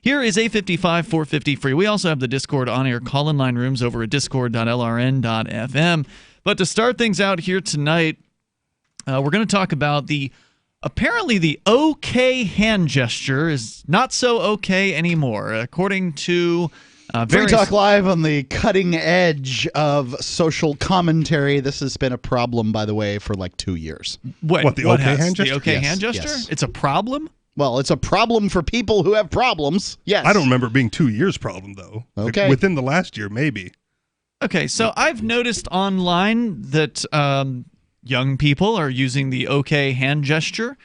Here is 855-450 free. We also have the Discord on-air call-in line rooms over at discord.lrn.fm. But to start things out here tonight, we're going to talk about apparently the OK hand gesture is not so OK anymore, according to Free Talk Live on the cutting edge of social commentary. This has been a problem, by the way, for like 2 years. What the OK hand gesture? The OK Yes, hand gesture? yes. It's a problem? Well, it's a problem for people who have problems. Yes. I don't remember it being 2 years problem, though. Okay. Within the last year, maybe. Okay, so I've noticed online that young people are using the OK hand gesture,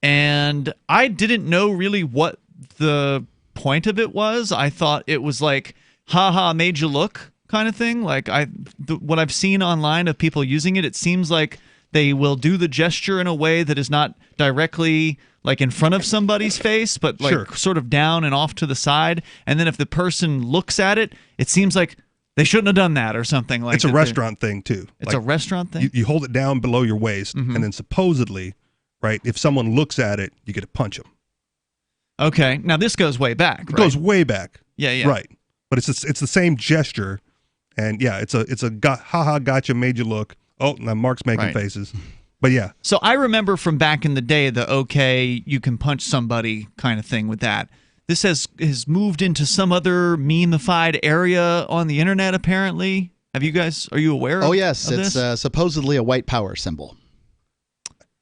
and I didn't know really what the point of it was. I thought it was like, haha, made you look kind of thing. Like what I've seen online of people using it, it seems like they will do the gesture in a way that is not directly like in front of somebody's face, but like sort of down and off to the side. And then if the person looks at it, it seems like they shouldn't have done that or something like that. It's a restaurant thing, too. It's a restaurant thing? You hold it down below your waist, and then supposedly, right, if someone looks at it, you get to punch them. Okay. Now, this goes way back, right? It goes way back. Yeah. Right. But it's the same gesture, and yeah, it's a haha, gotcha, made you look. Oh, now Mark's making faces. But yeah. So I remember from back in the day the okay, you can punch somebody kind of thing with that. This has moved into some other meme-ified area on the internet, apparently. Are you aware of this? Oh, yes. It's supposedly a white power symbol.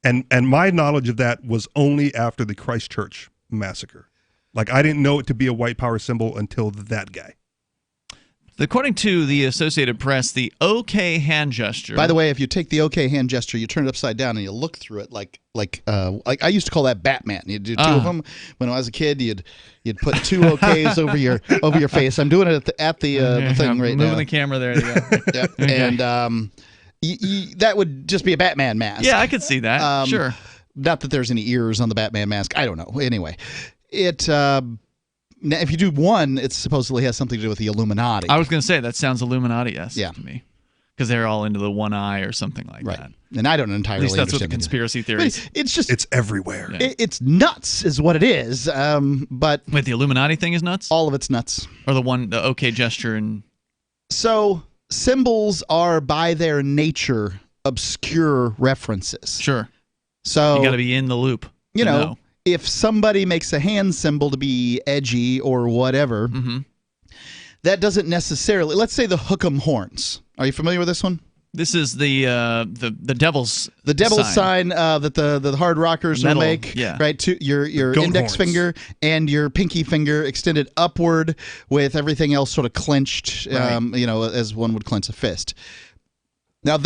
And my knowledge of that was only after the Christchurch massacre. Like, I didn't know it to be a white power symbol until that guy. According to the Associated Press, the OK hand gesture. By the way, if you take the OK hand gesture, you turn it upside down and you look through it like I used to call that Batman. You'd do two of them. When I was a kid, you'd put two OKs over your face. I'm doing it at the thing right now. Moving the camera there. Yep. Okay. And that would just be a Batman mask. Yeah, I could see that. Sure. Not that there's any ears on the Batman mask. I don't know. Anyway, now, if you do one, it supposedly has something to do with the Illuminati. I was going to say, that sounds Illuminati-esque to me. Because they're all into the one eye or something like that. And I don't entirely understand. At least that's what the conspiracy theories. It's everywhere. Yeah. It's nuts is what it is. But wait, the Illuminati thing is nuts? All of it's nuts. Or the OK gesture and... So, symbols are by their nature obscure references. Sure. So you got to be in the loop. You know. If somebody makes a hand symbol to be edgy or whatever, that doesn't necessarily... Let's say the hook'em horns. Are you familiar with this one? This is the devil's sign that the hard rockers will make. Yeah. Right. To your index finger and your pinky finger extended upward with everything else sort of clenched, as one would clench a fist. Now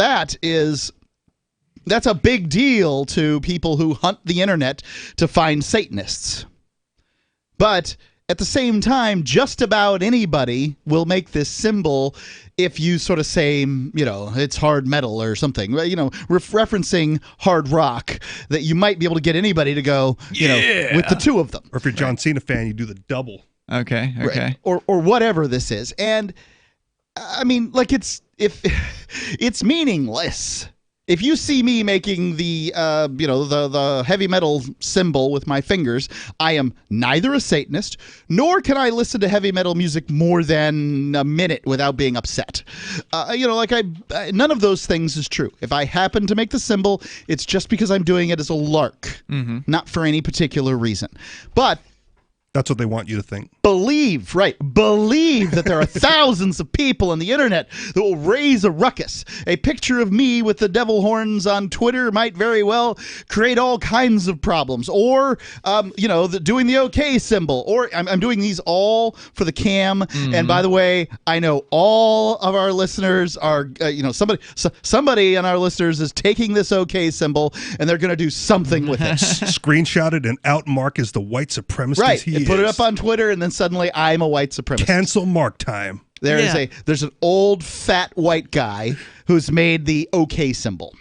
that's a big deal to people who hunt the internet to find Satanists. But at the same time, just about anybody will make this symbol if you sort of say, it's hard metal or something, referencing hard rock, that you might be able to get anybody to go, with the two of them. Or if you're a John Cena fan, you do the double. Okay. Right. Or whatever this is. And I mean, like it's meaningless. If you see me making the heavy metal symbol with my fingers, I am neither a Satanist, nor can I listen to heavy metal music more than a minute without being upset. None of those things is true. If I happen to make the symbol, it's just because I'm doing it as a lark, not for any particular reason. But that's what they want you to think. Believe that there are thousands of people on the internet that will raise a ruckus. A picture of me with the devil horns on Twitter might very well create all kinds of problems. Or, doing the OK symbol. Or I'm doing these all for the cam. And by the way, I know all of our listeners are, somebody on our listeners is taking this OK symbol and they're going to do something with it. Screenshot it and out Mark as the white supremacist he is. Put it up on Twitter, and then suddenly I'm a white supremacist. Cancel Mark time. There's an old fat white guy who's made the OK symbol.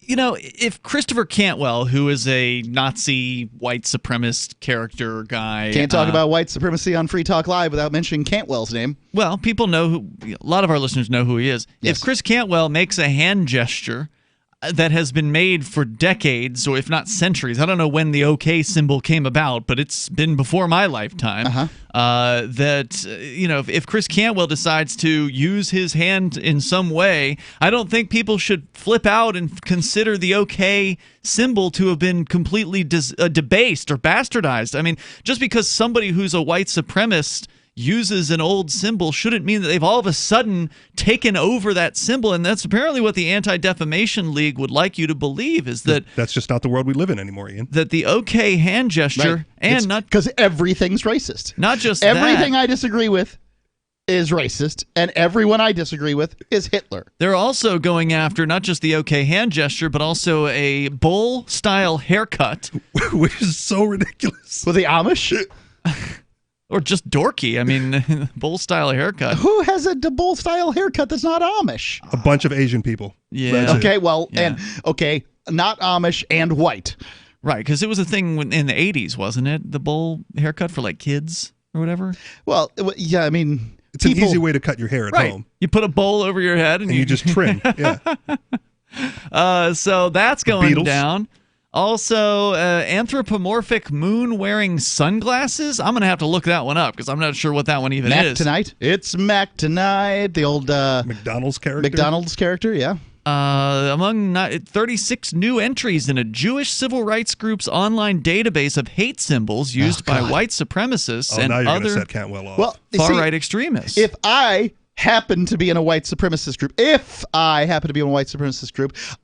If Christopher Cantwell, who is a Nazi white supremacist character guy, can't talk about white supremacy on Free Talk Live without mentioning Cantwell's name. Well, people know a lot of our listeners know who he is. Yes. If Chris Cantwell makes a hand gesture, that has been made for decades, or if not centuries. I don't know when the OK symbol came about, but it's been before my lifetime. That, if Chris Cantwell decides to use his hand in some way, I don't think people should flip out and consider the OK symbol to have been completely debased or bastardized. I mean, just because somebody who's a white supremacist uses an old symbol shouldn't mean that they've all of a sudden taken over that symbol. And that's apparently what the Anti-Defamation League would like you to believe, is that that's just not the world we live in anymore, Ian. That the OK hand gesture, and not because everything's racist. Not just everything that. I disagree with is racist, and everyone I disagree with is Hitler. They're also going after not just the OK hand gesture, but also a bowl-style haircut. Which is so ridiculous. For the Amish? Or just dorky. I mean, bowl-style haircut. Who has a bowl-style haircut that's not Amish? A bunch of Asian people. Yeah. Okay, well, and not Amish and white. Right, because it was a thing in the 80s, wasn't it? The bowl haircut for, like, kids or whatever? Well, yeah, I mean... It's an easy way to cut your hair at home. You put a bowl over your head and you just trim. Yeah. So that's going down. Also, anthropomorphic moon-wearing sunglasses. I'm going to have to look that one up because I'm not sure what that one even is. Tonight? It's Mac Tonight, the old... McDonald's character? McDonald's character, yeah. Among 36 new entries in a Jewish civil rights group's online database of hate symbols used by white supremacists and now you're other set Cantwell off. Well, far-right extremists. If I happen to be in a white supremacist group,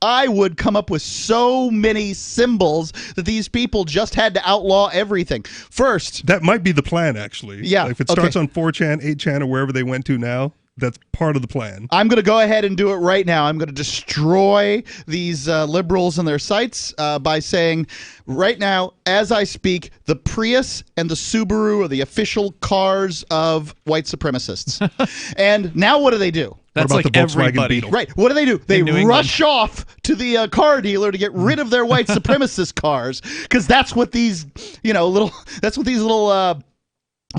I would come up with so many symbols that these people just had to outlaw everything. First, that might be the plan, actually. Yeah. Like if it starts on 4chan, 8chan, or wherever they went to now, that's part of the plan. I'm going to go ahead and do it right now. I'm going to destroy these liberals and their sites by saying right now, as I speak, the Prius and the Subaru are the official cars of white supremacists. And now what do they do? That's what about like the Volkswagen everybody. Beetle? Right. What do? They rush off to the car dealer to get rid of their white supremacist cars, because that's what these, little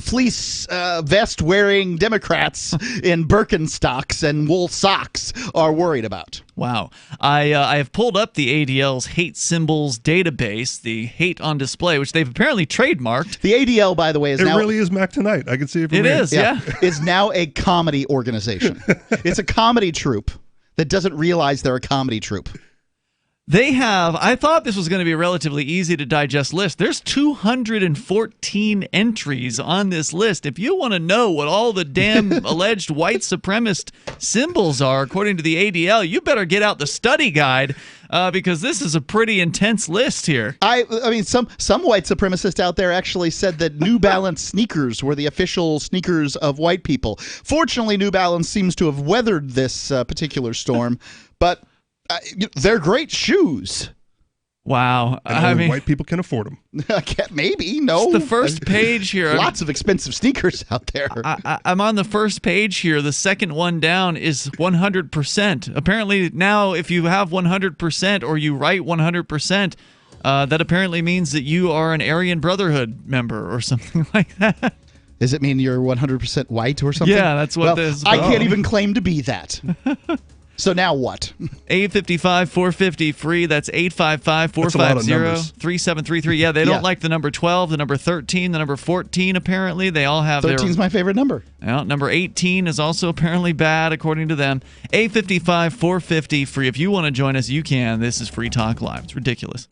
fleece vest wearing Democrats in Birkenstocks and wool socks are worried about. Wow. I have pulled up the ADL's hate symbols database, the hate on display, which they've apparently trademarked. The ADL, by the way, is now... It really is Mac Tonight. I can see it from here. It is, yeah. Is now a comedy organization. It's a comedy troupe that doesn't realize they're a comedy troupe. They have, I thought this was going to be a relatively easy to digest list. There's 214 entries on this list. If you want to know what all the damn alleged white supremacist symbols are, according to the ADL, you better get out the study guide because this is a pretty intense list here. I mean, some white supremacists out there actually said that New Balance sneakers were the official sneakers of white people. Fortunately, New Balance seems to have weathered this particular storm, but... they're great shoes. Wow. And only white people can afford them. Maybe. No. It's the first page here. Lots of expensive sneakers out there. I'm on the first page here. The second one down is 100%. Apparently now if you have 100% or you write 100%, that apparently means that you are an Aryan Brotherhood member or something like that. Does it mean you're 100% white or something? Yeah, that's what this is. I can't even claim to be that. So now what? 855-450 free. That's 855-450-3733. Yeah, they don't like the number 12, the number 13, the number 14 apparently. They all have 13's my favorite number. Well, number 18 is also apparently bad according to them. 855-450 free. If you want to join us, you can. This is Free Talk Live. It's ridiculous.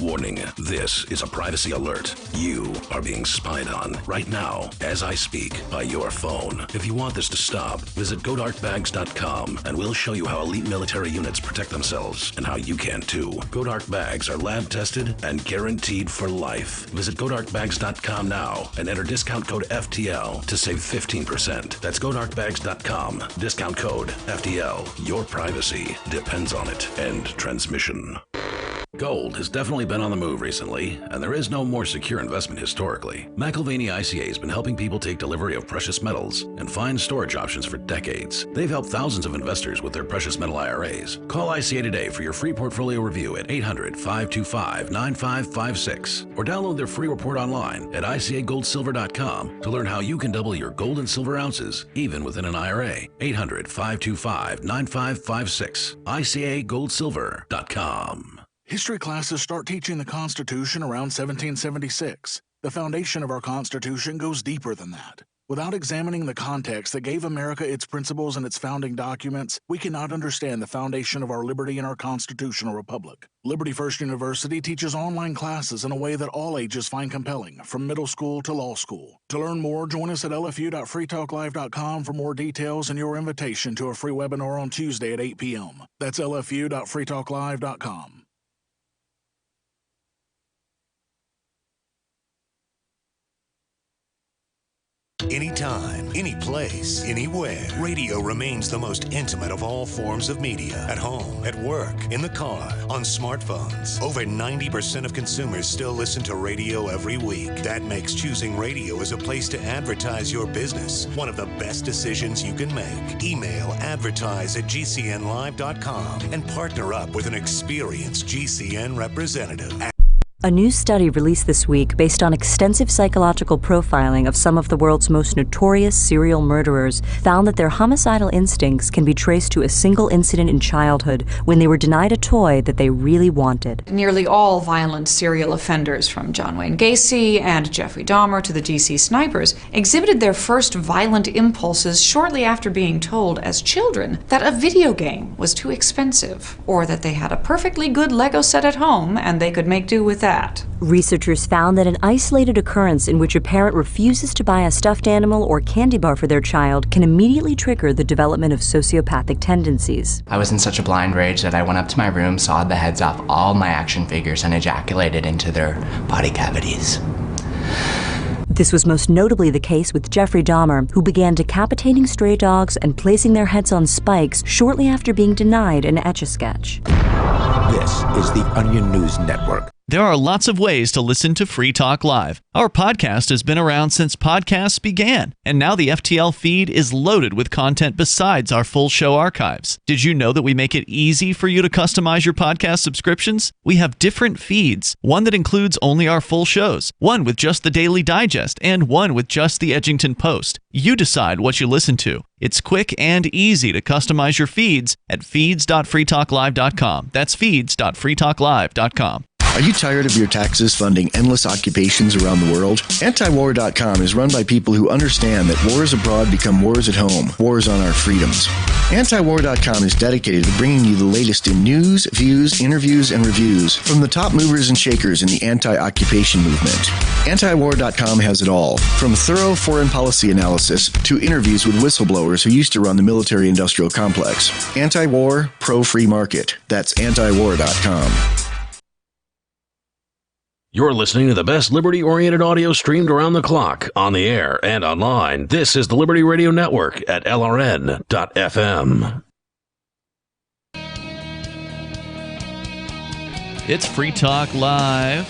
Warning, this is a privacy alert. You are being spied on right now as I speak by your phone. If you want this to stop, visit GoDarkBags.com and we'll show you how elite military units protect themselves and how you can too. GoDark Bags are lab tested and guaranteed for life. Visit GoDarkBags.com now and enter discount code FTL to save 15%. That's GoDarkBags.com. Discount code FTL. Your privacy depends on it. End transmission. Gold has definitely been on the move recently, and there is no more secure investment historically. McIlvaney ICA has been helping people take delivery of precious metals and find storage options for decades. They've helped thousands of investors with their precious metal IRAs. Call ICA today for your free portfolio review at 800-525-9556 or download their free report online at ICAGoldSilver.com to learn how you can double your gold and silver ounces even within an IRA. 800-525-9556. ICAGoldSilver.com. History classes start teaching the Constitution around 1776. The foundation of our Constitution goes deeper than that. Without examining the context that gave America its principles and its founding documents, we cannot understand the foundation of our liberty and our constitutional republic. Liberty First University teaches online classes in a way that all ages find compelling, from middle school to law school. To learn more, join us at lfu.freetalklive.com for more details and your invitation to a free webinar on Tuesday at 8 p.m. That's lfu.freetalklive.com. Anytime, any place, anywhere, radio remains the most intimate of all forms of media. At home, at work, in the car, on smartphones. Over 90% of consumers still listen to radio every week. That makes choosing radio as a place to advertise your business one of the best decisions you can make. Email advertise@gcnlive.com and partner up with an experienced GCN representative. A new study released this week based on extensive psychological profiling of some of the world's most notorious serial murderers found that their homicidal instincts can be traced to a single incident in childhood when they were denied a toy that they really wanted. Nearly all violent serial offenders, from John Wayne Gacy and Jeffrey Dahmer to the DC snipers, exhibited their first violent impulses shortly after being told as children that a video game was too expensive, or that they had a perfectly good Lego set at home and they could make do with that. Researchers found that an isolated occurrence in which a parent refuses to buy a stuffed animal or candy bar for their child can immediately trigger the development of sociopathic tendencies. I was in such a blind rage that I went up to my room, sawed the heads off all my action figures, and ejaculated into their body cavities. This was most notably the case with Jeffrey Dahmer, who began decapitating stray dogs and placing their heads on spikes shortly after being denied an Etch-a-Sketch. This is the Onion News Network. There are lots of ways to listen to Free Talk Live. Our podcast has been around since podcasts began, and now the FTL feed is loaded with content besides our full show archives. Did you know that we make it easy for you to customize your podcast subscriptions? We have different feeds, one that includes only our full shows, one with just the Daily Digest, and one with just the Edgington Post. You decide what you listen to. It's quick and easy to customize your feeds at feeds.freetalklive.com. That's feeds.freetalklive.com. Are you tired of your taxes funding endless occupations around the world? Antiwar.com is run by people who understand that wars abroad become wars at home, wars on our freedoms. Antiwar.com is dedicated to bringing you the latest in news, views, interviews, and reviews from the top movers and shakers in the anti-occupation movement. Antiwar.com has it all, from thorough foreign policy analysis to interviews with whistleblowers who used to run the military-industrial complex. Anti-war, pro-free market. That's antiwar.com. You're listening to the best liberty-oriented audio streamed around the clock, on the air and online. This is the Liberty Radio Network at LRN.FM. It's Free Talk Live.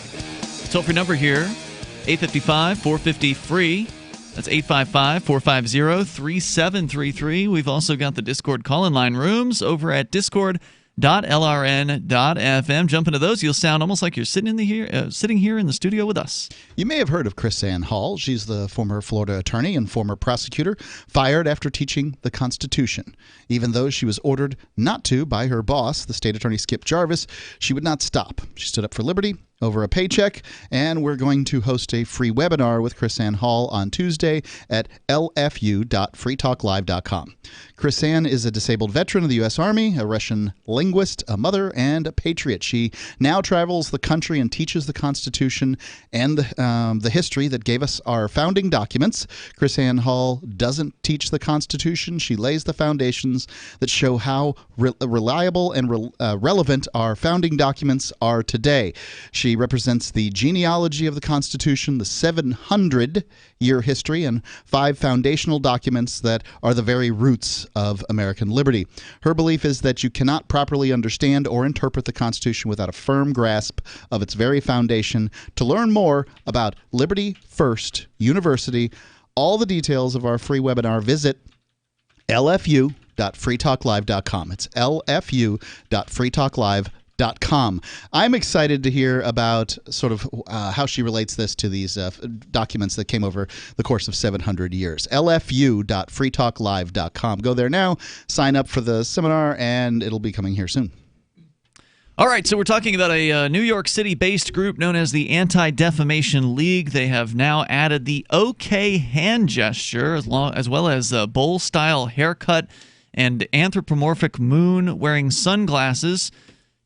Toll-free number here, 855-450-FREE. That's 855-450-3733. We've also got the Discord call-in line rooms over at discord.lrn.fm. Jump into those. You'll sound almost like you're sitting here in the studio with us. You may have heard of KrisAnne Hall. She's the former Florida attorney and former prosecutor, fired after teaching the Constitution. Even though she was ordered not to by her boss, the state attorney Skip Jarvis, she would not stop. She stood up for liberty over a paycheck, and we're going to host a free webinar with KrisAnne Hall on Tuesday at lfu.freetalklive.com. KrisAnne is a disabled veteran of the U.S. Army, a Russian linguist, a mother, and a patriot. She now travels the country and teaches the Constitution and the history that gave us our founding documents. KrisAnne Hall doesn't teach the Constitution. She lays the foundations that show how reliable and relevant our founding documents are today. She She represents the genealogy of the Constitution, the 700-year history, and 5 foundational documents that are the very roots of American liberty. Her belief is that you cannot properly understand or interpret the Constitution without a firm grasp of its very foundation. To learn more about Liberty First University, all the details of our free webinar, visit lfu.freetalklive.com. It's lfu.freetalklive.com. I'm excited to hear about sort of how she relates this to these documents that came over the course of 700 years. lfu.freetalklive.com. Go there now, sign up for the seminar, and it'll be coming here soon. All right, so we're talking about a New York City-based group known as the Anti-Defamation League. They have now added the OK hand gesture, as well as a bowl-style haircut and anthropomorphic moon wearing sunglasses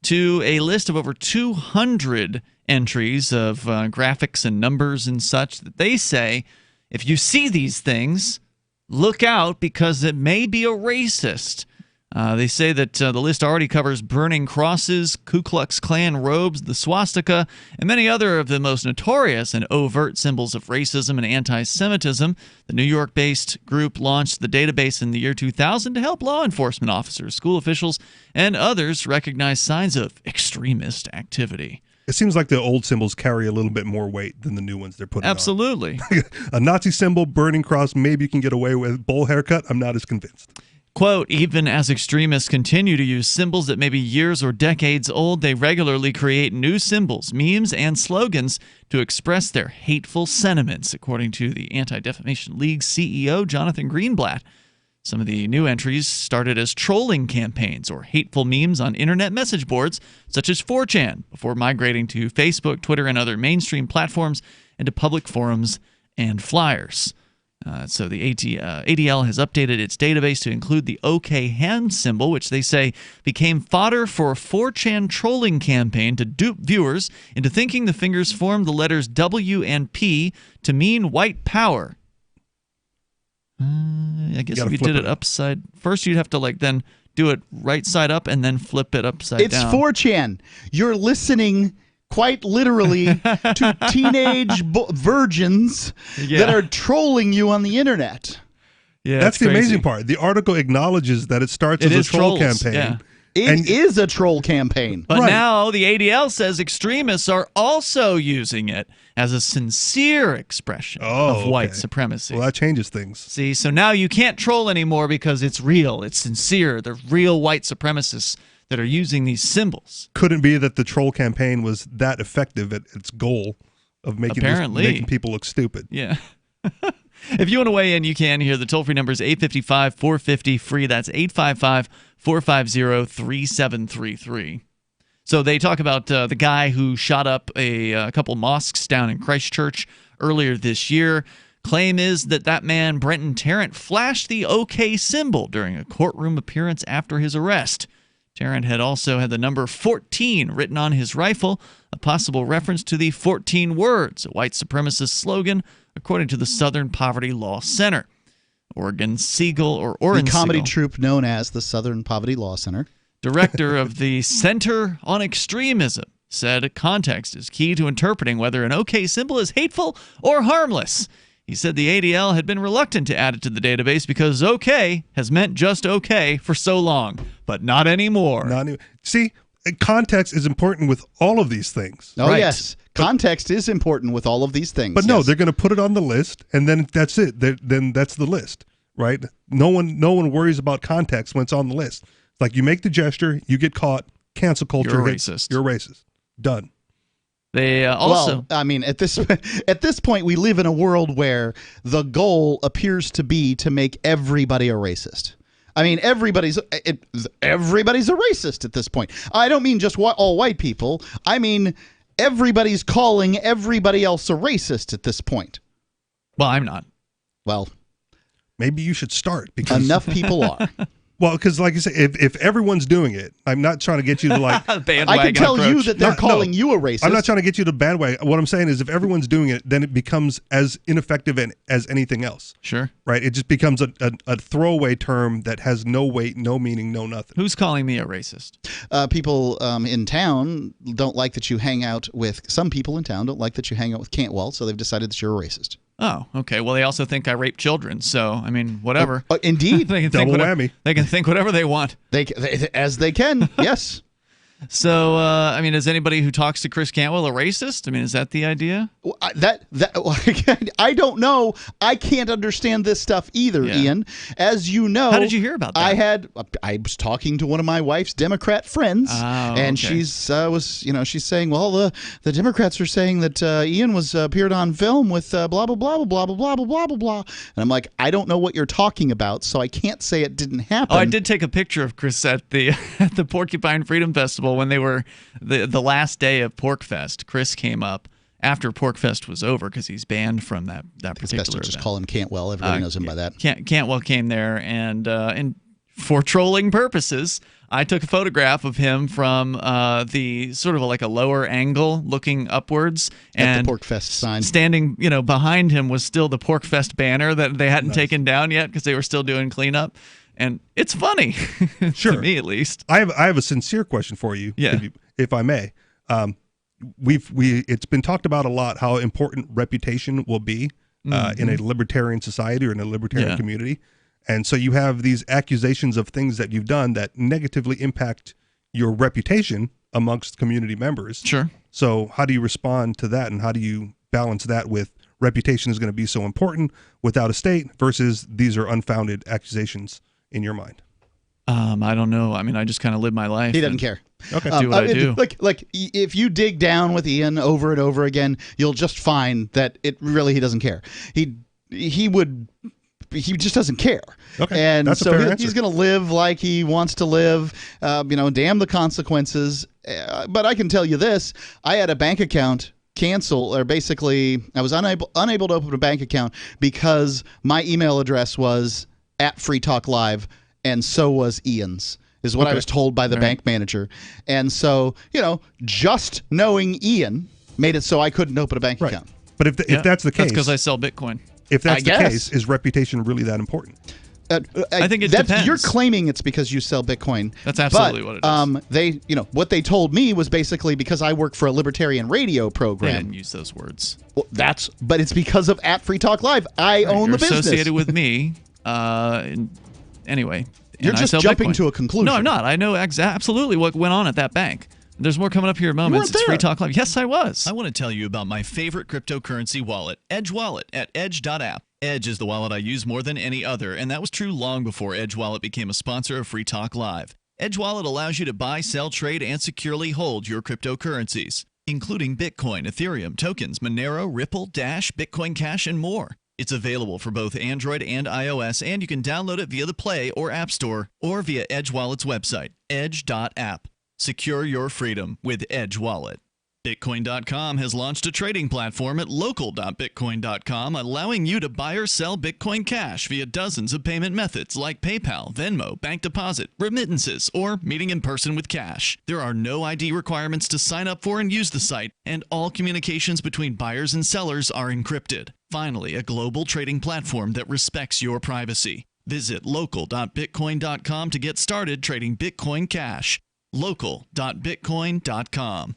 to a list of over 200 entries of graphics and numbers and such that they say, if you see these things, look out because it may be a racist. They say that the list already covers burning crosses, Ku Klux Klan robes, the swastika, and many other of the most notorious and overt symbols of racism and anti-Semitism. The New York-based group launched the database in the year 2000 to help law enforcement officers, school officials, and others recognize signs of extremist activity. It seems like the old symbols carry a little bit more weight than the new ones they're putting Absolutely. on. A Nazi symbol, burning cross, maybe you can get away with. Bowl haircut, I'm not as convinced. Quote, even as extremists continue to use symbols that may be years or decades old, they regularly create new symbols, memes, and slogans to express their hateful sentiments, according to the Anti-Defamation League CEO, Jonathan Greenblatt. Some of the new entries started as trolling campaigns or hateful memes on internet message boards, such as 4chan, before migrating to Facebook, Twitter, and other mainstream platforms, and to public forums and flyers. So the ADL has updated its database to include the OK hand symbol, which they say became fodder for a 4chan trolling campaign to dupe viewers into thinking the fingers formed the letters W and P to mean white power. I guess if you did it upside, first you'd have to then do it right side up and then flip it upside down. It's 4chan. You're listening quite literally to teenage virgins that are trolling you on the internet. Yeah, that's the amazing part. The article acknowledges that it starts as a troll campaign. Yeah. It is a troll campaign. But now the ADL says extremists are also using it as a sincere expression of white supremacy. Well, that changes things. See, so now you can't troll anymore because it's real. It's sincere. They're real white supremacists that are using these symbols. Couldn't be that the troll campaign was that effective at its goal of making people look stupid. Yeah. If you want to weigh in, you can. Here, the toll-free number is 855-450-FREE. That's 855-450-3733. So they talk about the guy who shot up a couple mosques down in Christchurch earlier this year. Claim is that man, Brenton Tarrant, flashed the OK symbol during a courtroom appearance after his arrest. Tarrant had also had the number 14 written on his rifle, a possible reference to the 14 words, a white supremacist slogan, according to the Southern Poverty Law Center. Oregon Siegel, the comedy troupe known as the Southern Poverty Law Center. Director of the Center on Extremism, said context is key to interpreting whether an OK symbol is hateful or harmless. He said the ADL had been reluctant to add it to the database because OK has meant just OK for so long, but not anymore. See, context is important with all of these things. Oh, yes. Context is important with all of these things. But no, they're going to put it on the list, and then that's it. Then that's the list, right? No one worries about context when it's on the list. It's like you make the gesture, you get caught, cancel culture. You're a racist. You're racist. Done. They also... Well, I mean, at this point, we live in a world where the goal appears to be to make everybody a racist. I mean, everybody's a racist at this point. I don't mean just all white people. I mean, everybody's calling everybody else a racist at this point. Well, I'm not. Well, maybe you should start because enough people are. Well, because like I said, if everyone's doing it, I'm not trying to get you to like. Bandwagon I can tell approach. you that they're calling you a racist. I'm not trying to get you to bandwagon. What I'm saying is, if everyone's doing it, then it becomes as ineffective as anything else. Sure. Right. It just becomes a throwaway term that has no weight, no meaning, no nothing. Who's calling me a racist? People in town don't like that you hang out with. Some people in town don't like that you hang out with Cantwell, so they've decided that you're a racist. Oh, okay. Well, they also think I rape children, so I mean, whatever. Indeed, they can double think whammy. They can think whatever they want. They as they can. Yes. So, I mean, is anybody who talks to Chris Cantwell a racist? I mean, is that the idea? I don't know. I can't understand this stuff either, Ian. As you know, how did you hear about that? I was talking to one of my wife's Democrat friends, and she's saying, well, the Democrats are saying that Ian was appeared on film with blah blah blah blah blah blah blah blah blah blah, and I'm like, I don't know what you're talking about, so I can't say it didn't happen. Oh, I did take a picture of Chris at the Porcupine Freedom Festival when they were the last day of Porkfest. Chris came up after Porkfest was over because he's banned from that particular best to just event. call him Cantwell. Everybody knows him by that. Cantwell came there, and for trolling purposes, I took a photograph of him from the sort of like a lower angle, looking upwards, and at the Porkfest sign. Standing, behind him was still the Porkfest banner that they hadn't taken down yet because they were still doing cleanup. And it's funny, sure. to me at least. I have a sincere question for you, yeah. if I may. It's been talked about a lot how important reputation will be in a libertarian society or in a libertarian community, and so you have these accusations of things that you've done that negatively impact your reputation amongst community members. Sure. So how do you respond to that, and how do you balance that with reputation is going to be so important without a state versus these are unfounded accusations in your mind? I don't know. I mean, I just kind of live my life. He doesn't care. Okay. Do what I do. Like if you dig down with Ian over and over again, you'll just find that he doesn't care. He just doesn't care. Okay. And that's so a fair answer. He's going to live like he wants to live. Damn the consequences. But I can tell you this: I had a bank account cancel, or basically I was unable to open a bank account because my email address was @FreeTalkLive, and so was Ian's, is what I was told by the bank manager. And so, just knowing Ian made it so I couldn't open a bank account. But if that's the case, that's because I sell Bitcoin. If that's the case, is reputation really that important? I think it depends. You're claiming it's because you sell Bitcoin. That's absolutely what it is. What they told me was basically because I work for a libertarian radio program. They didn't use those words. Well, but it's because of @FreeTalkLive. I own the business. Associated with me. Anyway. You're just jumping to a conclusion. No, I'm not. I know absolutely what went on at that bank. There's more coming up here in moments. It's Free Talk Live. Yes, I was. I want to tell you about my favorite cryptocurrency wallet, Edge Wallet, at edge.app. Edge is the wallet I use more than any other, and that was true long before Edge Wallet became a sponsor of Free Talk Live. Edge Wallet allows you to buy, sell, trade, and securely hold your cryptocurrencies, including Bitcoin, Ethereum, tokens, Monero, Ripple, Dash, Bitcoin Cash, and more. It's available for both Android and iOS, and you can download it via the Play or App Store or via Edge Wallet's website, edge.app. Secure your freedom with Edge Wallet. Bitcoin.com has launched a trading platform at local.bitcoin.com, allowing you to buy or sell Bitcoin Cash via dozens of payment methods like PayPal, Venmo, bank deposit, remittances, or meeting in person with cash. There are no ID requirements to sign up for and use the site, and all communications between buyers and sellers are encrypted. Finally, a global trading platform that respects your privacy. Visit local.bitcoin.com to get started trading Bitcoin Cash. local.bitcoin.com.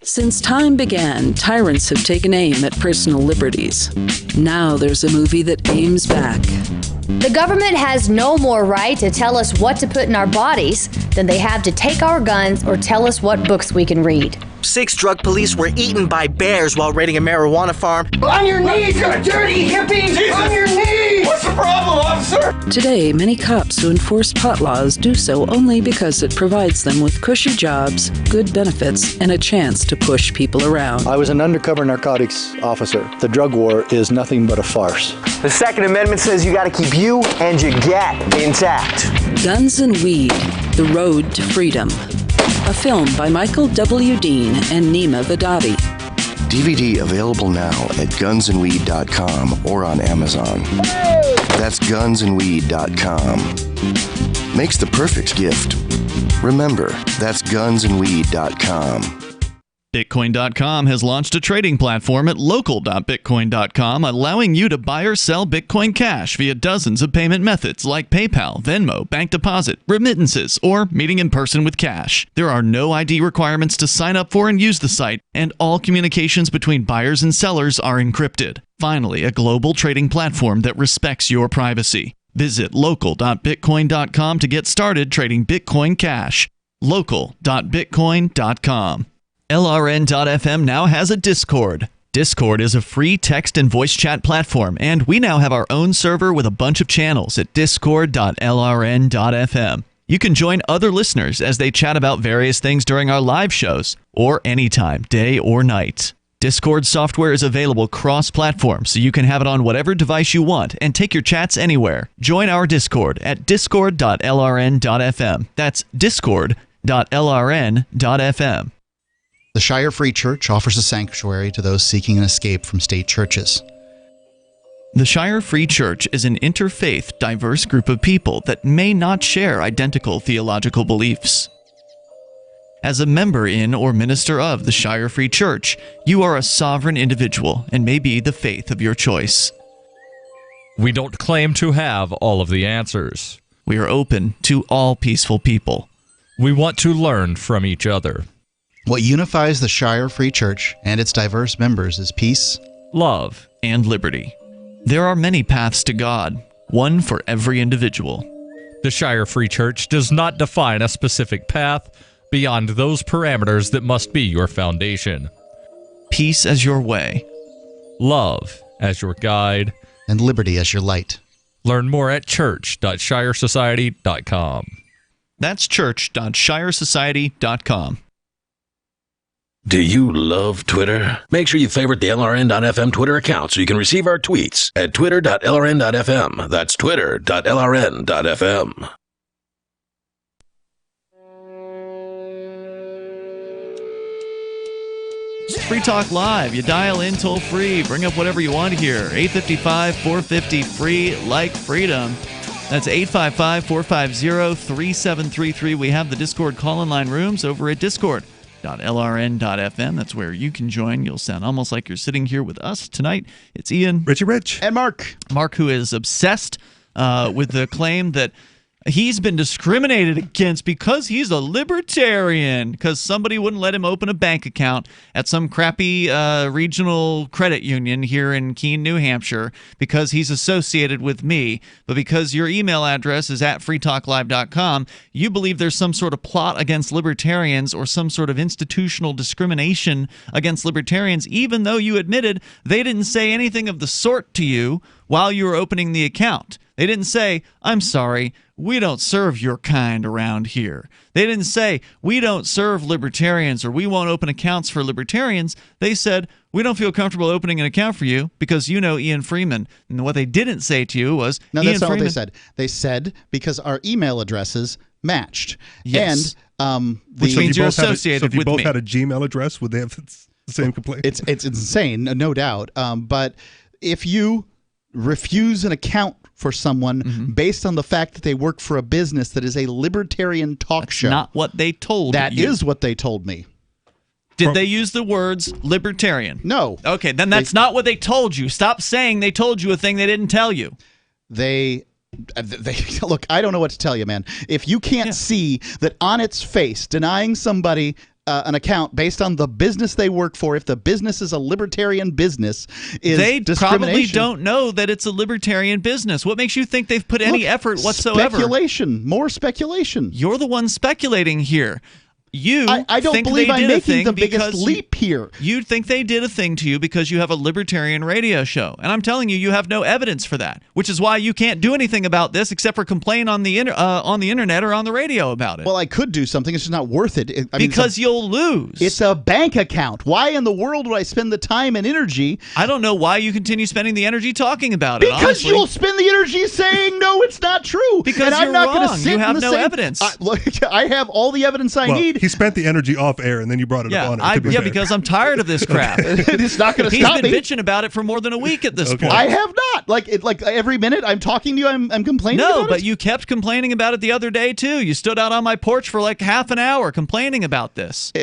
Since time began, tyrants have taken aim at personal liberties. Now there's a movie that aims back. The government has no more right to tell us what to put in our bodies than they have to take our guns or tell us what books we can read. 6 drug police were eaten by bears while raiding a marijuana farm. On your knees, you dirty hippie! Jesus. On your knees! What's the problem, officer? Today, many cops who enforce pot laws do so only because it provides them with cushy jobs, good benefits, and a chance to push people around. I was an undercover narcotics officer. The drug war is nothing but a farce. The Second Amendment says you gotta keep you and your gat intact. Guns and Weed, The Road to Freedom. A film by Michael W. Dean and Nima Vadadi. DVD available now at gunsandweed.com or on Amazon. Hey! That's gunsandweed.com. Makes the perfect gift. Remember, that's gunsandweed.com. Bitcoin.com has launched a trading platform at local.bitcoin.com, allowing you to buy or sell Bitcoin Cash via dozens of payment methods like PayPal, Venmo, bank deposit, remittances, or meeting in person with cash. There are no ID requirements to sign up for and use the site, and all communications between buyers and sellers are encrypted. Finally, a global trading platform that respects your privacy. Visit local.bitcoin.com to get started trading Bitcoin Cash. local.bitcoin.com. LRN.FM now has a Discord. Discord is a free text and voice chat platform, and we now have our own server with a bunch of channels at discord.lrn.fm. You can join other listeners as they chat about various things during our live shows, or anytime, day or night. Discord software is available cross-platform, so you can have it on whatever device you want and take your chats anywhere. Join our Discord at discord.lrn.fm. That's discord.lrn.fm. The Shire Free Church offers a sanctuary to those seeking an escape from state churches. The Shire Free Church is an interfaith, diverse group of people that may not share identical theological beliefs. As a member in or minister of the Shire Free Church, you are a sovereign individual and may be the faith of your choice. We don't claim to have all of the answers. We are open to all peaceful people. We want to learn from each other. What unifies the Shire Free Church and its diverse members is peace, love, and liberty. There are many paths to God, one for every individual. The Shire Free Church does not define a specific path beyond those parameters that must be your foundation. Peace as your way. Love as your guide. And liberty as your light. Learn more at church.shiresociety.com. That's church.shiresociety.com. Do you love Twitter? Make sure you favorite the LRN.FM Twitter account so you can receive our tweets at twitter.lrn.fm. That's twitter.lrn.fm. Free Talk Live. You dial in toll free. Bring up whatever you want here. 855-450-FREE, like freedom. That's 855-450-3733. We have the Discord call-in line rooms over at discord.lrn.fm. That's where you can join. You'll sound almost like you're sitting here with us tonight. It's Ian. Richie Rich. And Mark. Mark, who is obsessed with the claim that he's been discriminated against because he's a libertarian, because somebody wouldn't let him open a bank account at some crappy regional credit union here in Keene, New Hampshire, because he's associated with me. But because your email address is at freetalklive.com, you believe there's some sort of plot against libertarians or some sort of institutional discrimination against libertarians, even though you admitted they didn't say anything of the sort to you while you were opening the account. They didn't say, I'm sorry, we don't serve your kind around here. They didn't say, we don't serve libertarians or we won't open accounts for libertarians. They said, we don't feel comfortable opening an account for you because you know Ian Freeman. And what they didn't say to you was, no, Ian that's not Freeman. what they said. They said because our email addresses matched. Yes. And which means you're associated with me. So if you both had a Gmail address, would they have the same complaint? It's insane, no doubt. But if you refuse an account for someone based on the fact that they work for a business that is a libertarian talk show. Not what they told you. That is what they told me. Did they use the words libertarian? No. Okay, then that's not what they told you. Stop saying they told you a thing they didn't tell you. They look, I don't know what to tell you, man. If you can't see that on its face, denying somebody an account based on the business they work for, if the business is a libertarian business, is they discrimination. Probably don't know that it's a libertarian business. What makes you think they've put any effort whatsoever? Speculation. More speculation. You're the one speculating here. I don't believe I'm making the biggest leap here. You think they did a thing to you because you have a libertarian radio show. And I'm telling you, you have no evidence for that, which is why you can't do anything about this except for complain on the internet or on the radio about it. Well, I could do something. It's just not worth it. Because you'll lose. It's a bank account. Why in the world would I spend the time and energy? I don't know why you continue spending the energy talking about it, Because honestly. you'll spend the energy saying, no, it's not true. Because and you're I'm not wrong. Gonna sit you have in the no same, evidence. I have all the evidence I need. He spent the energy off air, and then you brought it up on it. Because I'm tired of this crap. It's not going to He's stop been me. bitching about it for more than a week at this point. I have not. Like every minute I'm talking to you, I'm complaining about it? No, but you kept complaining about it the other day, too. You stood out on my porch for like half an hour complaining about this.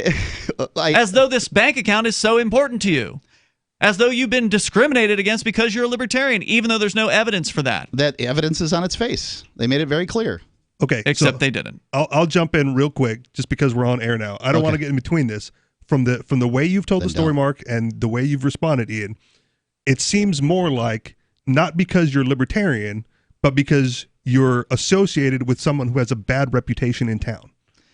As though this bank account is so important to you. As though you've been discriminated against because you're a libertarian, even though there's no evidence for that. That evidence is on its face. They made it very clear. Okay. Except they didn't. I'll jump in real quick just because we're on air now. I don't want to get in between this. From the way you've told the story, Mark, and the way you've responded, Ian, it seems more like not because you're libertarian, but because you're associated with someone who has a bad reputation in town.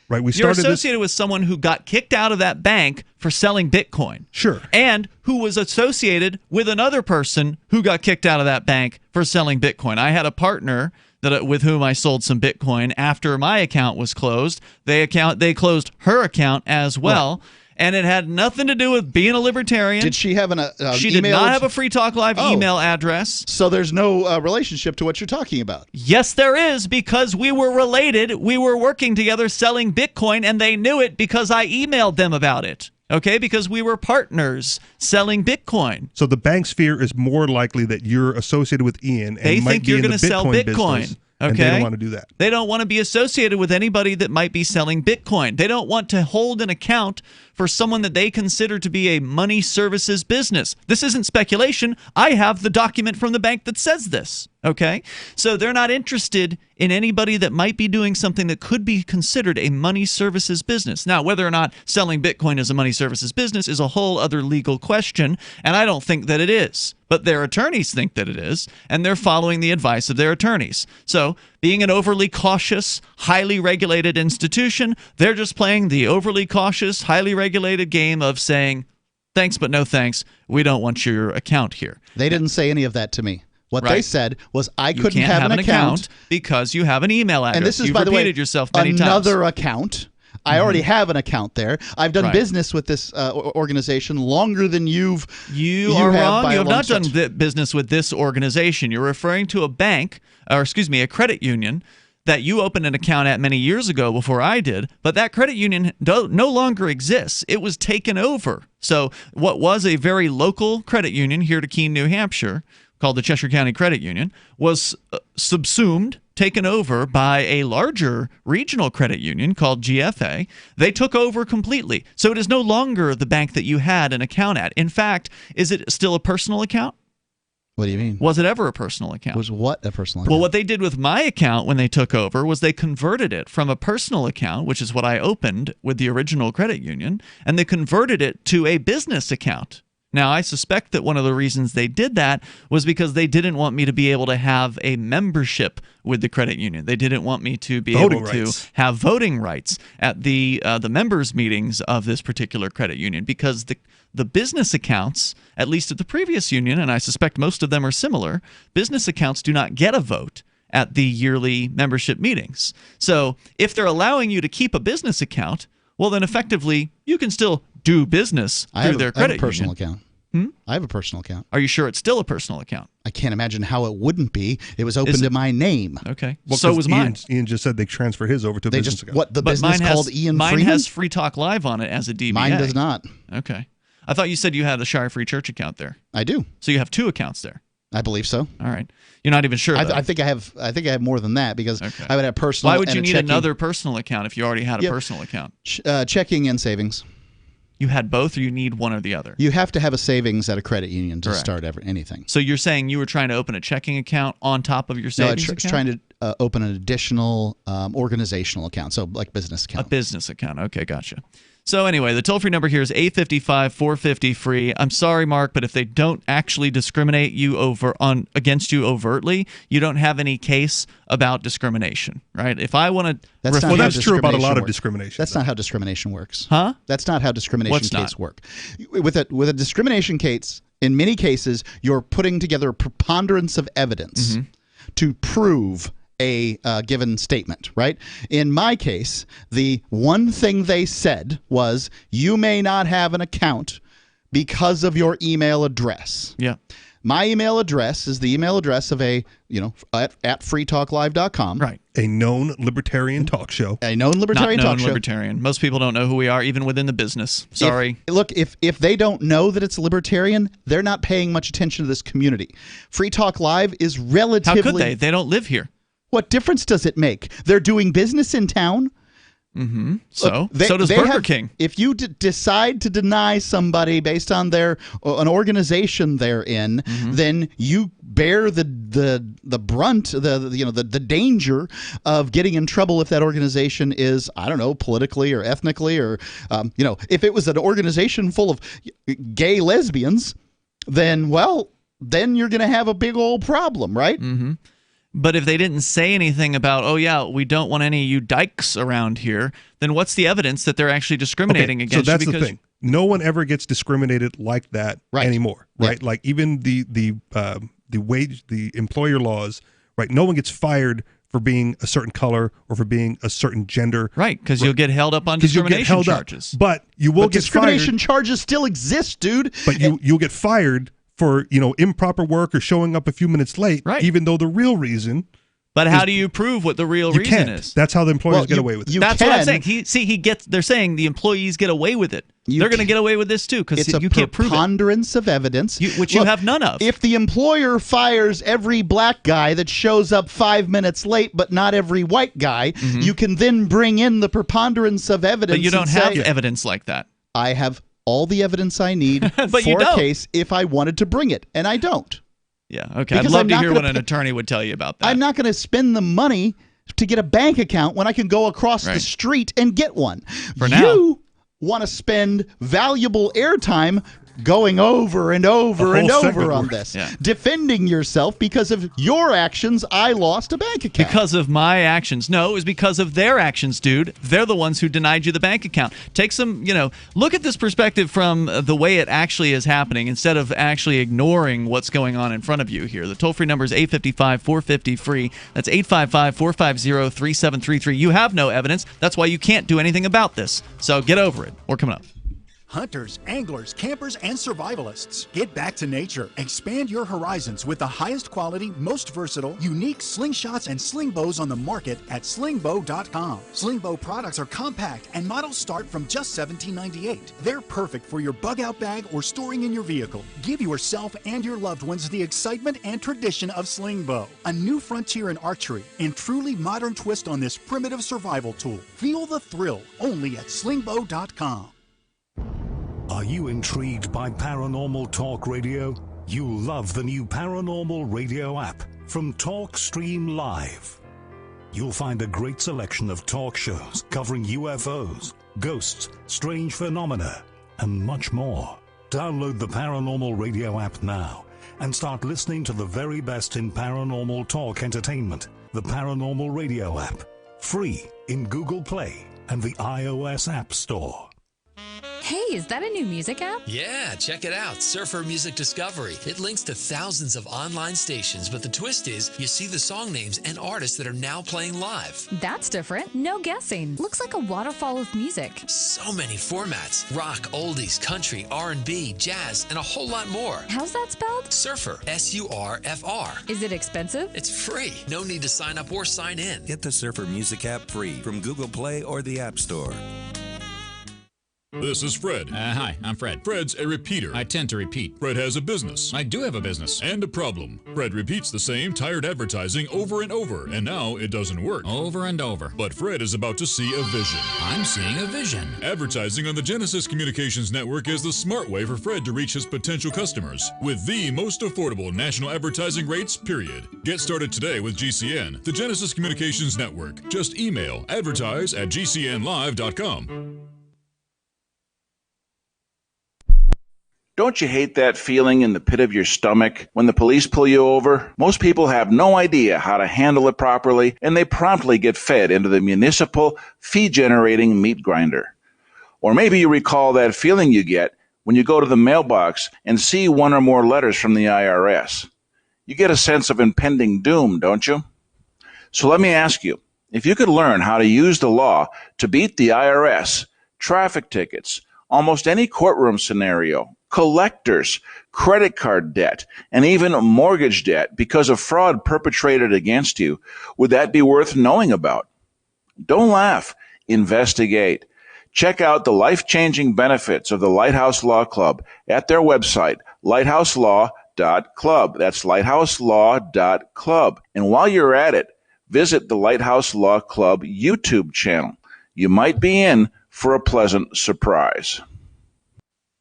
Right? You're associated with someone who got kicked out of that bank for selling Bitcoin. Sure. And who was associated with another person who got kicked out of that bank for selling Bitcoin. I had a partner with whom I sold some Bitcoin after my account was closed. They closed her account as well. Right. And it had nothing to do with being a libertarian. Did she have she did not have a Free Talk Live email address. So there's no relationship to what you're talking about. Yes, there is, because we were related. We were working together selling Bitcoin, and they knew it because I emailed them about it. Okay, because we were partners selling Bitcoin. So the bank's fear is more likely that you're associated with Ian and they might think be you're in the going to sell Bitcoin. Okay. And they don't want to do that. They don't want to be associated with anybody that might be selling Bitcoin. They don't want to hold an account for someone that they consider to be a money services business. This isn't speculation. I have the document from the bank that says this. Okay? So they're not interested in anybody that might be doing something that could be considered a money services business. Now, whether or not selling Bitcoin is a money services business is a whole other legal question, and I don't think that it is. But their attorneys think that it is, and they're following the advice of their attorneys. So, being an overly cautious, highly regulated institution, they're just playing the overly cautious, highly regulated game of saying, thanks but no thanks, we don't want your account here. They didn't say any of that to me. What they said was I couldn't can't have an account because you have an email address. And this is, You've by the way, repeated yourself many another times. account. I already have an account there. I've done business with this organization longer than you are wrong. You have not done business with this organization. You're referring to a bank, or excuse me, a credit union that you opened an account at many years ago before I did, but that credit union no longer exists. It was taken over. So what was a very local credit union here to Keene, New Hampshire, called the Cheshire County Credit Union, was subsumed, taken over by a larger regional credit union called GFA. They took over completely. So it is no longer the bank that you had an account at. In fact, is it still a personal account? What do you mean? Was it ever a personal account? Was what a personal account? Well, what they did with my account when they took over was they converted it from a personal account, which is what I opened with the original credit union, and they converted it to a business account. Now, I suspect that one of the reasons they did that was because they didn't want me to be able to have a membership with the credit union. They didn't want me to be able to have voting rights at the members' meetings of this particular credit union, because the business accounts, at least at the previous union, and I suspect most of them are similar, business accounts do not get a vote at the yearly membership meetings. So if they're allowing you to keep a business account, well, then effectively you can still do business through their credit union. I have a personal account. I have a personal account. Are you sure it's still a personal account? I can't imagine how it wouldn't be. It was open to my name. Okay. Well, so was mine. Ian just said they transferred his over to a business account. What, the business called Ian Mine Freeman? has Free Talk Live on it as a DBA. Mine does not. Okay. I thought you said you had a Shire Free Church account there. I do. So you have two accounts there. I believe so. All right. You're not even sure, though. I think I have more than that, because I would have personal. Why would you and need checking. another personal account if you already had a personal account? Checking and savings. You had both, or you need one or the other? You have to have a savings at a credit union to start anything. So you're saying you were trying to open a checking account on top of your savings account? No, trying to open an additional organizational account, so like business account. A business account. Okay, gotcha. So anyway, the toll-free number here is 855-450-FREE. I'm sorry, Mark, but if they don't actually discriminate against you overtly, you don't have any case about discrimination, right? If I want to... That's true about a lot of discrimination. That's not how discrimination works. Huh? That's not how discrimination cases work. With a discrimination case, in many cases, you're putting together a preponderance of evidence to prove a given statement, right? In my case, the one thing they said was, you may not have an account because of your email address. Yeah. My email address is the email address of at freetalklive.com. Right. A known libertarian talk show. A known libertarian Not known talk show. libertarian. Most people don't know who we are, even within the business. Sorry. If they don't know that it's libertarian, they're not paying much attention to this community. Free Talk Live is relatively... How could they? They don't live here. What difference does it make? They're doing business in town. Mm-hmm. So does Burger King. If you decide to deny somebody based on an organization they're in, then you bear the brunt, the danger of getting in trouble if that organization is, I don't know, politically or ethnically or if it was an organization full of gay lesbians, then you're going to have a big old problem, right? Mm-hmm. But if they didn't say anything about, oh, yeah, we don't want any of you dykes around here, then what's the evidence that they're actually discriminating against you? So that's the thing. No one ever gets discriminated like that anymore, right? Yeah. Like even the employer laws, right? No one gets fired for being a certain color or for being a certain gender. Right, because you'll get held up on discrimination charges. But you will get discrimination fired. charges still exist, dude. But you'll get fired for improper work or showing up a few minutes late, even though the real reason. But how do you prove what the real reason is? That's how the employees get away with it. That's what I'm saying. They're saying the employees get away with it. They're going to get away with this too because you can't prove it. It's a preponderance of evidence, which you have none of. If the employer fires every black guy that shows up 5 minutes late, but not every white guy, you can then bring in the preponderance of evidence. But you don't have evidence like that. I have all the evidence I need for a case if I wanted to bring it, and I don't. Yeah, okay. I'd love to hear what an attorney would tell you about that. I'm not going to spend the money to get a bank account when I can go across the street and get one. You want to spend valuable airtime going over and over and over on this, defending yourself because of your actions. I lost a bank account because of my actions. No, it was because of their actions, dude. They're the ones who denied you the bank account. Take some, look at this perspective from the way it actually is happening instead of actually ignoring what's going on in front of you here. The toll-free number is 855-450-FREE. That's 855-450-3733. You have no evidence. That's why you can't do anything about this. So get over it. More coming up. Hunters, anglers, campers, and survivalists. Get back to nature. Expand your horizons with the highest quality, most versatile, unique slingshots and sling bows on the market at slingbow.com. Slingbow products are compact and models start from just $17.98. They're perfect for your bug-out bag or storing in your vehicle. Give yourself and your loved ones the excitement and tradition of Slingbow, a new frontier in archery and truly modern twist on this primitive survival tool. Feel the thrill only at slingbow.com. Are you intrigued by Paranormal Talk Radio? You'll love the new Paranormal Radio app from TalkStream Live. You'll find a great selection of talk shows covering UFOs, ghosts, strange phenomena, and much more. Download the Paranormal Radio app now and start listening to the very best in paranormal talk entertainment. The Paranormal Radio app, free in Google Play and the iOS App Store. Hey, is that a new music app? Yeah, check it out. Surfer Music Discovery. It links to thousands of online stations, but the twist is you see the song names and artists that are now playing live. That's different. No guessing. Looks like a waterfall of music. So many formats. Rock, oldies, country, R&B, jazz, and a whole lot more. How's that spelled? Surfer. S-U-R-F-R. Is it expensive? It's free. No need to sign up or sign in. Get the Surfer Music app free from Google Play or the App Store. This is Fred. Hi, I'm Fred. Fred's a repeater. I tend to repeat. Fred has a business. I do have a business. And a problem. Fred repeats the same tired advertising over and over, and now it doesn't work. Over and over. But Fred is about to see a vision. I'm seeing a vision. Advertising on the Genesis Communications Network is the smart way for Fred to reach his potential customers with the most affordable national advertising rates, period. Get started today with GCN, the Genesis Communications Network. Just email advertise@gcnlive.com. Don't you hate that feeling in the pit of your stomach when the police pull you over? Most people have no idea how to handle it properly, and they promptly get fed into the municipal fee-generating meat grinder. Or maybe you recall that feeling you get when you go to the mailbox and see one or more letters from the IRS. You get a sense of impending doom, don't you? So let me ask you, if you could learn how to use the law to beat the IRS, traffic tickets, almost any courtroom scenario, collectors, credit card debt, and even mortgage debt because of fraud perpetrated against you? Would that be worth knowing about? Don't laugh. Investigate. Check out the life-changing benefits of the Lighthouse Law Club at their website, lighthouselaw.club. That's lighthouselaw.club. And while you're at it, visit the Lighthouse Law Club YouTube channel. You might be in for a pleasant surprise.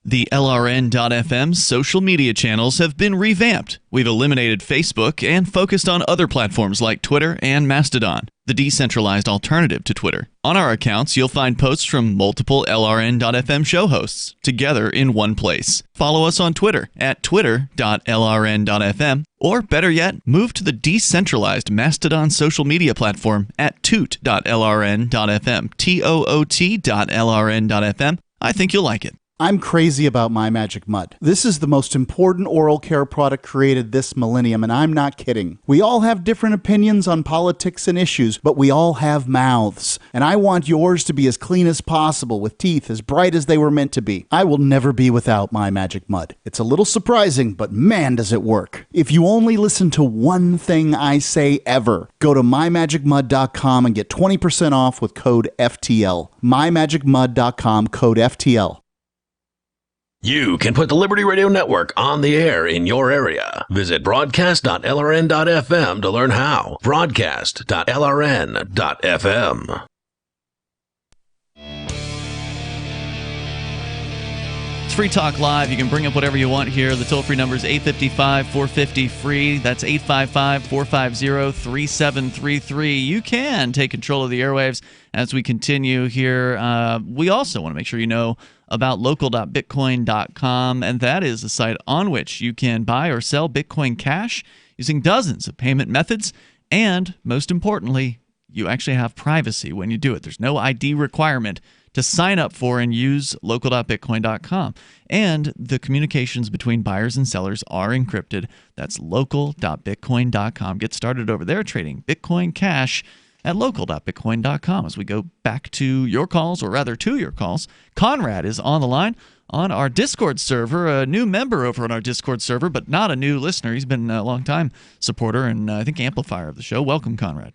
The LRN.FM social media channels have been revamped. We've eliminated Facebook and focused on other platforms like Twitter and Mastodon, the decentralized alternative to Twitter. On our accounts, you'll find posts from multiple LRN.FM show hosts together in one place. Follow us on Twitter at twitter.lrn.fm, or better yet, move to the decentralized Mastodon social media platform at toot.lrn.fm, toot.lrn.fm. I think you'll like it. I'm crazy about My Magic Mud. This is the most important oral care product created this millennium, and I'm not kidding. We all have different opinions on politics and issues, but we all have mouths. And I want yours to be as clean as possible, with teeth as bright as they were meant to be. I will never be without My Magic Mud. It's a little surprising, but man, does it work. If you only listen to one thing I say ever, go to mymagicmud.com and get 20% off with code FTL. mymagicmud.com, code FTL. You can put the Liberty Radio Network on the air in your area. Visit broadcast.lrn.fm to learn how. Broadcast.lrn.fm. It's Free Talk Live. You can bring up whatever you want here. The toll-free number is 855-450-FREE. That's 855-450-3733. You can take control of the airwaves as we continue here. We also want to make sure you know about local.bitcoin.com, and that is a site on which you can buy or sell Bitcoin Cash using dozens of payment methods, and most importantly, you actually have privacy when you do it. There's no ID requirement to sign up for and use local.bitcoin.com. And the communications between buyers and sellers are encrypted. That's local.bitcoin.com. Get started over there trading Bitcoin Cash at local.bitcoin.com. As we go back to your calls, or rather to your calls, Conrad is on the line on our Discord server, a new member over on our Discord server, but not a new listener. He's been a long-time supporter and I think amplifier of the show. Welcome, Conrad.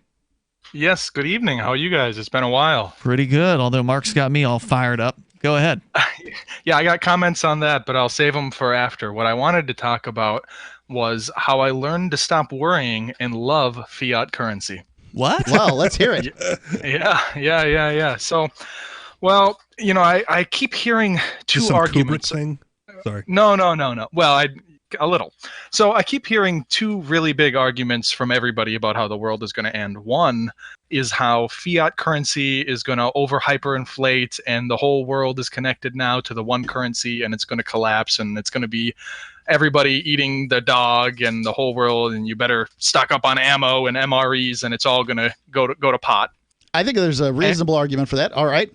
Yes, good evening. How are you guys? It's been a while. Pretty good, although Mark's got me all fired up. Go ahead. Yeah, I got comments on that, but I'll save them for after. What I wanted to talk about was how I learned to stop worrying and love fiat currency. What? Well, let's hear it. Yeah. So, well, you know, I keep hearing two arguments. Thing? Sorry. No. Well, a little. So I keep hearing two really big arguments from everybody about how the world is going to end. One is how fiat currency is going to over hyperinflate and the whole world is connected now to the one currency and it's going to collapse and it's going to be everybody eating the dog and the whole world, and you better stock up on ammo and MREs, and it's all going to go to pot. I think there's a reasonable argument for that. All right.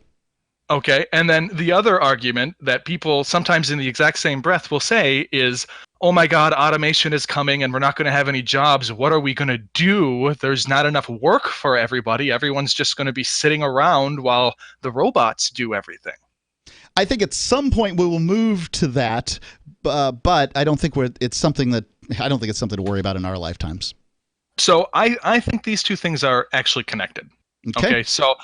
Okay. And then the other argument that people sometimes in the exact same breath will say is, oh my God, automation is coming and we're not going to have any jobs. What are we going to do? There's not enough work for everybody. Everyone's just going to be sitting around while the robots do everything. I think at some point we will move to that, but I don't think it's something to worry about in our lifetimes. So I think these two things are actually connected. Okay. So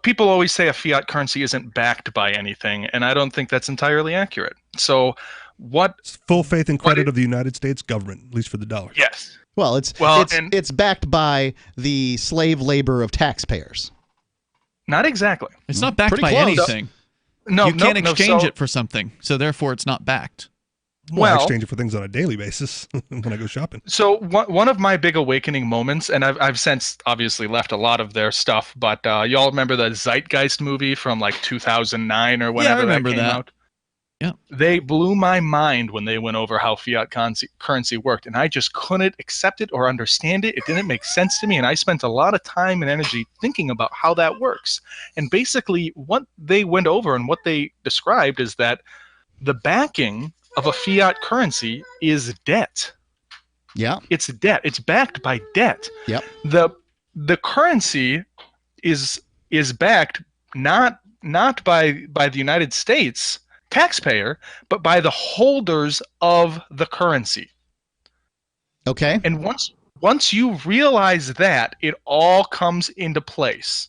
people always say a fiat currency isn't backed by anything, and I don't think that's entirely accurate. So it's full faith and credit of the United States government, at least for the dollar. Yes. Well, it's backed by the slave labor of taxpayers. Not exactly. It's not backed by anything. No, you can't exchange it for something, so therefore it's not backed. Well, I exchange it for things on a daily basis when I go shopping. So one of my big awakening moments, and I've since obviously left a lot of their stuff, but y'all remember the Zeitgeist movie from like 2009 or whenever that came out? Yeah. They blew my mind when they went over how fiat currency worked, and I just couldn't accept it or understand it. It didn't make sense to me, and I spent a lot of time and energy thinking about how that works. And basically what they went over and what they described is that the backing of a fiat currency is debt. Yeah. It's debt. It's backed by debt. Yep. The currency is backed not by the United States taxpayer, but by the holders of the currency. Okay. And once you realize that, it all comes into place.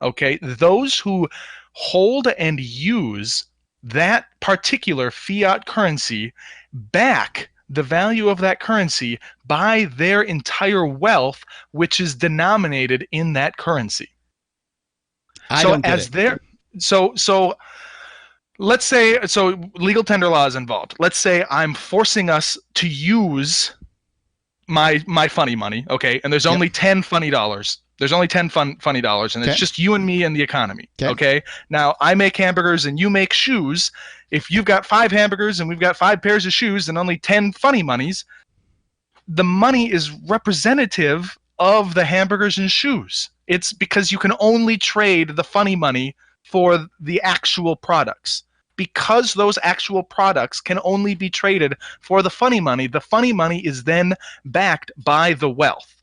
Okay? Those who hold and use that particular fiat currency back the value of that currency by their entire wealth, which is denominated in that currency. So let's say, legal tender law is involved. Let's say I'm forcing us to use my funny money, okay? And there's only 10 funny dollars. There's only 10 funny dollars, and it's just you and me and the economy, okay? Now, I make hamburgers and you make shoes. If you've got 5 hamburgers and we've got 5 pairs of shoes and only 10 funny monies, the money is representative of the hamburgers and shoes. It's because you can only trade the funny money for the actual products. Because those actual products can only be traded for the funny money is then backed by the wealth.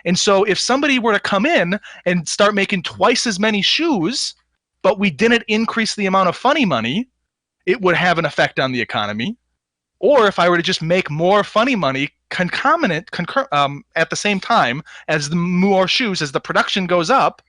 And so if somebody were to come in and start making twice as many shoes, but we didn't increase the amount of funny money, it would have an effect on the economy. Or if I were to just make more funny money concomitant at the same time as the more shoes, as the production goes up.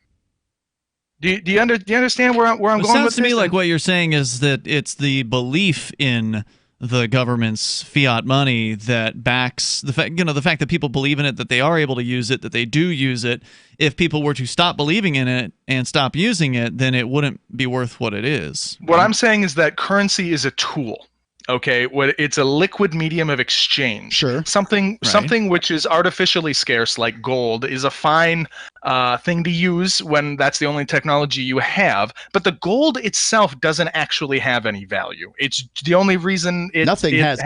Do you understand where I'm going with this? It sounds to me like what you're saying is that it's the belief in the government's fiat money that backs the fact, the fact that people believe in it, that they are able to use it, that they do use it. If people were to stop believing in it and stop using it, then it wouldn't be worth what it is. What I'm saying is that currency is a tool. Okay, it's a liquid medium of exchange. Sure. Something which is artificially scarce, like gold, is a fine thing to use when that's the only technology you have. But the gold itself doesn't actually have any value. It's the only reason nothing has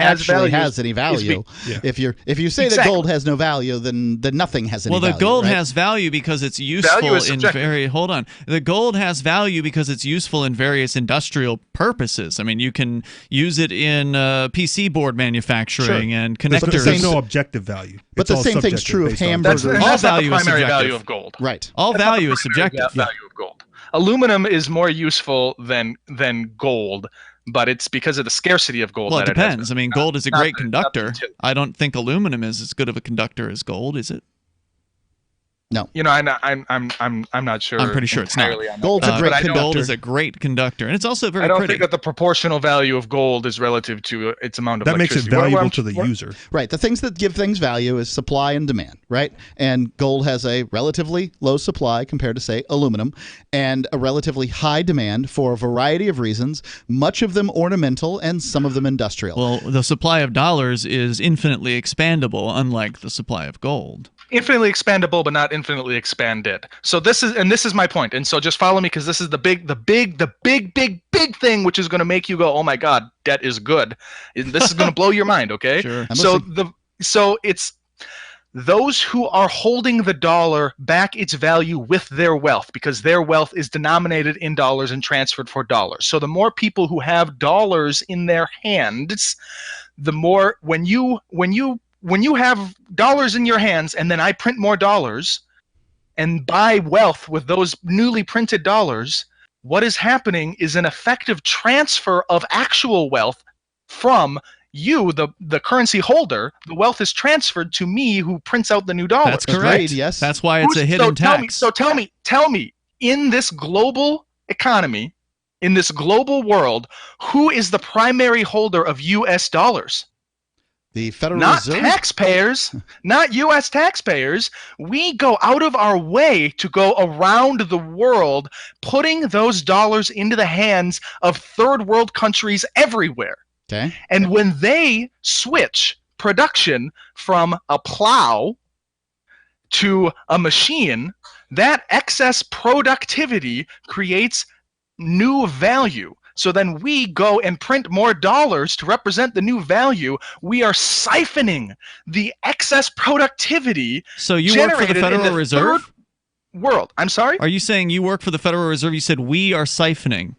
any value. If you say that gold has no value, then nothing has any value. Well, the gold has value because it's useful The gold has value because it's useful in various industrial purposes. I mean, you can use it in PC board manufacturing and connectors. There's no objective value. But the same thing's true of hamburgers. That's not the primary value of gold. Right. All value is subjective. Value of gold. Aluminum is more useful than gold, but it's because of the scarcity of gold. Well, it depends. I mean, gold is a great conductor. I don't think aluminum is as good of a conductor as gold, is it? No. I'm not sure. I'm pretty sure it's not. Gold is a great conductor, and it's also very I don't pretty. think that the proportional value of gold is relative to its amount of that makes it electricity. valuable to the user. Right. The things that give things value is supply and demand, right? And gold has a relatively low supply compared to, say, aluminum, and a relatively high demand for a variety of reasons, much of them ornamental and some of them industrial. Well, the supply of dollars is infinitely expandable, unlike the supply of gold. Infinitely expandable, but not infinitely expanded. So this is my point. And so just follow me, because this is the big thing, which is going to make you go, oh my God, debt is good. This is going to blow your mind. Okay. Sure. So it's those who are holding the dollar back its value with their wealth, because their wealth is denominated in dollars and transferred for dollars. So the more people who have dollars in their hands, the more when you have dollars in your hands and then I print more dollars and buy wealth with those newly printed dollars, what is happening is an effective transfer of actual wealth from you, the currency holder. The wealth is transferred to me, who prints out the new dollars. That's correct. Yes. That's why it's a hidden tax. Tell me, in this global economy, in this global world, who is the primary holder of U.S. dollars? The Federal Reserve? Not taxpayers, not U.S. taxpayers. We go out of our way to go around the world, putting those dollars into the hands of third world countries everywhere. Okay. And when they switch production from a plow to a machine, that excess productivity creates new value. So then we go and print more dollars to represent the new value. We are siphoning the excess productivity. So you work for the Federal Reserve? World. I'm sorry? Are you saying you work for the Federal Reserve? You said we are siphoning.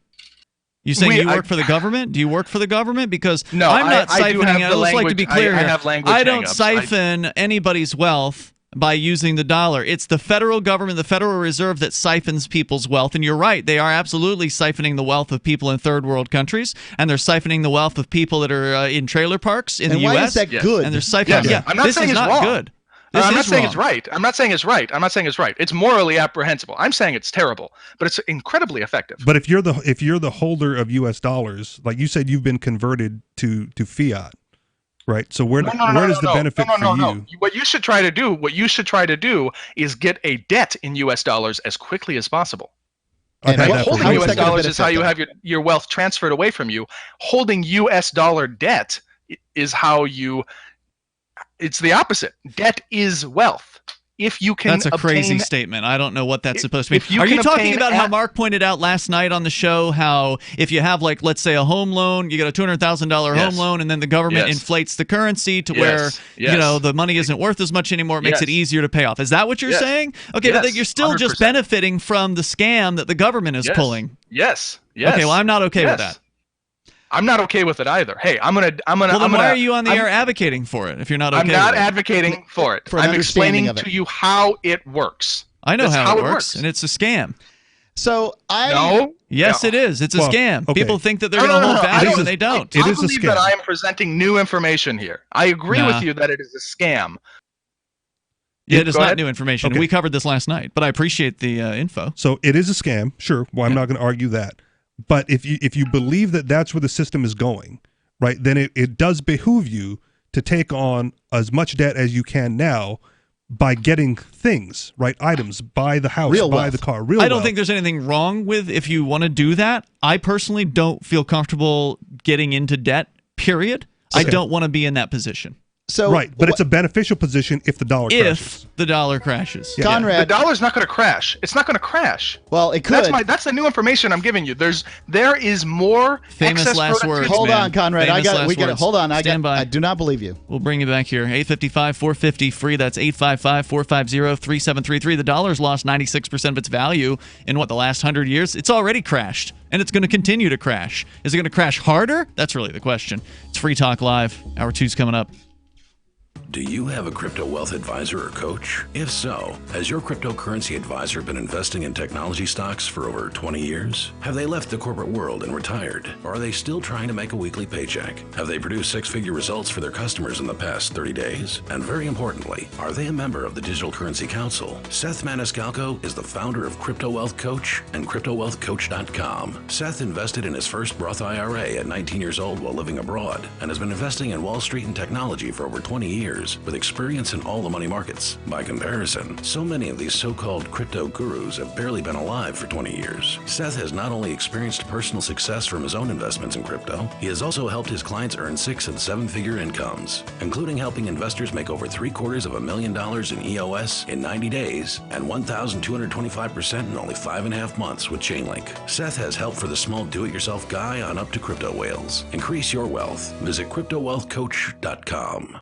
You saying you work for the government? Do you work for the government? Because no, I'm not siphoning. I I'd like to be clear here. I have language I don't siphon anybody's wealth by using the dollar. It's the federal government, the Federal Reserve, that siphons people's wealth. And you're right, they are absolutely siphoning the wealth of people in third world countries, and they're siphoning the wealth of people that are in trailer parks in the U.S. Why is that good? And they're siphoning. Yes. I'm not this saying is it's not wrong. good. I'm not saying it's right. I'm not saying it's right. I'm not saying it's right. It's morally apprehensible. I'm saying it's terrible, but it's incredibly effective. But if you're the holder of U.S. dollars, like you said, you've been converted to fiat, right? So where does the benefit for you? What you should try to do is get a debt in U.S. dollars as quickly as possible. Holding U.S. dollars is how you have your wealth transferred away from you. Holding U.S. dollar debt is how you. It's the opposite. Debt is wealth. If you can That's a crazy statement. I don't know what that's supposed to mean. Are you talking about how Mark pointed out last night on the show, how if you have, like, let's say a home loan, you get a $200,000 home loan, and then the government inflates the currency to where you know the money isn't worth as much anymore. It makes it easier to pay off. Is that what you're saying? Okay, but you're still 100%. Just benefiting from the scam that the government is pulling. Yes. Okay, well, I'm not okay with that. I'm not okay with it either. Hey, I'm gonna. Well, then why are you on the air advocating for it if you're not okay? I'm not with it? advocating for it. I'm explaining to you how it works. I know how it works, and it's a scam. So Yes, it is. It's a scam. Okay. People think that they're going to hold value, and they don't. I believe that I am presenting new information here. I agree with you that it is a scam. Yeah, it is not new information. We covered this last night, but I appreciate the info. So it is a scam, sure. Well, I'm not going to argue that. But if you believe that that's where the system is going, right, then it does behoove you to take on as much debt as you can now by getting things, right, items, buy the house, buy the car, I don't think there's anything wrong with if you want to do that. I personally don't feel comfortable getting into debt, period. I don't want to be in that position. So, right, but it's a beneficial position if the dollar crashes. If the dollar crashes. Yeah. Conrad, the dollar's not going to crash. It's not going to crash. Well, it could. That's the new information I'm giving you. There is more famous last words. Hold on, Conrad. We got it. Hold on. Stand by. I do not believe you. We'll bring you back here. 855-450 free. That's 855-450-3733. The dollar's lost 96% of its value in the last 100 years. It's already crashed, and it's going to continue to crash. Is it going to crash harder? That's really the question. It's Free Talk Live. Hour 2's coming up. Do you have a crypto wealth advisor or coach? If so, has your cryptocurrency advisor been investing in technology stocks for over 20 years? Have they left the corporate world and retired? Or are they still trying to make a weekly paycheck? Have they produced six-figure results for their customers in the past 30 days? And very importantly, are they a member of the Digital Currency Council? Seth Maniscalco is the founder of Crypto Wealth Coach and CryptoWealthCoach.com. Seth invested in his first Roth IRA at 19 years old while living abroad and has been investing in Wall Street and technology for over 20 years. With experience in all the money markets. By comparison, so many of these so-called crypto gurus have barely been alive for 20 years. Seth has not only experienced personal success from his own investments in crypto, he has also helped his clients earn 6- and 7-figure incomes, including helping investors make over $750,000 in EOS in 90 days and 1,225% in only 5.5 months with Chainlink. Seth has help for the small do-it-yourself guy on up to crypto whales. Increase your wealth. Visit CryptoWealthCoach.com.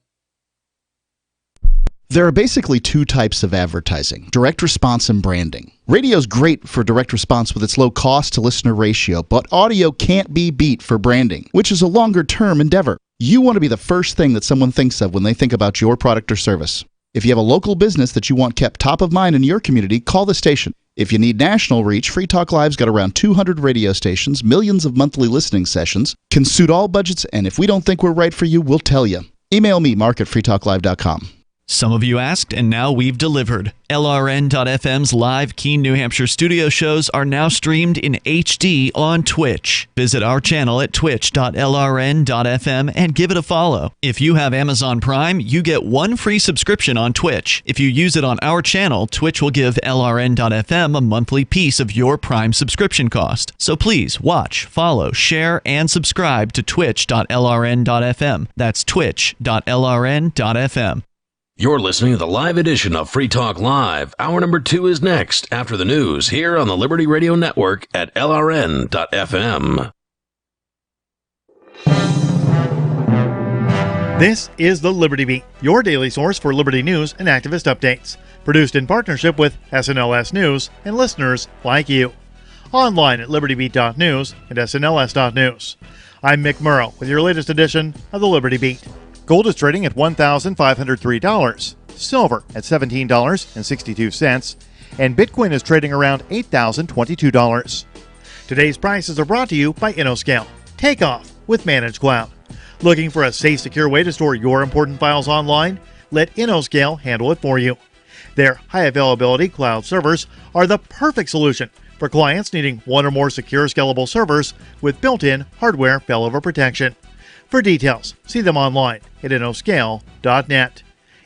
There are basically two types of advertising: direct response and branding. Radio's great for direct response with its low cost to listener ratio, but audio can't be beat for branding, which is a longer term endeavor. You want to be the first thing that someone thinks of when they think about your product or service. If you have a local business that you want kept top of mind in your community, call the station. If you need national reach, Free Talk Live's got around 200 radio stations, millions of monthly listening sessions, can suit all budgets, and if we don't think we're right for you, we'll tell you. Email me, mark@freetalklive.com. Some of you asked, and now we've delivered. LRN.FM's live Keene, New Hampshire studio shows are now streamed in HD on Twitch. Visit our channel at twitch.lrn.fm and give it a follow. If you have Amazon Prime, you get one free subscription on Twitch. If you use it on our channel, Twitch will give LRN.FM a monthly piece of your Prime subscription cost. So please watch, follow, share, and subscribe to twitch.lrn.fm. That's twitch.lrn.fm. You're listening to the live edition of Free Talk Live. Hour number 2 is next after the news here on the Liberty Radio Network at LRN.FM. This is the Liberty Beat, your daily source for Liberty news and activist updates. Produced in partnership with SNLS News and listeners like you. Online at libertybeat.news and snls.news. I'm Mick Murrow with your latest edition of the Liberty Beat. Gold is trading at $1,503. silver at $17.62, and Bitcoin is trading around $8,022. Today's prices are brought to you by InnoScale. Take off with Managed Cloud. Looking for a safe, secure way to store your important files online? Let InnoScale handle it for you. Their high-availability cloud servers are the perfect solution for clients needing one or more secure, scalable servers with built-in hardware failover protection. For details, see them online at innoscale.net.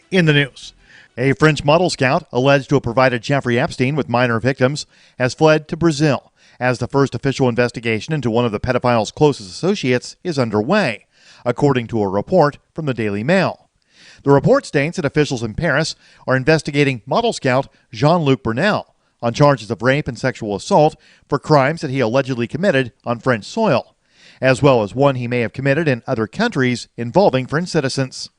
In the news, a French model scout alleged to have provided Jeffrey Epstein with minor victims has fled to Brazil as the first official investigation into one of the pedophile's closest associates is underway, according to a report from the Daily Mail. The report states that officials in Paris are investigating model scout Jean-Luc Brunel on charges of rape and sexual assault for crimes that he allegedly committed on French soil, as well as one he may have committed in other countries involving French citizens.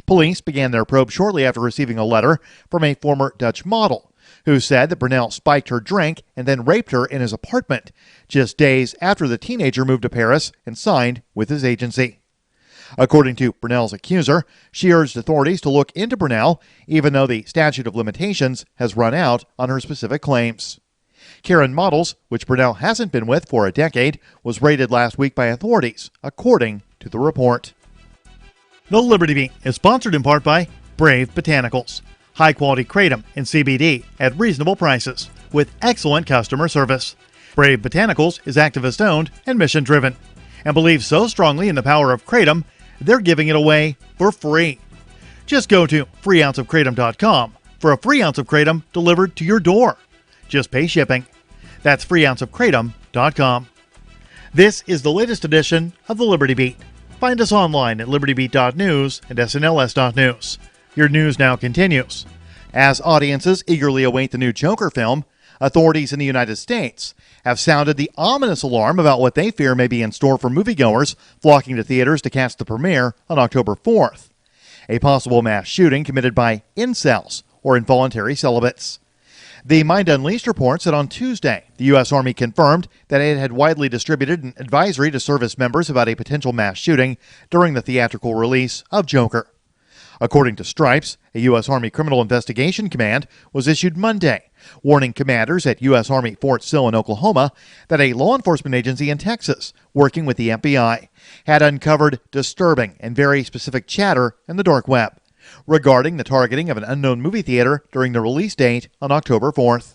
Police began their probe shortly after receiving a letter from a former Dutch model who said that Brunel spiked her drink and then raped her in his apartment just days after the teenager moved to Paris and signed with his agency. According to Brunel's accuser, she urged authorities to look into Brunel, even though the statute of limitations has run out on her specific claims. Karen Models, which Brunel hasn't been with for a decade, was raided last week by authorities, according to the report. The Liberty Beat is sponsored in part by Brave Botanicals. High-quality kratom and CBD at reasonable prices with excellent customer service. Brave Botanicals is activist-owned and mission-driven and believes so strongly in the power of kratom, they're giving it away for free. Just go to freeounceofkratom.com for a free ounce of kratom delivered to your door. Just pay shipping. That's freeounceofkratom.com. This is the latest edition of the Liberty Beat. Find us online at libertybeat.news and snls.news. Your news now continues. As audiences eagerly await the new Joker film, authorities in the United States have sounded the ominous alarm about what they fear may be in store for moviegoers flocking to theaters to catch the premiere on October 4th. A possible mass shooting committed by incels, or involuntary celibates. The Mind Unleashed reports that on Tuesday, the U.S. Army confirmed that it had widely distributed an advisory to service members about a potential mass shooting during the theatrical release of Joker. According to Stripes, a U.S. Army Criminal Investigation Command was issued Monday, warning commanders at U.S. Army Fort Sill in Oklahoma that a law enforcement agency in Texas, working with the FBI, had uncovered disturbing and very specific chatter in the dark web regarding the targeting of an unknown movie theater during the release date on October 4th.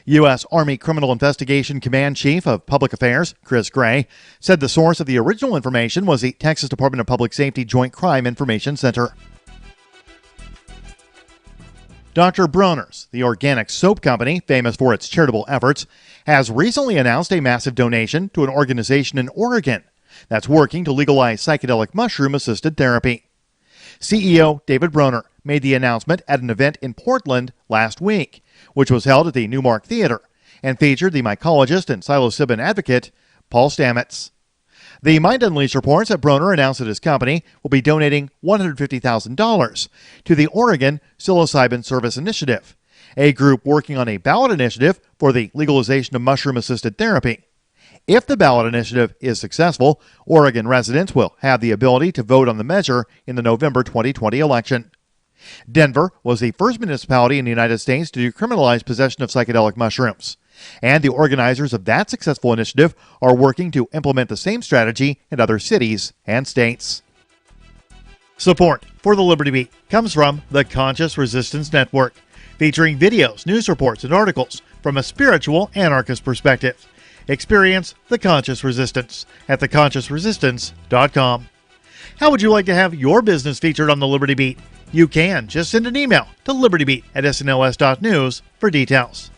U.S. Army Criminal Investigation Command Chief of Public Affairs, Chris Gray, said the source of the original information was the Texas Department of Public Safety Joint Crime Information Center. Dr. Bronner's, the organic soap company famous for its charitable efforts, has recently announced a massive donation to an organization in Oregon that's working to legalize psychedelic mushroom-assisted therapy. CEO David Bronner made the announcement at an event in Portland last week, which was held at the Newmark Theater and featured the mycologist and psilocybin advocate Paul Stamets. The Mind Unleashed reports that Bronner announced that his company will be donating $150,000 to the Oregon Psilocybin Service Initiative, a group working on a ballot initiative for the legalization of mushroom-assisted therapy. If the ballot initiative is successful, Oregon residents will have the ability to vote on the measure in the November 2020 election. Denver was the first municipality in the United States to decriminalize possession of psychedelic mushrooms, and the organizers of that successful initiative are working to implement the same strategy in other cities and states. Support for the Liberty Beat comes from the Conscious Resistance Network, featuring videos, news reports, and articles from a spiritual anarchist perspective. Experience the Conscious Resistance at theconsciousresistance.com. How would you like to have your business featured on the Liberty Beat? You can. Just send an email to libertybeat@snls.news for details.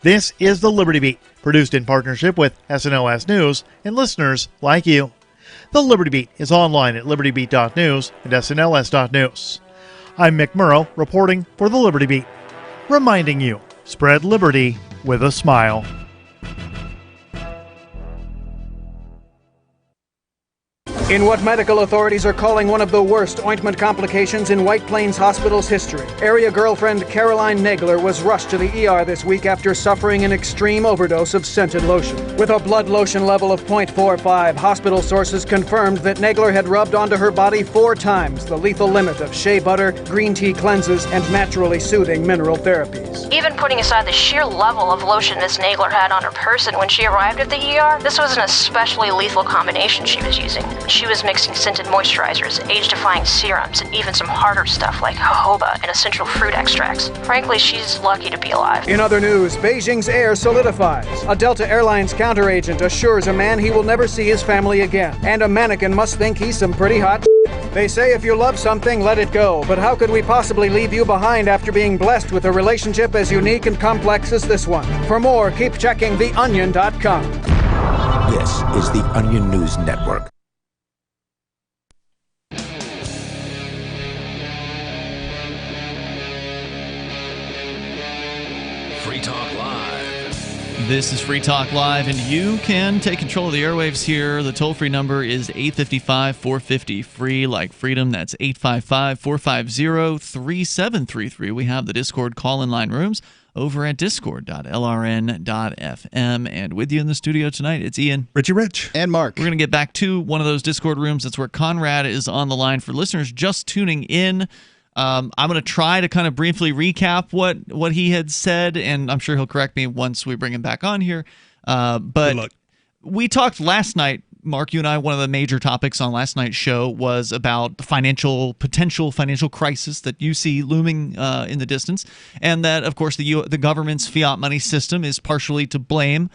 This is the Liberty Beat, produced in partnership with SNLS News and listeners like you. The Liberty Beat is online at libertybeat.news and snls.news. I'm Mick Murrow, reporting for the Liberty Beat, reminding you, spread liberty with a smile. In what medical authorities are calling one of the worst ointment complications in White Plains Hospital's history, area girlfriend Caroline Nagler was rushed to the ER this week after suffering an extreme overdose of scented lotion. With a blood lotion level of 0.45, hospital sources confirmed that Nagler had rubbed onto her body 4 times the lethal limit of shea butter, green tea cleanses, and naturally soothing mineral therapies. Even putting aside the sheer level of lotion Miss Nagler had on her person when she arrived at the ER, this was an especially lethal combination she was using. She was mixing scented moisturizers, age-defying serums, and even some harder stuff like jojoba and essential fruit extracts. Frankly, she's lucky to be alive. In other news, Beijing's air solidifies. A Delta Airlines counteragent assures a man he will never see his family again. And a mannequin must think he's some pretty hot shit. They say if you love something, let it go. But how could we possibly leave you behind after being blessed with a relationship as unique and complex as this one? For more, keep checking theonion.com. This is the Onion News Network. Free Talk Live. This is Free Talk Live, and you can take control of the airwaves here. The toll-free number is 855-450-FREE, like freedom. That's 855-450-3733. We have the Discord call-in line rooms over at discord.lrn.fm. And with you in the studio tonight, it's Ian, Richie Rich, and Mark. We're going to get back to one of those Discord rooms. That's where Conrad is on the line. For listeners just tuning in, I'm going to try to kind of briefly recap what he had said, and I'm sure he'll correct me once we bring him back on here. But we talked last night, Mark, you and I, one of the major topics on last night's show was about the potential financial crisis that you see looming in the distance, and that, of course, the government's fiat money system is partially to blame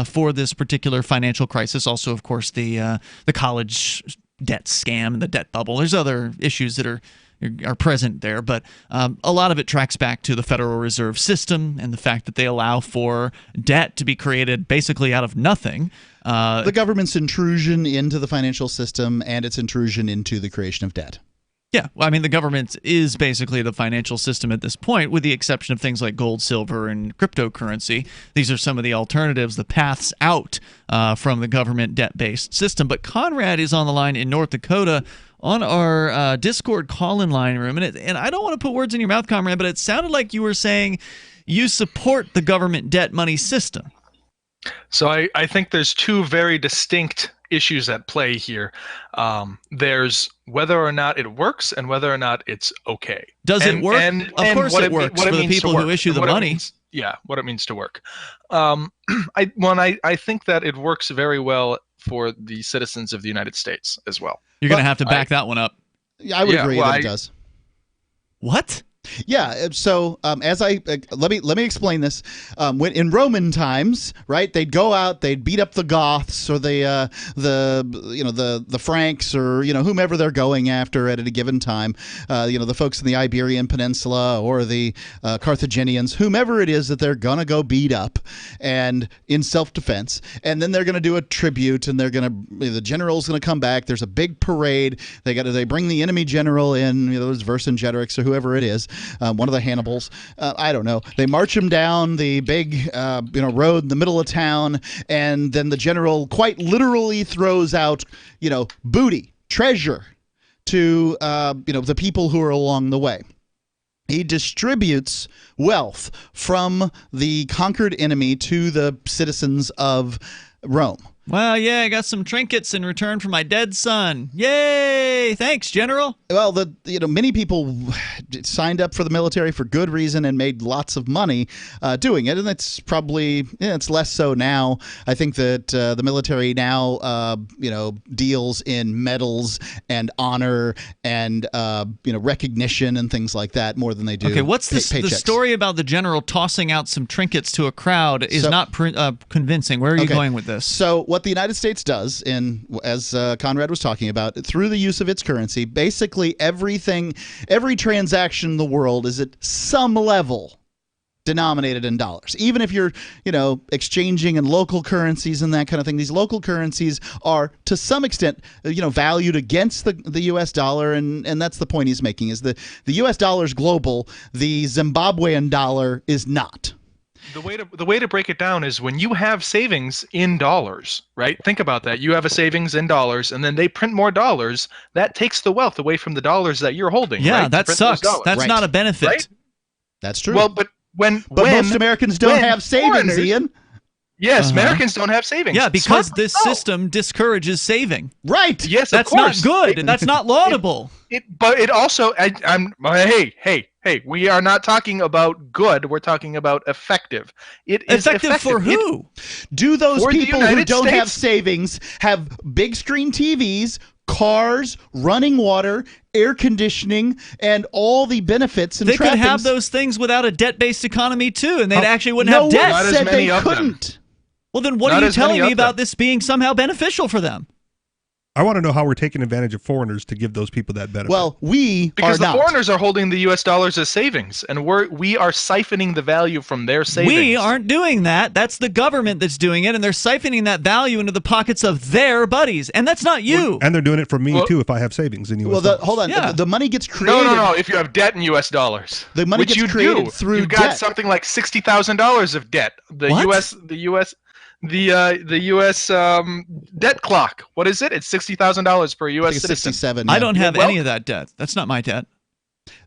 for this particular financial crisis. Also, of course, the college debt scam and the debt bubble. There's other issues that are present there, but a lot of it tracks back to the Federal Reserve System and the fact that they allow for debt to be created basically out of nothing. The government's intrusion into the financial system and its intrusion into the creation of debt. Yeah, well, I mean, the government is basically the financial system at this point, with the exception of things like gold, silver, and cryptocurrency. These are some of the alternatives, the paths out from the government debt-based system. But Conrad is on the line in North Dakota on our Discord call-in line room. And I don't want to put words in your mouth, Conrad, but it sounded like you were saying you support the government debt money system. So I think there's two very distinct issues at play here. There's whether or not it works and whether or not it's okay. Does it work? Of course it works for the people who issue the money. What it means to work. I think that it works very well for the citizens of the United States as well. You're going to have to back that one up. I would agree that it does. What? Yeah. So let me explain this. When in Roman times, right, they'd go out, they'd beat up the Goths or the Franks or whomever they're going after at a given time. The folks in the Iberian Peninsula or the Carthaginians, whomever it is that they're gonna go beat up, and in self-defense, and then they're gonna do a tribute, and the general's gonna come back. There's a big parade. They bring the enemy general in. Those Vercingetorix or whoever it is. One of the Hannibals, I don't know. They march him down the big, road in the middle of town, and then the general quite literally throws out, booty, treasure to, the people who are along the way. He distributes wealth from the conquered enemy to the citizens of Rome. Well, yeah, I got some trinkets in return for my dead son. Yay! Thanks, General. Well, many people signed up for the military for good reason and made lots of money doing it, and that's probably it's less so now. I think that the military now deals in medals and honor and recognition and things like that more than they do. Okay, what's the story about the general tossing out some trinkets to a crowd is not convincing. Where are you going with this? So what the United States does, as Conrad was talking about, through the use of its currency, basically every transaction in the world is at some level denominated in dollars. Even if you're, exchanging in local currencies and that kind of thing, these local currencies are to some extent, valued against the U.S. dollar, and that's the point he's making, is the U.S. dollar is global, the Zimbabwean dollar is not. The way to break it down is when you have savings in dollars, right? Think about that. You have a savings in dollars, and then they print more dollars. That takes the wealth away from the dollars that you're holding. Yeah, right? that sucks. That's not a benefit. Right? That's true. Well, but most Americans don't have savings, Ian. Yes, Americans don't have savings. Yeah, because this system discourages saving. Right. Yes, that's of course. not good. That's not laudable. But it also, hey, we are not talking about good. We're talking about effective. It is effective for who? Do those For the people who United don't have States. savings have big screen TVs, cars, running water, air conditioning, and all the benefits and They could trappings? have those things without a debt-based economy too, and they actually wouldn't no have debt. one said they couldn't. Well, then what Not are you as many telling me of about them. this being somehow beneficial for them? I want to know how we're taking advantage of foreigners to give those people that benefit. Well, we Because are the not. foreigners are holding the U.S. dollars as savings, and we are siphoning the value from their savings. We aren't doing that. That's the government that's doing it, and they're siphoning that value into the pockets of their buddies, and that's not you. And they're doing it for me too if I have savings in U.S. Well, dollars. hold on. Yeah. The money gets created. No. If you have debt in U.S. dollars, The money which gets you created do, through you've got debt. something like $60,000 of debt. The What? U.S. debt clock. What is it? It's $60,000 per I U.S. think it's citizen. 67. I yeah. don't have Well- any of that debt. That's not my debt.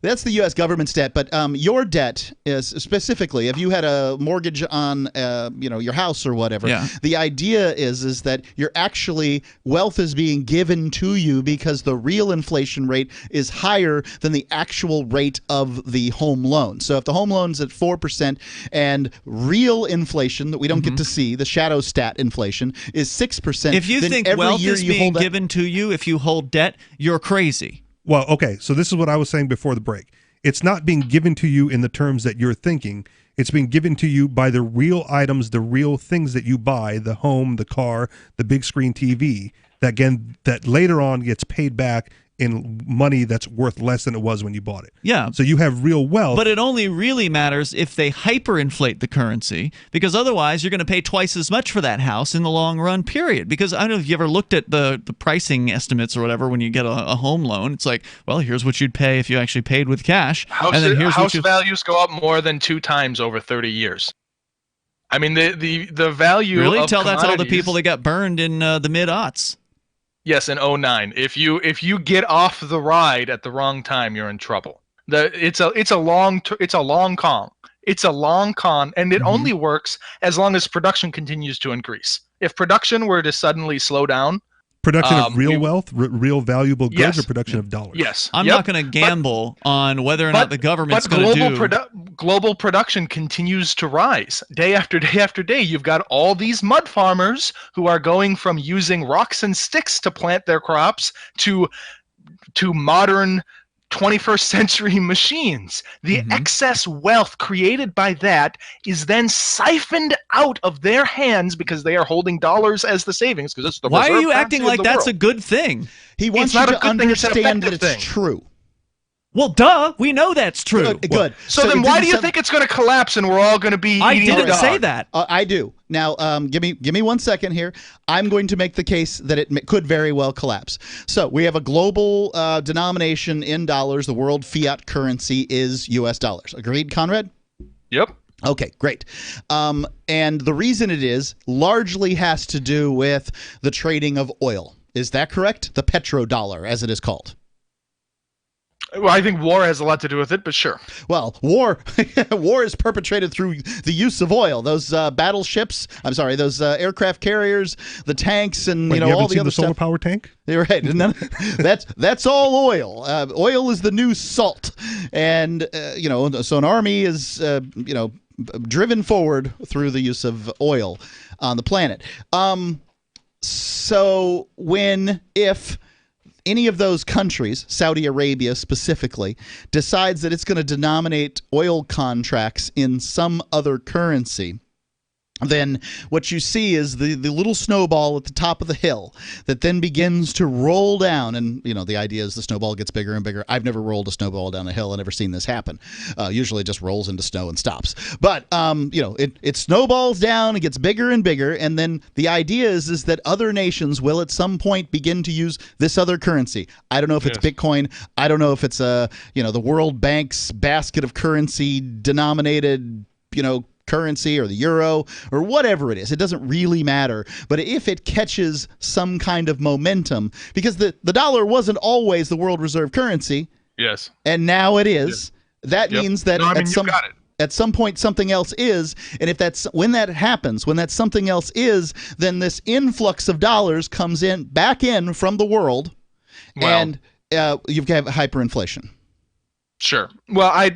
That's the U.S. government's debt, but your debt is specifically if you had a mortgage on, your house or whatever. Yeah. The idea is that you're actually wealth is being given to you because the real inflation rate is higher than the actual rate of the home loan. So if the home loan's at 4% and real inflation that we don't get to see, the shadow stat inflation is 6%. If you then think every wealth year is you being hold that- given to you if you hold debt, you're crazy. Well, okay, so this is what I was saying before the break. It's not being given to you in the terms that you're thinking. It's being given to you by the real items, the real things that you buy, the home, the car, the big screen TV, that later on gets paid back in money that's worth less than it was when you bought it. Yeah. So you have real wealth. But it only really matters if they hyperinflate the currency, because otherwise you're going to pay twice as much for that house in the long run, period. Because I don't know if you ever looked at the pricing estimates or whatever when you get a home loan. It's like, well, here's what you'd pay if you actually paid with cash. House, and then here's house what you... values go up more than 2 times over 30 years. I mean, the value Really? of Tell that to all the commodities- people that got burned in the mid-aughts. Yes, in 2009. If you get off the ride at the wrong time, you're in trouble. It's a long con. It's a long con, and it only works as long as production continues to increase. If production were to suddenly slow down, production of real wealth, real valuable goods, Yes. or production of dollars. yes, I'm Yep. not going to gamble on whether or not the government's But going to do... global production continues to rise day after day after day. You've got all these mud farmers who are going from using rocks and sticks to plant their crops to modern 21st century machines. The excess wealth created by that is then siphoned out of their hands because they are holding dollars as the savings. Because it's the Why are reserve you acting currency of like the that's world. a good thing? He wants It's not you a to good thing, it's an understand that effective it's thing. true. Well, duh. We know that's true. Good. So then it why didn't do you sound- think it's going to collapse and we're all going to be I eating the didn't dog? say that. I do. Now, give me 1 second here. I'm going to make the case that it could very well collapse. So we have a global denomination in dollars. The world fiat currency is U.S. dollars. Agreed, Conrad? Yep. Okay, great. And the reason it is largely has to do with the trading of oil. Is that correct? The petrodollar, as it is called. Well, I think war has a lot to do with it, but sure. Well, war is perpetrated through the use of oil. Those battleships, those aircraft carriers, the tanks, and Wait, you all haven't the seen other the solar stuff. power tank? You're right. That's all oil. Oil is the new salt, and so an army is driven forward through the use of oil on the planet. So if any of those countries, Saudi Arabia specifically, decides that it's going to denominate oil contracts in some other currency, then what you see is the little snowball at the top of the hill that then begins to roll down. And, the idea is the snowball gets bigger and bigger. I've never rolled a snowball down a hill. I've never seen this happen. Usually it just rolls into snow and stops. But, it snowballs down, it gets bigger and bigger. And then the idea is that other nations will at some point begin to use this other currency. I don't know if it's Bitcoin. I don't know if it's the World Bank's basket of currency denominated, currency or the euro or whatever it is. It doesn't really matter. But if it catches some kind of momentum, because the dollar wasn't always the world reserve currency. Yes. And now it is. That means that at some point something else is, and when that happens, when that something else is, then this influx of dollars comes back in from the world, and you've got hyperinflation. Sure. Well,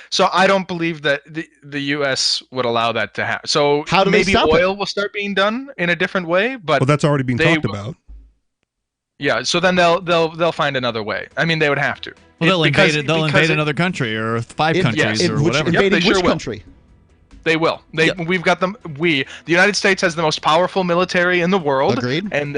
so I don't believe that the U.S. would allow that to happen. So how do maybe they stop oil will start being done in a different way, but that's already being talked about. Yeah, so then they'll find another way. I mean, they would have to. Well, they'll invade another country or 5 countries or whatever. Invading which country? They will. We've got them. The United States has the most powerful military in the world. Agreed. And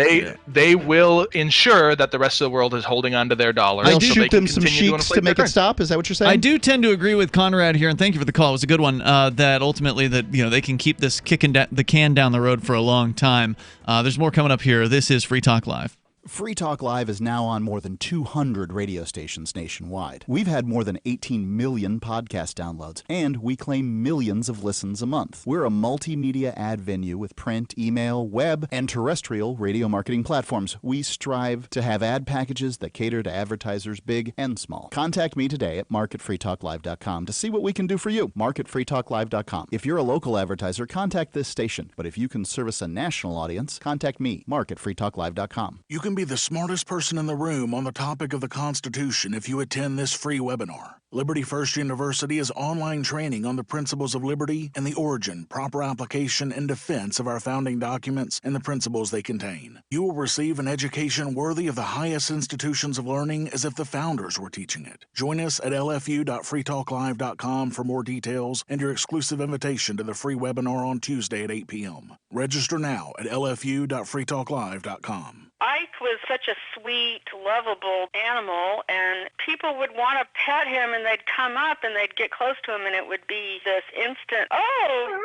they will ensure that the rest of the world is holding on to their dollar. They'll shoot them some sheiks to make it stop. Is that what you're saying? I do tend to agree with Conrad here, and thank you for the call. It was a good one. That ultimately they can keep this kicking the can down the road for a long time. There's more coming up here. This is Free Talk Live. Free Talk Live is now on more than 200 radio stations nationwide. We've had more than 18 million podcast downloads, and we claim millions of listens a month. We're a multimedia ad venue with print, email, web, and terrestrial radio marketing platforms. We strive to have ad packages that cater to advertisers big and small. Contact me today at mark@freetalklive.com to see what we can do for you. mark@freetalklive.com. If you're a local advertiser, contact this station. But if you can service a national audience, contact me, mark@freetalklive.com. You can be the smartest person in the room on the topic of the Constitution if you attend this free webinar. Liberty First University is online training on the principles of liberty and the origin, proper application, and defense of our founding documents and the principles they contain. You will receive an education worthy of the highest institutions of learning as if the founders were teaching it. Join us at lfu.freetalklive.com for more details and your exclusive invitation to the free webinar on Tuesday at 8 p.m. Register now at lfu.freetalklive.com. Ike was such a sweet, lovable animal, and people would want to pet him, and they'd come up and they'd get close to him, and it would be this instant, oh!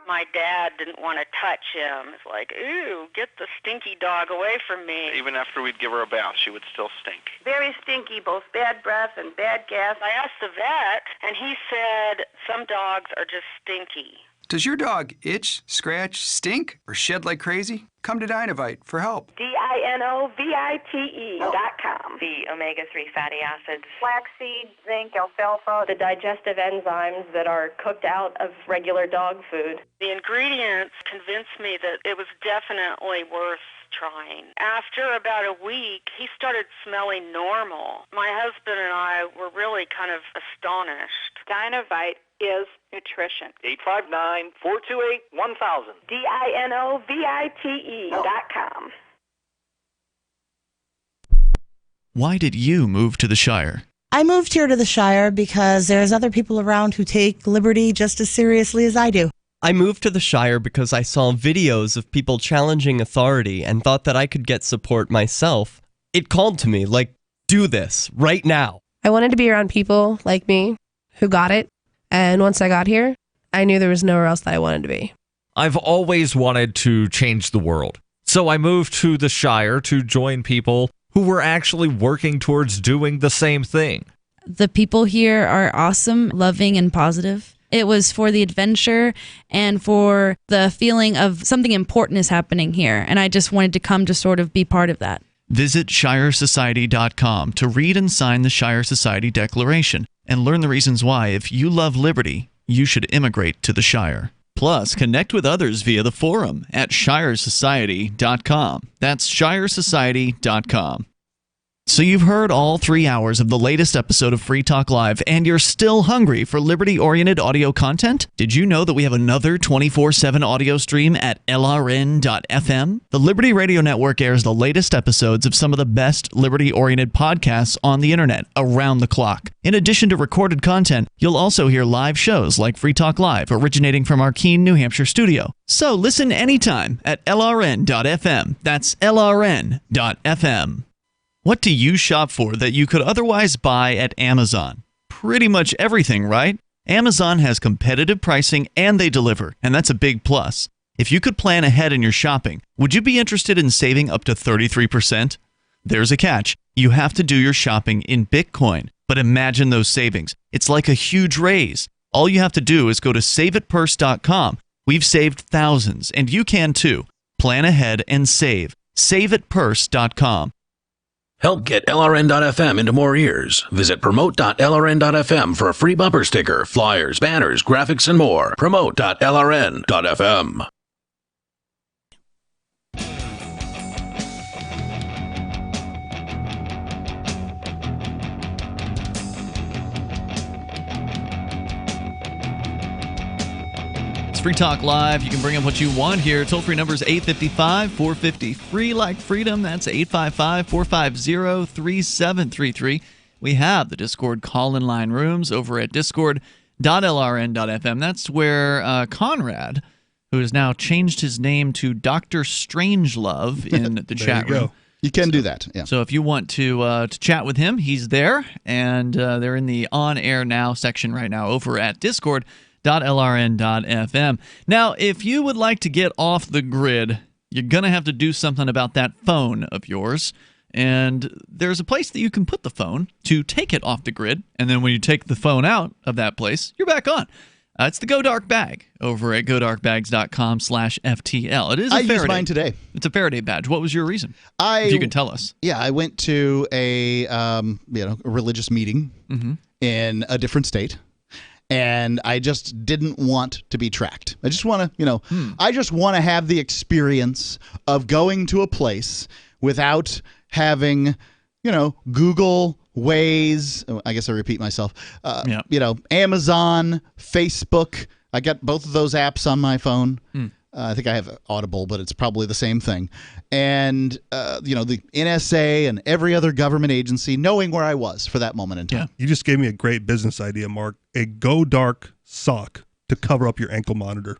My dad didn't want to touch him. It's like, ooh, get the stinky dog away from me. Even after we'd give her a bath, she would still stink. Very stinky, both bad breath and bad gas. I asked the vet, and he said some dogs are just stinky. Does your dog itch, scratch, stink, or shed like crazy? Come to Dinovite for help. DINOVITE.com. The omega-3 fatty acids. Flaxseed, zinc, alfalfa. The digestive enzymes that are cooked out of regular dog food. The ingredients convinced me that it was definitely worth trying. After about a week, he started smelling normal. My husband and I were really kind of astonished. Dinovite is nutrition. 859-428-1000. DINOVITE.com. Why did you move to the Shire? I moved here to the Shire because there's other people around who take liberty just as seriously as I do. I moved to the Shire because I saw videos of people challenging authority and thought that I could get support myself. It called to me, like, do this, right now. I wanted to be around people like me who got it, and once I got here, I knew there was nowhere else that I wanted to be. I've always wanted to change the world, so I moved to the Shire to join people who were actually working towards doing the same thing. The people here are awesome, loving, and positive. It was for the adventure and for the feeling of something important is happening here. And I just wanted to come to sort of be part of that. Visit ShireSociety.com to read and sign the Shire Society Declaration and learn the reasons why, if you love liberty, you should immigrate to the Shire. Plus, connect with others via the forum at ShireSociety.com. That's ShireSociety.com. So you've heard all 3 hours of the latest episode of Free Talk Live, and you're still hungry for liberty-oriented audio content? Did you know that we have another 24/7 audio stream at LRN.FM? The Liberty Radio Network airs the latest episodes of some of the best liberty-oriented podcasts on the internet around the clock. In addition to recorded content, you'll also hear live shows like Free Talk Live, originating from our Keene, New Hampshire studio. So listen anytime at LRN.FM. That's LRN.FM. What do you shop for that you could otherwise buy at Amazon? Pretty much everything, right? Amazon has competitive pricing and they deliver, and that's a big plus. If you could plan ahead in your shopping, would you be interested in saving up to 33%? There's a catch. You have to do your shopping in Bitcoin. But imagine those savings. It's like a huge raise. All you have to do is go to saveitpurse.com. We've saved thousands, and you can too. Plan ahead and save. Saveitpurse.com. Help get LRN.FM into more ears. Visit promote.lrn.fm for a free bumper sticker, flyers, banners, graphics, and more. Promote.lrn.fm. Free Talk Live. You can bring up what you want here. Toll-free number is 855-450-FREE like freedom. That's 855-450-3733. We have the Discord call-in line rooms over at discord.lrn.fm. That's where Conrad, who has now changed his name to Dr. Strangelove in the chat room. You can do that. Yeah. So if you want to chat with him, he's there, and they're in the On Air Now section right now over at discord.lrn.fm. Now, if you would like to get off the grid, you're going to have to do something about that phone of yours. And there's a place that you can put the phone to take it off the grid. And then when you take the phone out of that place, you're back on. It's the Go Dark Bag over at godarkbags.com/FTL. It is a Faraday. I used mine today. It's a Faraday badge. What was your reason? If you can tell us. Yeah, I went to a religious meeting in a different state. And I just didn't want to be tracked. I just want to, I just want to have the experience of going to a place without having, Google, Waze. I guess I repeat myself. Amazon, Facebook. I got both of those apps on my phone. I think I have Audible, but it's probably the same thing. And, the NSA and every other government agency knowing where I was for that moment in time. You just gave me a great business idea, Mark. A Go Dark sock to cover up your ankle monitor.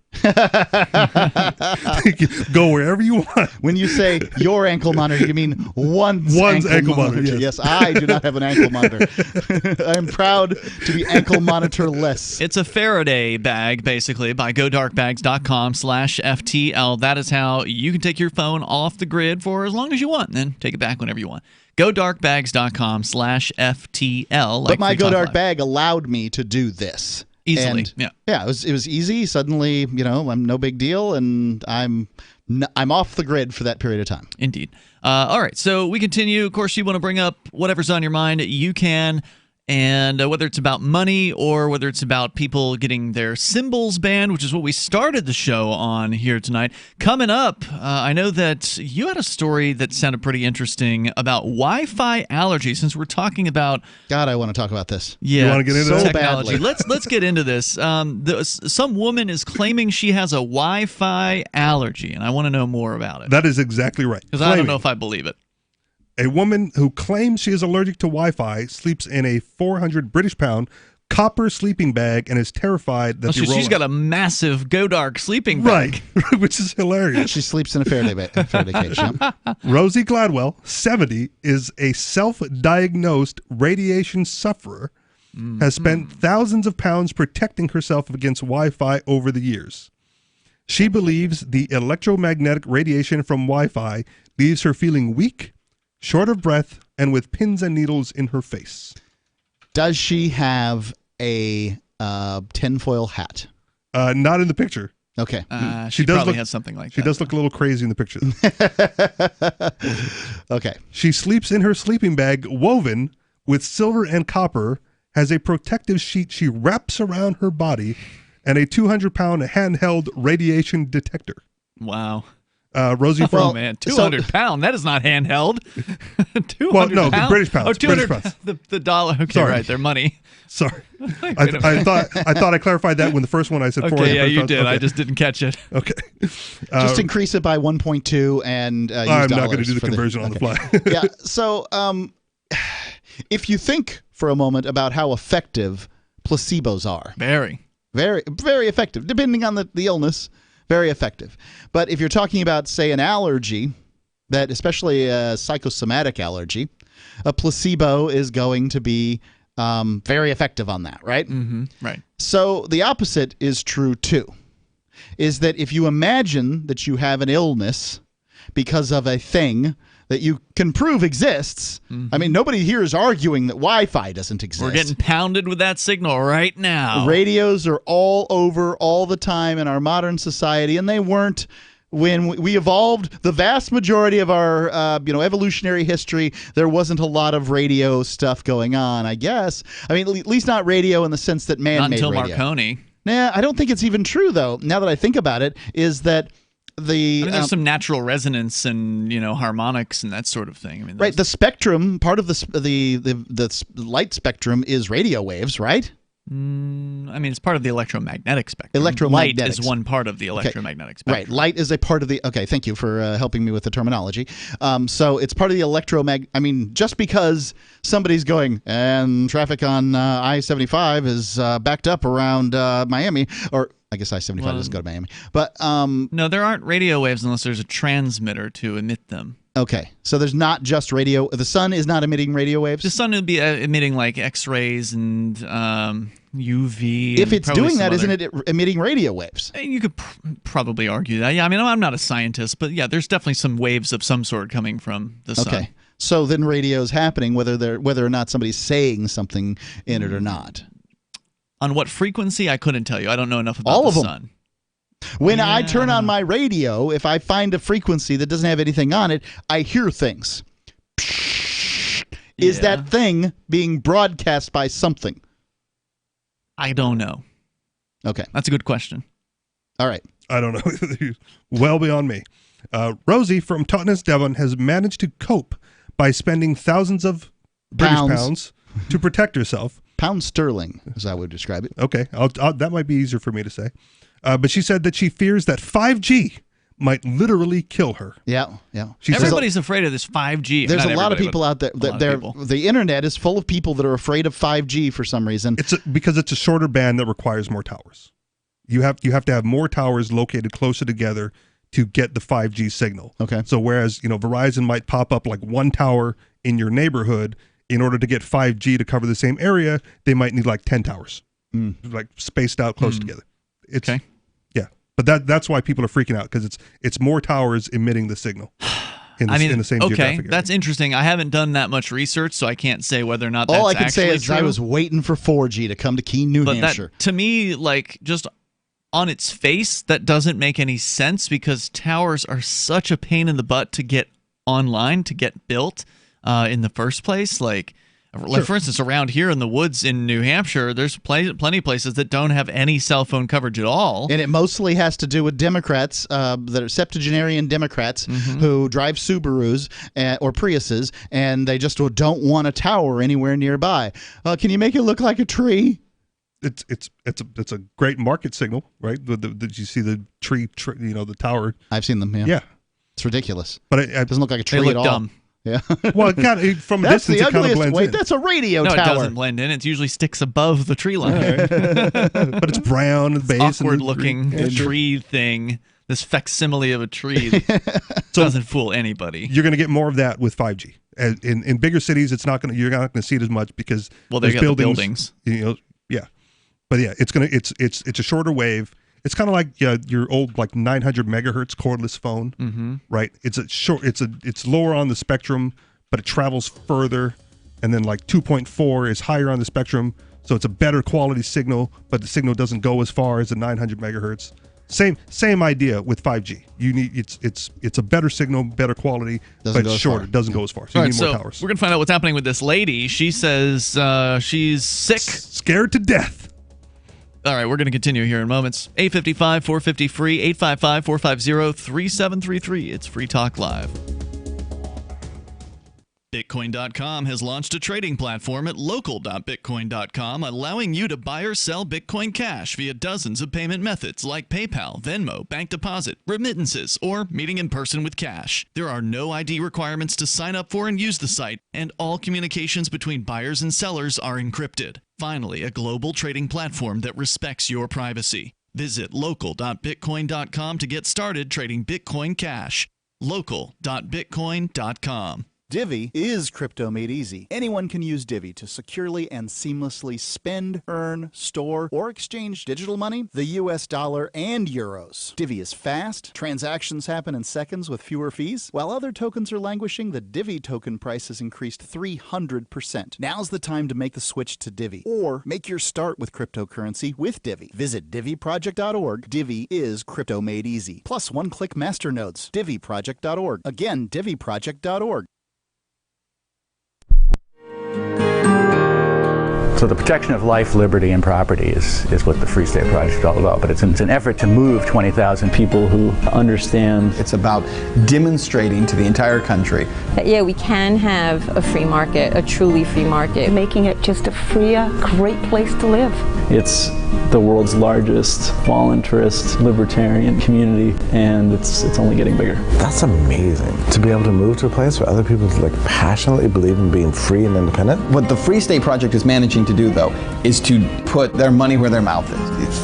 Go wherever you want. When you say your ankle monitor, you mean one's ankle monitor. Yes, I do not have an ankle monitor. I am proud to be ankle monitor-less. It's a Faraday bag, basically, by godarkbags.com/FTL. That is how you can take your phone off the grid for as long as you want, and then take it back whenever you want. godarkbags.com/FTL. But my Go Dark bag allowed me to do this. Easily, it was easy. Suddenly, I'm no big deal, and I'm off the grid for that period of time. Indeed. All right, so we continue. Of course, you want to bring up whatever's on your mind, you can. And whether it's about money or whether it's about people getting their symbols banned, which is what we started the show on here tonight. Coming up, I know that you had a story that sounded pretty interesting about Wi-Fi allergy, since we're talking about... God, I want to talk about this. Yeah, you want to get into technology. Let's get into this. Some woman is claiming she has a Wi-Fi allergy, and I want to know more about it. That is exactly right. Because I don't know if I believe it. A woman who claims she is allergic to Wi-Fi sleeps in a 400 British pound copper sleeping bag and is terrified that she's got a massive Go Dark sleeping bag. Right, which is hilarious. She sleeps in a Faraday cage. Yeah. Rosie Gladwell, 70, is a self-diagnosed radiation sufferer, has spent thousands of pounds protecting herself against Wi-Fi over the years. She believes the electromagnetic radiation from Wi-Fi leaves her feeling weak, short of breath, and with pins and needles in her face. Does she have a tinfoil hat? Not in the picture. Okay. She probably has something like that. She does look a little crazy in the picture. Okay. She sleeps in her sleeping bag woven with silver and copper, has a protective sheet she wraps around her body, and a 200-pound handheld radiation detector. Wow. Rosie from... Oh, man, 200 pound. That is not handheld. 200 well, no, pound? The British pounds. Oh, 200, British pounds. The dollar. Okay, Sorry. right, their money. Sorry. I thought I clarified that when the first one I said 400. Okay, yeah, you pounds. did. Okay. I just didn't catch it. Okay. Just increase it by 1.2 and use I'm not going to do the conversion on the fly. Yeah, so if you think for a moment about how effective placebos are. Very, very effective, depending on the illness. Very effective. But if you're talking about, say, an allergy, that especially a psychosomatic allergy, a placebo is going to be very effective on that, right? Mm-hmm. Right. So the opposite is true too, is that if you imagine that you have an illness because of a thing that you can prove exists. I mean, nobody here is arguing that Wi-Fi doesn't exist. We're getting pounded with that signal right now. Radios are all over all the time in our modern society, and they weren't when we evolved. The vast majority of our evolutionary history, there wasn't a lot of radio stuff going on, I guess. I mean, at least not radio in the sense that man-made radio. Not until Marconi. Nah, I don't think it's even true, though, now that I think about it, is that there's some natural resonance and harmonics and that sort of thing. I mean, right, the spectrum, part of the light spectrum is radio waves, right? I mean, it's part of the electromagnetic spectrum. Light is one part of the electromagnetic spectrum. Right, light is a part of the. Okay, thank you for helping me with the terminology. So it's part of the I mean, just because somebody's going and traffic on I-75 is backed up around Miami, or I guess I-75 doesn't go to Miami, but no, there aren't radio waves unless there's a transmitter to emit them. Okay, so there's not just radio. The sun is not emitting radio waves. The sun would be emitting like X-rays and UV. If it's doing that, isn't it emitting radio waves? You could probably argue that. Yeah, I mean, I'm not a scientist, but yeah, there's definitely some waves of some sort coming from the sun. Okay, so then radio is happening, whether or not somebody's saying something in it or not. On what frequency? I couldn't tell you. I don't know enough about all of the them. sun. When I turn on my radio, if I find a frequency that doesn't have anything on it, I hear things. Is that thing being broadcast by something? I don't know. Okay. That's a good question. All right. I don't know. Well beyond me. Rosie from Totnes, Devon has managed to cope by spending thousands of British pounds to protect herself. Pound sterling, as I would describe it. Okay. That might be easier for me to say. But she said that she fears that 5G might literally kill her. Yeah. Everybody's afraid of this 5G. There's a lot of people out there. The internet is full of people that are afraid of 5G for some reason. Because it's a shorter band that requires more towers. You have to have more towers located closer together to get the 5G signal. Okay. So whereas Verizon might pop up like one tower in your neighborhood, in order to get 5G to cover the same area, they might need like 10 towers, like spaced out close together. Okay. Yeah, but that's why people are freaking out, because it's more towers emitting the signal in the same geographic area. That's interesting. I haven't done that much research, so I can't say whether or not that's all I can say is true. I was waiting for 4G to come to Keene, New Hampshire. To me, like, just on its face, that doesn't make any sense, because towers are such a pain in the butt to get online, to get built in the first place. Like for instance, around here in the woods in New Hampshire, there's plenty of places that don't have any cell phone coverage at all. And it mostly has to do with Democrats, that are septuagenarian Democrats who drive Subarus or Priuses, and they just don't want a tower anywhere nearby. Can you make it look like a tree? It's a great market signal, right? Did you see the tree, the tower? I've seen them, Yeah. It's ridiculous. But it doesn't look like a tree they look at all. Dumb. Yeah. Well, from a distance, it kind of blends in. That's a radio tower. No, it doesn't blend in. It usually sticks above the tree line. But it's brown at the base. Awkward-looking tree thing. This facsimile of a tree doesn't fool anybody. You're going to get more of that with 5G. In bigger cities, you're not going to see it as much because they got buildings. Yeah, but yeah, it's a shorter wave. It's kind of like your old 900 megahertz cordless phone, right? It's lower on the spectrum, but it travels further, and then 2.4 is higher on the spectrum, so it's a better quality signal, but the signal doesn't go as far as the 900 megahertz. Same idea with 5G. You need it's a better signal, better quality, but it's shorter. It doesn't go as far. So you need more towers. We're gonna find out what's happening with this lady. She says she's sick, scared to death. All right, we're going to continue here in moments. 855-450-FREE, 855-450-3733. It's Free Talk Live. Bitcoin.com has launched a trading platform at local.bitcoin.com, allowing you to buy or sell Bitcoin Cash via dozens of payment methods like PayPal, Venmo, bank deposit, remittances, or meeting in person with cash. There are no ID requirements to sign up for and use the site, and all communications between buyers and sellers are encrypted. Finally, a global trading platform that respects your privacy. Visit local.bitcoin.com to get started trading Bitcoin Cash. Local.bitcoin.com. Divvy is crypto made easy. Anyone can use Divvy to securely and seamlessly spend, earn, store, or exchange digital money, the US dollar, and euros. Divvy is fast, transactions happen in seconds with fewer fees. While other tokens are languishing, the Divvy token price has increased 300%. Now's the time to make the switch to Divvy, or make your start with cryptocurrency with Divvy. Visit DivvyProject.org. Divvy is crypto made easy. Plus one-click masternodes. DivvyProject.org. Again, DivvyProject.org. So the protection of life, liberty, and property is what the Free State Project is all about. But it's an effort to move 20,000 people who understand. It's about demonstrating to the entire country that, yeah, we can have a free market, a truly free market. Making it just a freer, great place to live. It's the world's largest voluntarist libertarian community, and it's only getting bigger. That's amazing, to be able to move to a place where other people passionately believe in being free and independent. What the Free State Project is managing to do, though, is to put their money where their mouth is.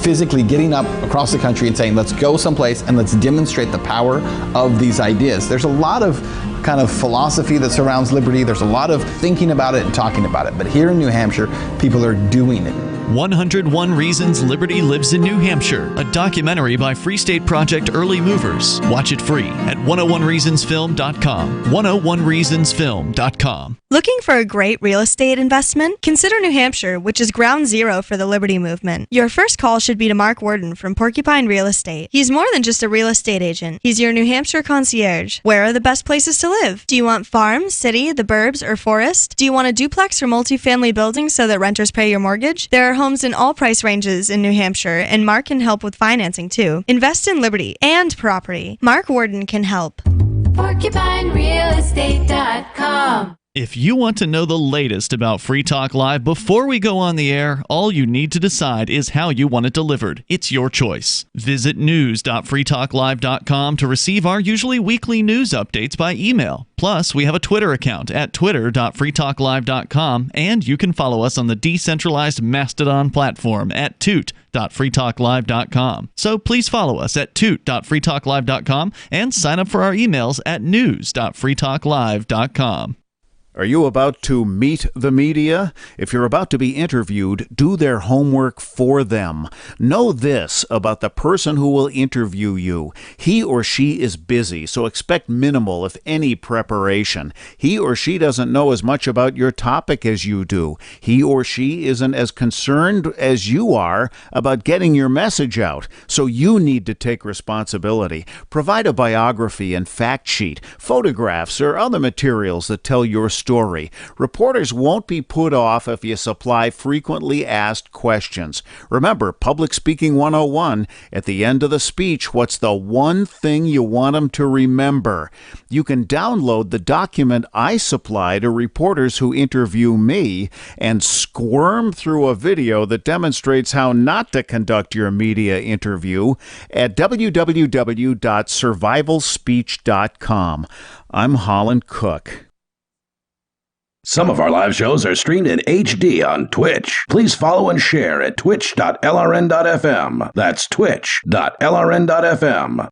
Physically getting up across the country and saying, let's go someplace and let's demonstrate the power of these ideas. There's a lot of kind of philosophy that surrounds liberty. There's a lot of thinking about it and talking about it. But here in New Hampshire, people are doing it. 101 Reasons Liberty Lives in New Hampshire, a documentary by Free State Project Early Movers. Watch it free at 101reasonsfilm.com. 101reasonsfilm.com. Looking for a great real estate investment? Consider New Hampshire, which is ground zero for the Liberty Movement. Your first call should be to Mark Worden from Porcupine Real Estate. He's more than just a real estate agent. He's your New Hampshire concierge. Where are the best places to live? Do you want farm, city, the burbs, or forest? Do you want a duplex or multifamily building so that renters pay your mortgage? There are homes in all price ranges in New Hampshire, and Mark can help with financing too. Invest in liberty and property. Mark Worden can help. PorcupineRealEstate.com. If you want to know the latest about Free Talk Live before we go on the air, all you need to decide is how you want it delivered. It's your choice. Visit news.freetalklive.com to receive our usually weekly news updates by email. Plus, we have a Twitter account at twitter.freetalklive.com, and you can follow us on the decentralized Mastodon platform at toot.freetalklive.com. So please follow us at toot.freetalklive.com and sign up for our emails at news.freetalklive.com. Are you about to meet the media? If you're about to be interviewed, do their homework for them. Know this about the person who will interview you. He or she is busy, so expect minimal, if any, preparation. He or she doesn't know as much about your topic as you do. He or she isn't as concerned as you are about getting your message out. So you need to take responsibility. Provide a biography and fact sheet, photographs, or other materials that tell your story. Reporters won't be put off if you supply frequently asked questions. Remember, Public Speaking 101, at the end of the speech, what's the one thing you want them to remember? You can download the document I supply to reporters who interview me and squirm through a video that demonstrates how not to conduct your media interview at www.survivalspeech.com. I'm Holland Cook. Some of our live shows are streamed in HD on Twitch. Please follow and share at twitch.lrn.fm. That's twitch.lrn.fm.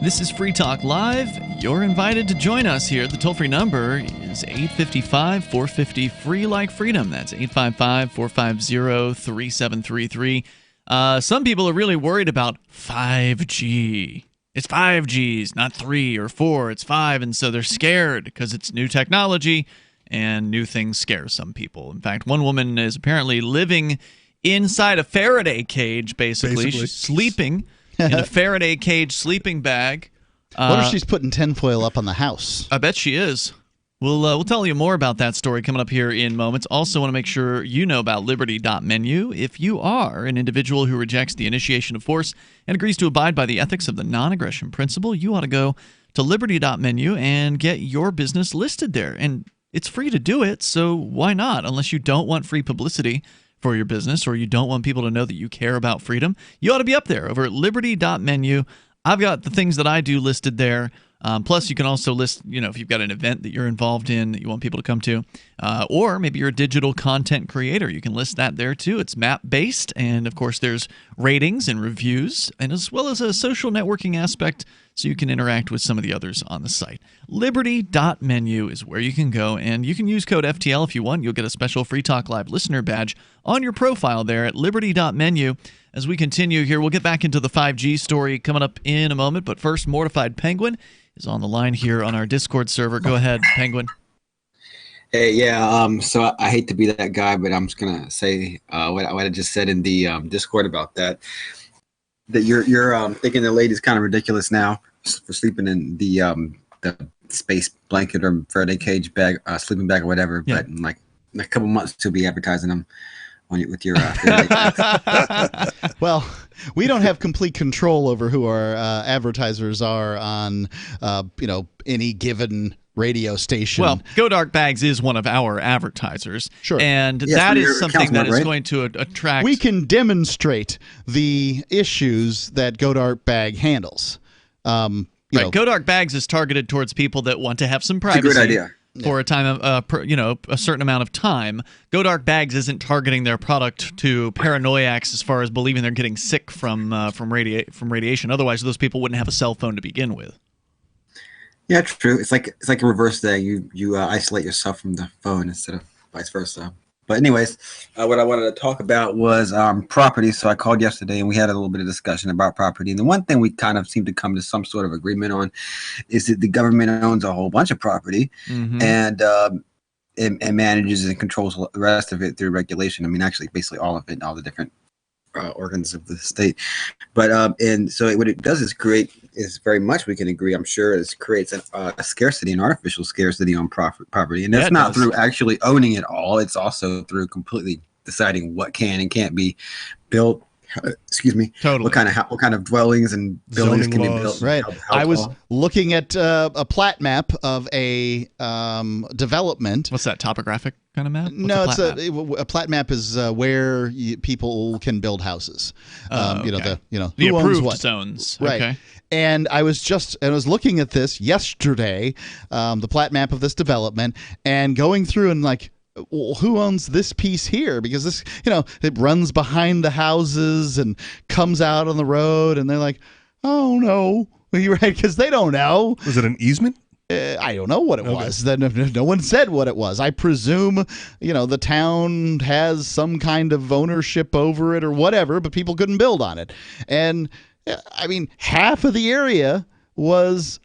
This is Free Talk Live. You're invited to join us here. The toll-free number is 855-450-FREE like freedom. That's 855-450-3733. Some people are really worried about 5G. It's 5Gs, not 3 or 4. It's 5, and so they're scared because it's new technology and new things scare some people. In fact, one woman is apparently living inside a Faraday cage, basically. She's sleeping in a Faraday cage sleeping bag. What if she's putting tinfoil up on the house? I bet she is. We'll tell you more about that story coming up here in moments. Also want to make sure you know about liberty.menu. If you are an individual who rejects the initiation of force and agrees to abide by the ethics of the non-aggression principle, you ought to go to liberty.menu and get your business listed there. And it's free to do it, so why not? Unless you don't want free publicity for your business or you don't want people to know that you care about freedom, you ought to be up there over at liberty.menu. I've got the things that I do listed there. Plus, you can also list, if you've got an event that you're involved in that you want people to come to, or maybe you're a digital content creator. You can list that there too. It's map-based, and of course, there's ratings and reviews, and as well as a social networking aspect, so you can interact with some of the others on the site. Liberty.menu is where you can go, and you can use code FTL if you want. You'll get a special Free Talk Live listener badge on your profile there at Liberty.menu. As we continue here, we'll get back into the 5G story coming up in a moment, but first, Mortified Penguin is on the line here on our Discord server. Go ahead, Penguin. Hey, yeah. So I hate to be that guy, but I'm just gonna say what I just said in the Discord about that. That you're thinking the lady's kind of ridiculous now for sleeping in the space blanket or Faraday cage bag, sleeping bag or whatever. Yeah. But in like a couple months, to be advertising them with your. Well, we don't have complete control over who our advertisers are on, any given radio station. Well, Go Dark Bags is one of our advertisers. Sure. And that is something that is going to attract. We can demonstrate the issues that Go Dark Bag handles. Right. Go Dark Bags is targeted towards people that want to have some privacy. It's a good idea. For a time of, a certain amount of time. Go Dark Bags isn't targeting their product to paranoiacs as far as believing they're getting sick from radiation. Otherwise, those people wouldn't have a cell phone to begin with. Yeah, true. It's like a reverse thing. You isolate yourself from the phone instead of vice versa. But anyways, what I wanted to talk about was property. So I called yesterday and we had a little bit of discussion about property. And the one thing we kind of seem to come to some sort of agreement on is that the government owns a whole bunch of property and manages and controls the rest of it through regulation. I mean, actually, basically all of it, all the different organs of the state. But and so what it does is very much, we can agree, I'm sure, is creates a scarcity, an artificial scarcity on property. And that's not through actually owning it all. It's also through completely deciding what can and can't be built. Totally. What kind of dwellings and buildings can be built? Right. I was looking at a plat map of a development. What's that, topographic kind of map? What's a plat map is where people can build houses. The who owns approved what zones. Right. Okay. And I was looking at this yesterday, the plat map of this development, and going through and like, well, who owns this piece here? Because this, it runs behind the houses and comes out on the road, and they're like, oh no, you're right, because they don't know. Was it an easement? I don't know what it was. Then no one said what it was. I presume, the town has some kind of ownership over it or whatever, but people couldn't build on it. And I mean, half of the area was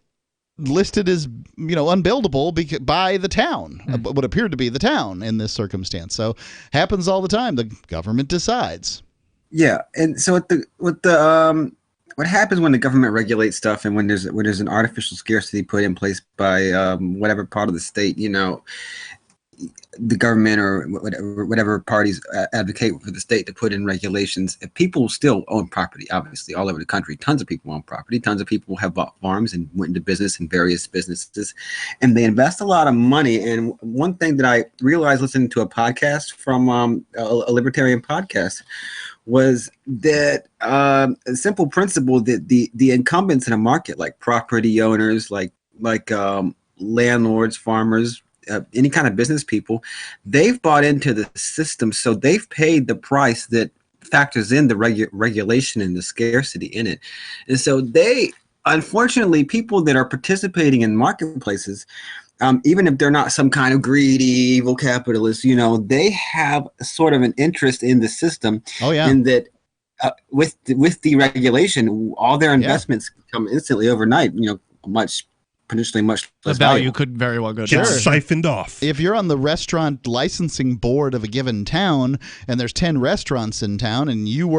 listed as unbuildable by the town, what appeared to be the town in this circumstance. So happens all the time. The government decides. Yeah, and so what happens when the government regulates stuff and when there's an artificial scarcity put in place by whatever part of the state, the government or whatever parties advocate for the state to put in regulations. If people still own property, obviously, all over the country, tons of people own property. Tons of people have bought farms and went into business in various businesses, and they invest a lot of money. And one thing that I realized listening to a podcast from a libertarian podcast was that a simple principle that the incumbents in a market, like property owners, like landlords, farmers, any kind of business people, they've bought into the system, so they've paid the price that factors in the regulation and the scarcity in it. And so unfortunately, people that are participating in marketplaces, even if they're not some kind of greedy, evil capitalist, they have sort of an interest in the system. Oh, yeah. In that with the regulation, all their investments come instantly overnight, potentially much less the value valuable. could very well go Get down. siphoned off. If you're on the restaurant licensing board of a given town and there's 10 restaurants in town and you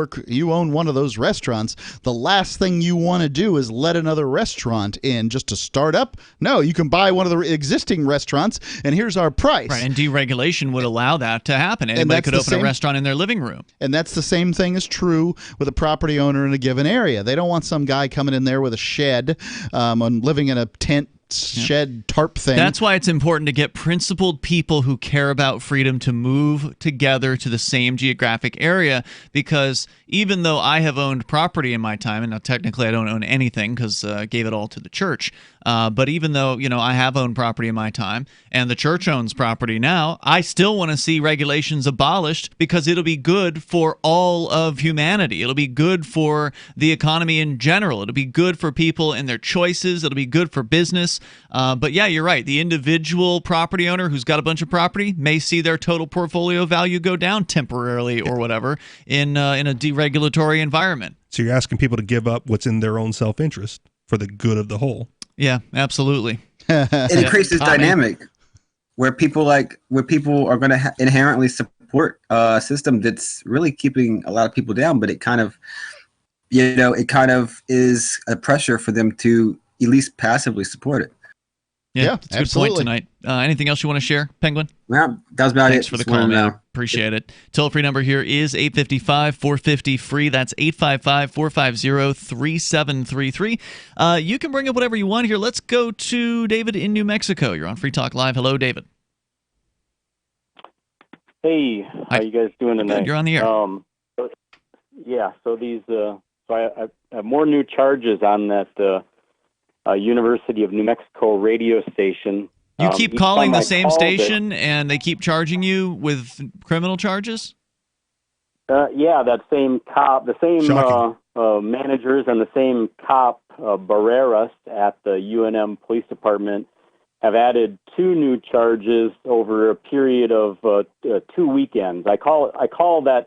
own one of those restaurants, the last thing you want to do is let another restaurant in just to start up. No, you can buy one of the existing restaurants and here's our price. Right, and deregulation would allow that to happen. Anybody could open a restaurant in their living room. And that's the same thing is true with a property owner in a given area. They don't want some guy coming in there with a shed and living in a tent shed tarp thing. That's why it's important to get principled people who care about freedom to move together to the same geographic area, because even though I have owned property in my time, and now technically I don't own anything because I gave it all to the church, But even though, I have owned property in my time and the church owns property now, I still want to see regulations abolished because it'll be good for all of humanity. It'll be good for the economy in general. It'll be good for people and their choices. It'll be good for business. But yeah, you're right. The individual property owner who's got a bunch of property may see their total portfolio value go down temporarily or whatever in a deregulatory environment. So you're asking people to give up what's in their own self-interest for the good of the whole. Yeah, absolutely. It creates this dynamic where people are going to inherently support a system that's really keeping a lot of people down, but it kind of is a pressure for them to at least passively support it. Yeah, that's a good point tonight. Anything else you want to share, Penguin? Well, that was about Thanks it. for the call, man. Appreciate it. Toll-free number here is 855-450-FREE. That's 855-450-3733. You can bring up whatever you want here. Let's go to David in New Mexico. You're on Free Talk Live. Hello, David. Hey, how you guys doing tonight? Good. You're on the air. So these, I have more new charges on that University of New Mexico radio station. You keep calling the same station, and they keep charging you with criminal charges? Yeah, that same cop, the same managers and the same cop, Barreras, at the UNM Police Department, have added 2 new charges over a period of 2 weekends. I call that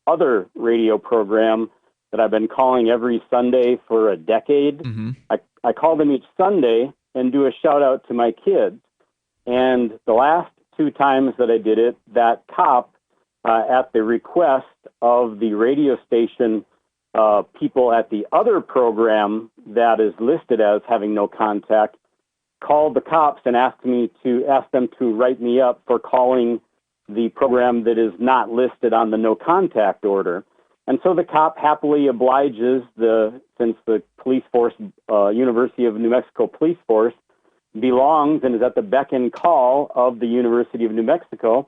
other radio program that I've been calling every Sunday for a decade. Mm-hmm. I call them each Sunday and do a shout out to my kids. And the last 2 times that I did it, that cop, at the request of the radio station people at the other program that is listed as having no contact, called the cops and asked them to write me up for calling the program that is not listed on the no contact order. And so the cop happily obliges, since the police force, University of New Mexico police force, belongs and is at the beck and call of the University of New Mexico,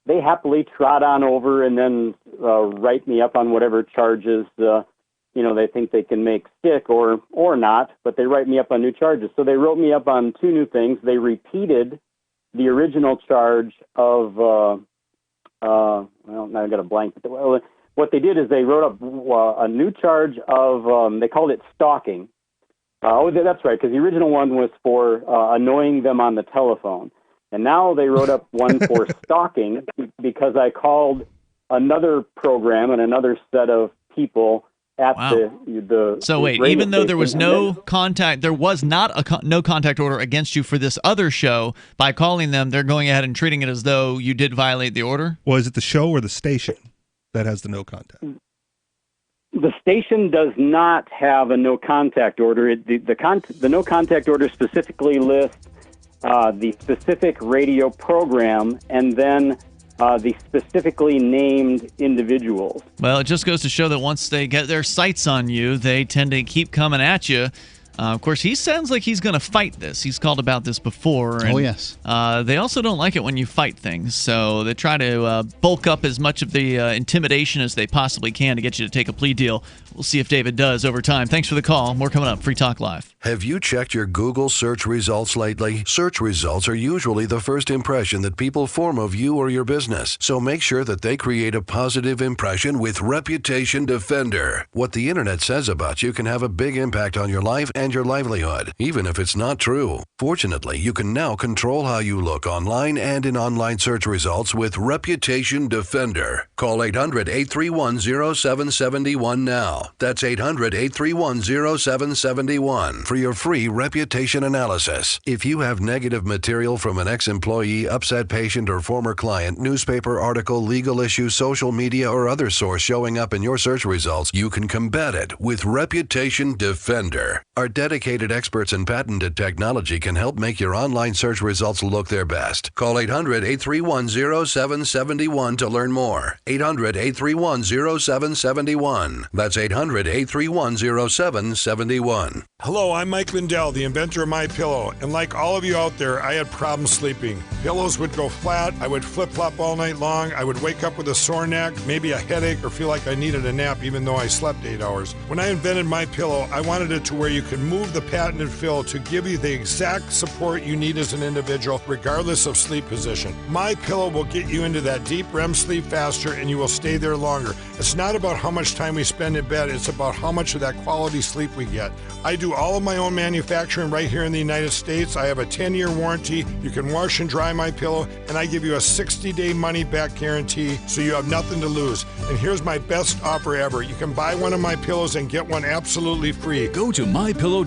they happily trot on over and then write me up on whatever charges they think they can make stick or not, but they write me up on new charges. So they wrote me up on 2 new things. They repeated the original charge of, now I got a blank. What they did is they wrote up a new charge of, they called it stalking. That's right, because the original one was for annoying them on the telephone. And now they wrote up one for stalking because I called another program and another set of people at the So wait, even though there was no contact, there was not a no contact order against you for this other show, by calling them, they're going ahead and treating it as though you did violate the order? Well, is it the show or the station that has the no contact? The station does not have a no contact order. The no contact order specifically lists the specific radio program and then the specifically named individuals. Well, it just goes to show that once they get their sights on you, they tend to keep coming at you. Of course, he sounds like he's going to fight this. He's called about this before. And, yes. They also don't like it when you fight things, so they try to bulk up as much of the intimidation as they possibly can to get you to take a plea deal. We'll see if David does over time. Thanks for the call. More coming up. Free Talk Live. Have you checked your Google search results lately? Search results are usually the first impression that people form of you or your business. So make sure that they create a positive impression with Reputation Defender. What the internet says about you can have a big impact on your life and your livelihood, even if it's not true. Fortunately, you can now control how you look online and in online search results with Reputation Defender. Call 800-831-0771 now. That's 800-831-0771 for your free reputation analysis. If you have negative material from an ex-employee, upset patient, or former client, newspaper article, legal issue, social media, or other source showing up in your search results, you can combat it with Reputation Defender. Our dedicated experts in patented technology can help make your online search results look their best. Call 800-831-0771 to learn more. 800-831-0771. That's 800-831-0771. Hello, I'm Mike Lindell, the inventor of MyPillow, and like all of you out there, I had problems sleeping. Pillows would go flat, I would flip-flop all night long, I would wake up with a sore neck, maybe a headache, or feel like I needed a nap even though I slept 8 hours. When I invented MyPillow, I wanted it to where you could remove the patented fill to give you the exact support you need as an individual, regardless of sleep position. My Pillow will get you into that deep REM sleep faster, and you will stay there longer. It's not about how much time we spend in bed, it's about how much of that quality sleep we get. I do all of my own manufacturing right here in the United States. I have a 10-year warranty. You can wash and dry My Pillow, and I give you a 60-day money-back guarantee, so you have nothing to lose. And here's my best offer ever. You can buy one of my pillows and get one absolutely free. Go to mypillow.com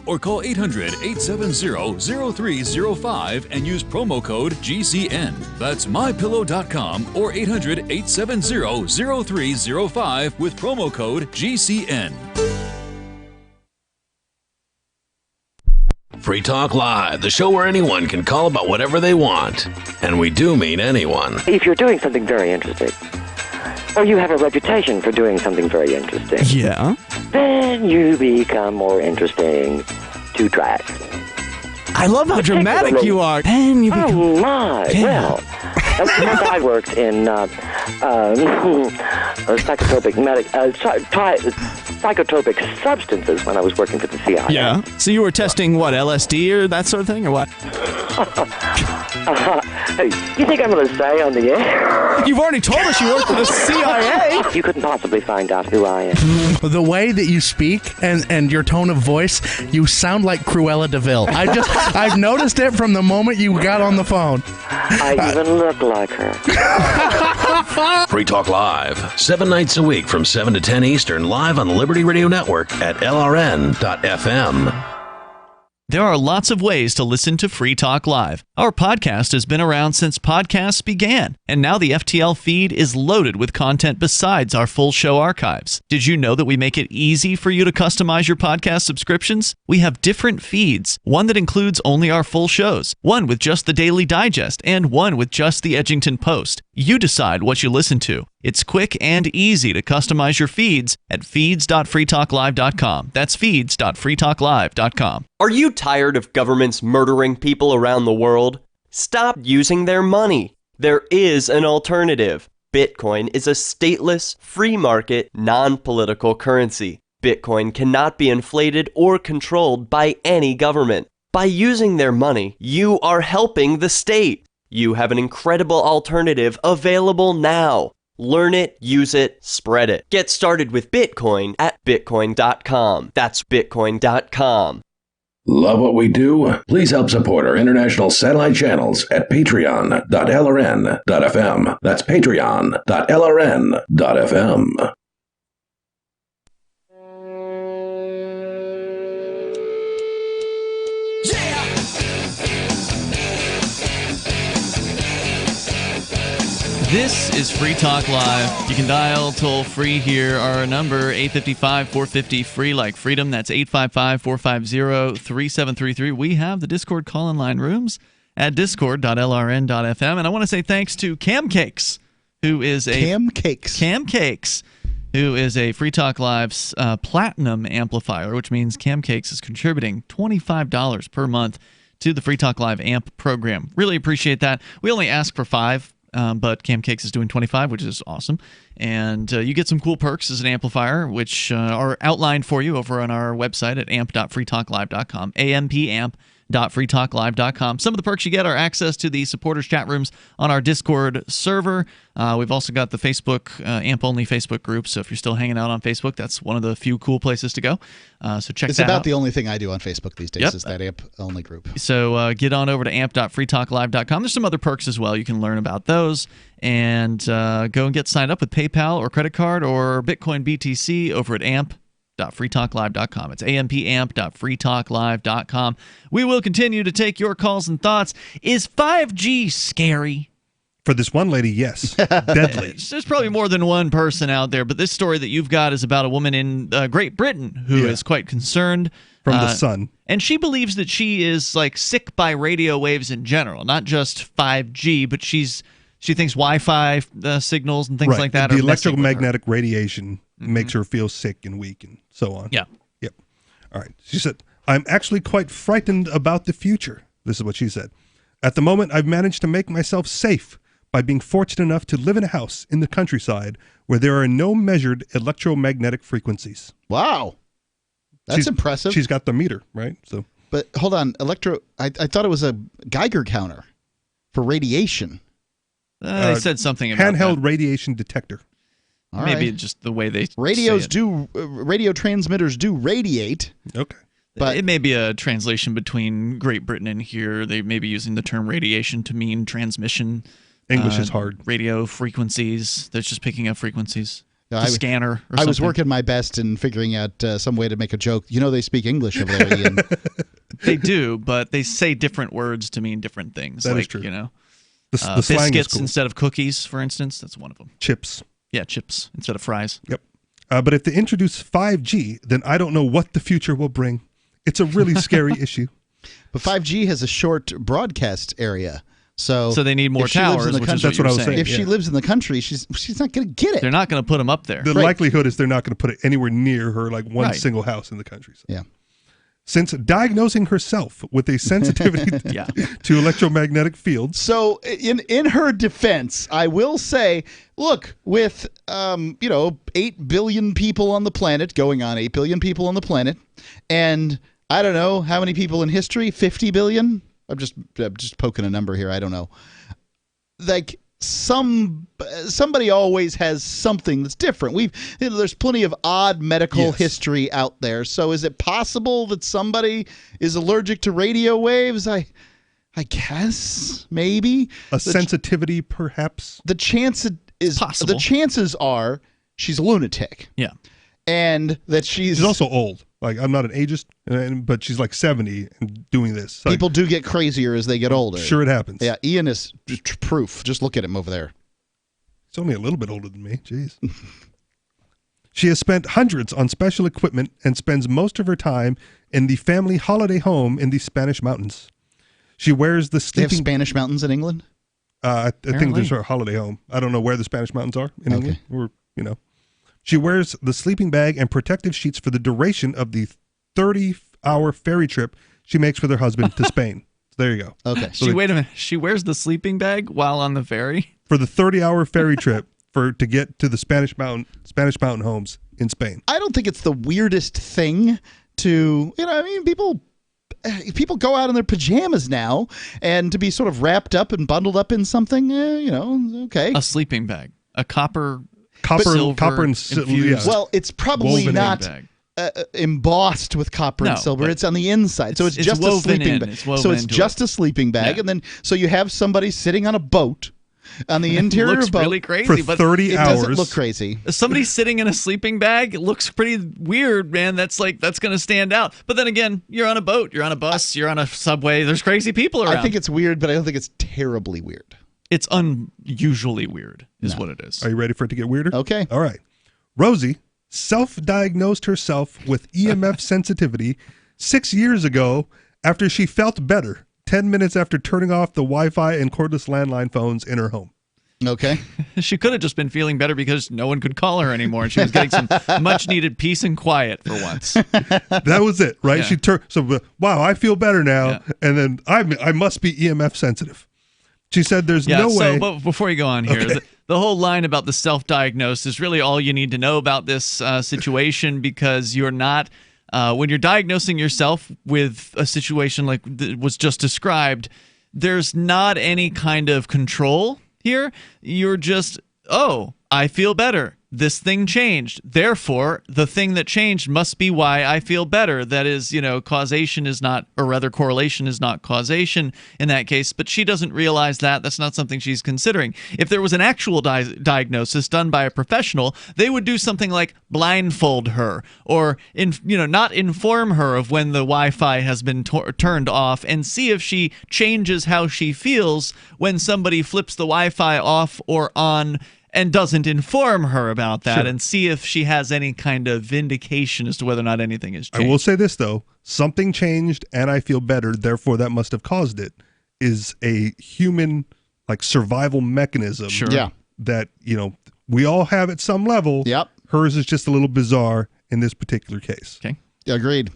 or call 800-870-0305 and use promo code GCN. That's mypillow.com or 800-870-0305 with promo code GCN. Free Talk Live, the show where anyone can call about whatever they want. And we do mean anyone. If you're doing something very interesting, or you have a reputation for doing something very interesting, yeah, then you become more interesting to track. I love how dramatic you are. Then you become... Oh my, well, that's the month I worked in psychotropic substances when I was working for the CIA. Yeah. So you were testing what, LSD or that sort of thing, or what? Hey, you think I'm going to say on the air? You've already told us you work for the CIA. You couldn't possibly find out who I am. The way that you speak and your tone of voice, you sound like Cruella DeVille. I've noticed it from the moment you got on the phone. I even look like her. Free Talk Live, 7 nights a week from 7 to 10 Eastern, live on the Liberty Radio Network at LRN.FM. There are lots of ways to listen to Free Talk Live. Our podcast has been around since podcasts began, and now the FTL feed is loaded with content besides our full show archives. Did you know that we make it easy for you to customize your podcast subscriptions? We have different feeds, one that includes only our full shows, one with just the Daily Digest, and one with just the Edgington Post. You decide what you listen to. It's quick and easy to customize your feeds at feeds.freetalklive.com. That's feeds.freetalklive.com. Are you tired of governments murdering people around the world? Stop using their money. There is an alternative. Bitcoin is a stateless, free market, non-political currency. Bitcoin cannot be inflated or controlled by any government. By using their money, you are helping the state. You have an incredible alternative available now. Learn it, use it, spread it. Get started with Bitcoin at Bitcoin.com. That's Bitcoin.com. Love what we do? Please help support our international satellite channels at patreon.lrn.fm. That's patreon.lrn.fm. This is Free Talk Live. You can dial toll free here. Our number, 855-450-FREE, like freedom. That's 855-450-3733. We have the Discord call-in line rooms at discord.lrn.fm. And I want to say thanks to Camcakes, who is a... Camcakes, who is a Free Talk Live's platinum amplifier, which means Camcakes is contributing $25 per month to the Free Talk Live amp program. Really appreciate that. We only ask for 5. But Camcakes is doing 25, which is awesome. And you get some cool perks as an amplifier, which are outlined for you over on our website at amp.freetalklive.com, ampamp.freetalklive.com. Some of the perks you get are access to the supporters chat rooms on our Discord server. We've also got the Facebook, AMP-only Facebook group, so if you're still hanging out on Facebook, that's one of the few cool places to go. So check that out. It's about the only thing I do on Facebook these days is that AMP-only group. So get on over to amp.freetalklive.com. There's some other perks as well. You can learn about those and go and get signed up with PayPal or credit card or Bitcoin BTC over at amp.freetalklive.com. It's ampamp.freetalklive.com. We will continue to take your calls and thoughts. Is 5G scary? For this one lady, yes. Deadly. There's probably more than one person out there, but this story that you've got is about a woman in Great Britain who is quite concerned. From the sun. And she believes that she is like sick by radio waves in general, not just 5G, but she thinks Wi-Fi signals and things like that the are electromagnetic radiation makes her feel sick and weak and so on. Yeah. Yep. All right. She said, I'm actually quite frightened about the future. This is what she said. At the moment, I've managed to make myself safe by being fortunate enough to live in a house in the countryside where there are no measured electromagnetic frequencies. Wow. That's impressive. She's got the meter, right? So, but hold on, I thought it was a Geiger counter for radiation. They said something about handheld radiation detector. All Maybe right. just the way they Radios say it. do radio transmitters do radiate. Okay. But it may be a translation between Great Britain and here. They may be using the term radiation to mean transmission. English is hard. Radio frequencies. They're just picking up frequencies. No, The scanner or something. I was working my best in figuring out some way to make a joke. You know they speak English over there, Ian. They do, but they say different words to mean different things. That like, is true. You know, The slang is biscuits cool. instead of cookies, for instance. That's one of them. Chips. Yeah, chips instead of fries. Yep. But if they introduce 5G, then I don't know what the future will bring. It's a really scary issue. But 5G has a short broadcast area. So they need more if she lives towers, in the which country, is what you were saying. If she lives in the country, she's not going to get it. They're not going to put them up there. The likelihood is they're not going to put it anywhere near her, like one Right. single house in the country. So. Yeah. Since diagnosing herself with a sensitivity to electromagnetic fields. So in her defense, I will say, look, with 8 billion people on the planet, going on 8 billion people on the planet, and I don't know how many people in history, 50 billion? I'm just poking a number here. I don't know. Like somebody always has something that's different. There's plenty of odd medical history out there. So is it possible that somebody is allergic to radio waves? I guess maybe Sensitivity, perhaps. the chances are she's a lunatic. Yeah. And that she's also old. Like, I'm not an ageist, but she's like 70 and doing this. So people do get crazier as they get older. Sure, it happens. Yeah, Ian is proof. Just look at him over there. He's only a little bit older than me. Jeez. She has spent hundreds on special equipment and spends most of her time in the family holiday home in the Spanish mountains. She wears the They have sleeping... Spanish mountains in England? I think there's her holiday home. I don't know where the Spanish mountains are in England. Or, She wears the sleeping bag and protective sheets for the duration of the 30-hour ferry trip she makes with her husband to Spain. So there you go. Okay. Wait a minute. She wears the sleeping bag while on the ferry? For the 30-hour ferry trip to get to the Spanish mountain homes in Spain. I don't think it's the weirdest thing to, people go out in their pajamas now, and to be sort of wrapped up and bundled up in something, okay. A sleeping bag. A copper and silver. Yeah. Well, it's probably Woven not embossed with copper and No, silver. but It's on the inside, so it's just a woven sleeping in. bag. It's woven So it's into just it. a sleeping bag, Yeah. and then so you have somebody sitting on a boat on the interior looks of a boat really crazy, for but 30 It hours. doesn't look crazy. somebody sitting in a sleeping bag looks pretty weird, man. That's going to stand out. But then again, you're on a boat, you're on a bus, you're on a subway. There's crazy people around. I think it's weird, but I don't think it's terribly weird. It's unusually weird, is what it is. Are you ready for it to get weirder? Okay. All right. Rosie self-diagnosed herself with EMF sensitivity 6 years ago after she felt better 10 minutes after turning off the Wi-Fi and cordless landline phones in her home. Okay. She could have just been feeling better because no one could call her anymore, and she was getting some much-needed peace and quiet for once. That was it, right? Yeah. She turned. So, wow, I feel better now, and then I must be EMF sensitive. She said, "There's no way." But before you go on here, Okay. the whole line about the self-diagnosed is really all you need to know about this situation, because you're not. When you're diagnosing yourself with a situation like was just described, there's not any kind of control here. You're just, I feel better. This thing changed. Therefore, the thing that changed must be why I feel better. That is, causation is not, or rather correlation is not causation in that case, but she doesn't realize that. That's not something she's considering. If there was an actual diagnosis done by a professional, they would do something like blindfold her, or not inform her of when the Wi-Fi has been turned off, and see if she changes how she feels when somebody flips the Wi-Fi off or on, and doesn't inform her about that, Sure. and see if she has any kind of vindication as to whether or not anything has changed. I will say this, though. Something changed and I feel better, therefore that must have caused it, is a human survival mechanism. Sure. Yeah. That, we all have at some level. Yep. Hers is just a little bizarre in this particular case. Okay. Agreed.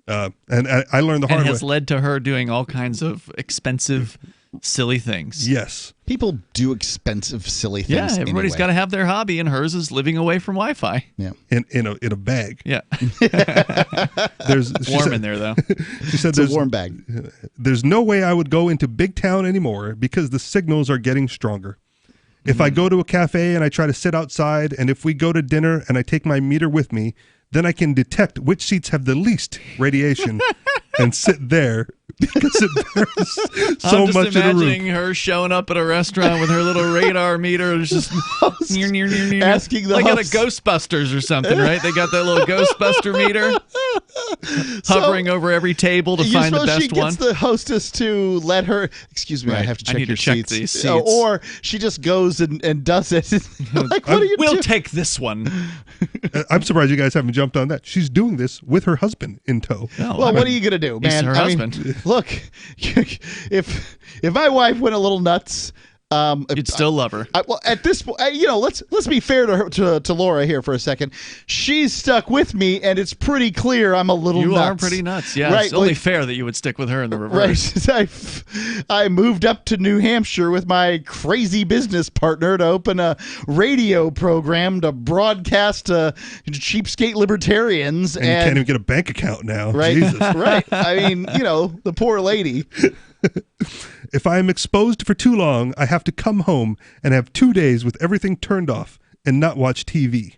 And I learned the hard And way. has led to her doing all kinds of expensive silly things. Yes. People do expensive, silly Yeah, things. everybody's got to have their hobby, and hers is living away from Wi-Fi. Yeah, in a bag. Yeah. There's warm in there though. She said It's a warm bag. There's no way I would go into big town anymore because the signals are getting stronger. If I go to a cafe and I try to sit outside, and if we go to dinner and I take my meter with me, then I can detect which seats have the least radiation and sit there because it burns so much in the room. I'm just imagining her showing up at a restaurant with her little radar meter. It's just near, asking the like at a host. Ghostbusters or something, right? They got that little Ghostbuster meter hovering over every table to find the best she gets one. the hostess to let her. Excuse me, I Right. have to I check need your to check seats. these seats. Or she just goes and does it. Like, what are you We'll doing? take this one. I'm surprised you guys haven't jumped on that. She's doing this with her husband in tow. Oh, Well, what are you gonna do, He's man? her I mean, husband. look, if my wife went a little nuts, You'd still love her. well, at this point, let's be fair to her, to Laura here for a second. She's stuck with me, and it's pretty clear I'm a little You nuts. are pretty nuts. Yeah, Right, it's only like- fair that you would stick with her in the reverse. Right. I moved up to New Hampshire with my crazy business partner to open a radio program to broadcast to cheapskate libertarians. And you can't even get a bank account now. Right. Jesus. Right. I mean, the poor lady. If I am exposed for too long, I have to come home and have 2 days with everything turned off and not watch TV.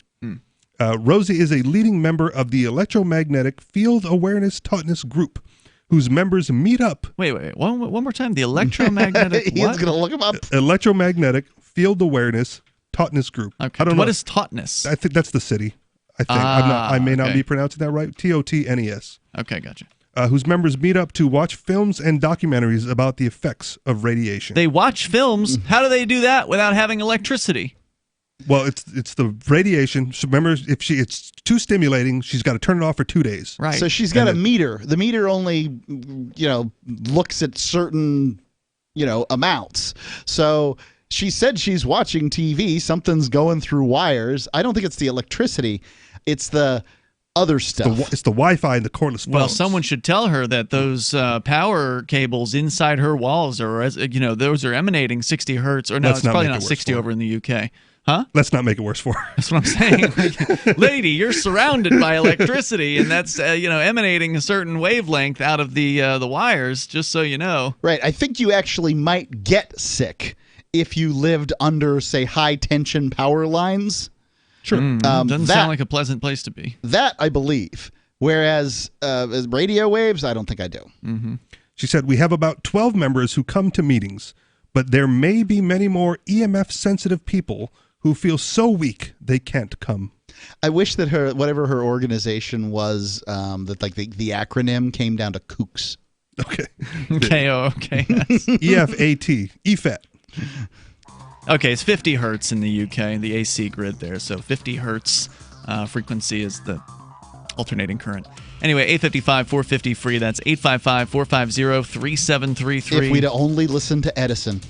Rosie is a leading member of the Electromagnetic Field Awareness Tautness Group, whose members meet up. Wait. One more time. The electromagnetic. He's what? going to look him up. Electromagnetic Field Awareness Tautness Group. Okay. I don't What know. is tautness? I think that's the city. I think I may not be pronouncing that right. TOTNES. Okay, gotcha. Whose members meet up to watch films and documentaries about the effects of radiation. They watch films. How do they do that without having electricity? Well, it's the radiation. So remember, if it's too stimulating, she's got to turn it off for 2 days. Right. So she's got a meter. The meter only, looks at certain, amounts. So she said she's watching TV. Something's going through wires. I don't think it's the electricity. It's the other stuff. It's the Wi-Fi and the cordless phones. Well, someone should tell her that those power cables inside her walls are, those are emanating 60 hertz. Or no, Let's it's not probably make not it worse 60 for her. over in the UK. Huh? Let's not make it worse for her. That's what I'm saying. Like, lady, you're surrounded by electricity, and that's emanating a certain wavelength out of the wires. Just so you know. Right. I think you actually might get sick if you lived under, say, high tension power lines. Sure. Doesn't sound like a pleasant place to be. That I believe. Whereas as radio waves, I don't think I do. Mm-hmm. She said, we have about 12 members who come to meetings, but there may be many more EMF-sensitive people who feel so weak they can't come. I wish that whatever her organization was, that like the acronym came down to Kooks. Okay. Okay. EFAT. EFAT. Okay, it's 50 hertz in the UK, the AC grid there. So 50 hertz frequency is the alternating current. Anyway, 855 450 free. That's 855 450 3733. If we'd only listened to Edison.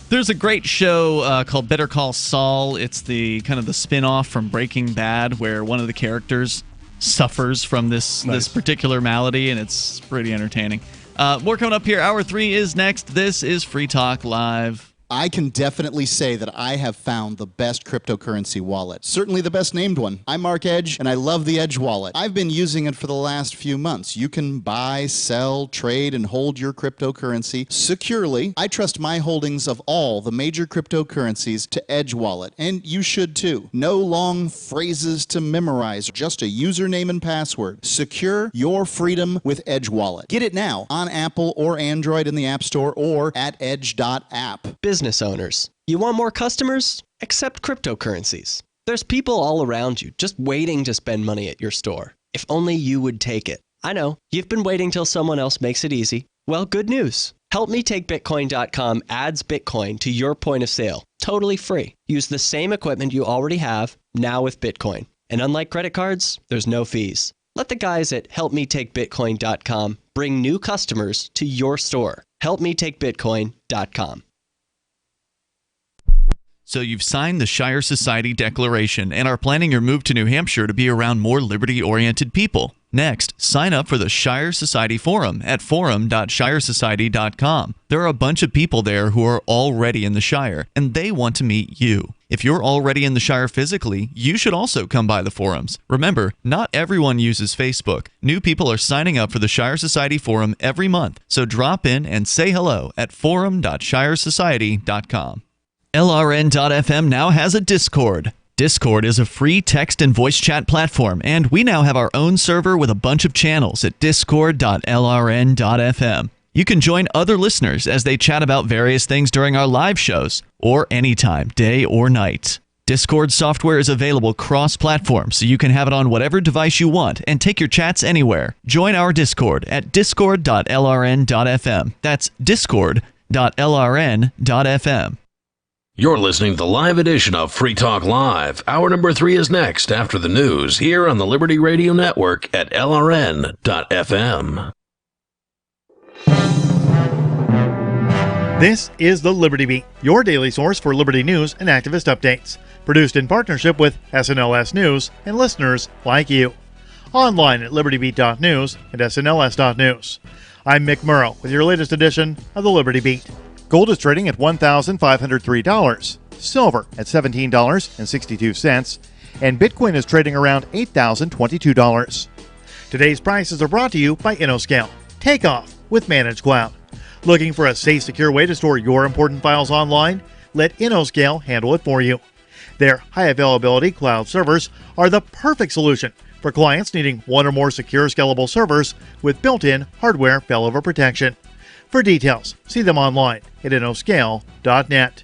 There's a great show called Better Call Saul. It's the kind of the spin-off from Breaking Bad, where one of the characters suffers from this particular malady, and it's pretty entertaining. More coming up here. Hour 3 is next. This is Free Talk Live. I can definitely say that I have found the best cryptocurrency wallet. Certainly the best named one. I'm Mark Edge, and I love the Edge wallet. I've been using it for the last few months. You can buy, sell, trade, and hold your cryptocurrency securely. I trust my holdings of all the major cryptocurrencies to Edge wallet, and you should too. No long phrases to memorize, just a username and password. Secure your freedom with Edge wallet. Get it now on Apple or Android in the App Store or at edge.app. Business owners, you want more customers? Accept cryptocurrencies. There's people all around you just waiting to spend money at your store. If only you would take it. I know, you've been waiting till someone else makes it easy. Well, good news. HelpMeTakeBitcoin.com adds Bitcoin to your point of sale, totally free. Use the same equipment you already have, now with Bitcoin. And unlike credit cards, there's no fees. Let the guys at HelpMeTakeBitcoin.com bring new customers to your store. HelpMeTakeBitcoin.com. So you've signed the Shire Society Declaration and are planning your move to New Hampshire to be around more liberty-oriented people. Next, sign up for the Shire Society Forum at forum.shiresociety.com. There are a bunch of people there who are already in the Shire, and they want to meet you. If you're already in the Shire physically, you should also come by the forums. Remember, not everyone uses Facebook. New people are signing up for the Shire Society Forum every month, so drop in and say hello at forum.shiresociety.com. LRN.FM now has a Discord. Discord is a free text and voice chat platform, and we now have our own server with a bunch of channels at discord.lrn.fm. You can join other listeners as they chat about various things during our live shows, or anytime, day or night. Discord software is available cross-platform, so you can have it on whatever device you want and take your chats anywhere. Join our Discord at discord.lrn.fm. That's discord.lrn.fm. You're listening to the live edition of Free Talk Live. Hour number 3 is next after the news here on the Liberty Radio Network at LRN.FM. This is the Liberty Beat, your daily source for Liberty news and activist updates. Produced in partnership with SNLS News and listeners like you. Online at libertybeat.news and snls.news. I'm Mick Murrow with your latest edition of the Liberty Beat. Gold is trading at $1,503, silver at $17.62, and Bitcoin is trading around $8,022. Today's prices are brought to you by InnoScale. Take off with Managed Cloud. Looking for a safe, secure way to store your important files online? Let InnoScale handle it for you. Their high availability cloud servers are the perfect solution for clients needing one or more secure, scalable servers with built-in hardware failover protection. For details, see them online at innoscale.net.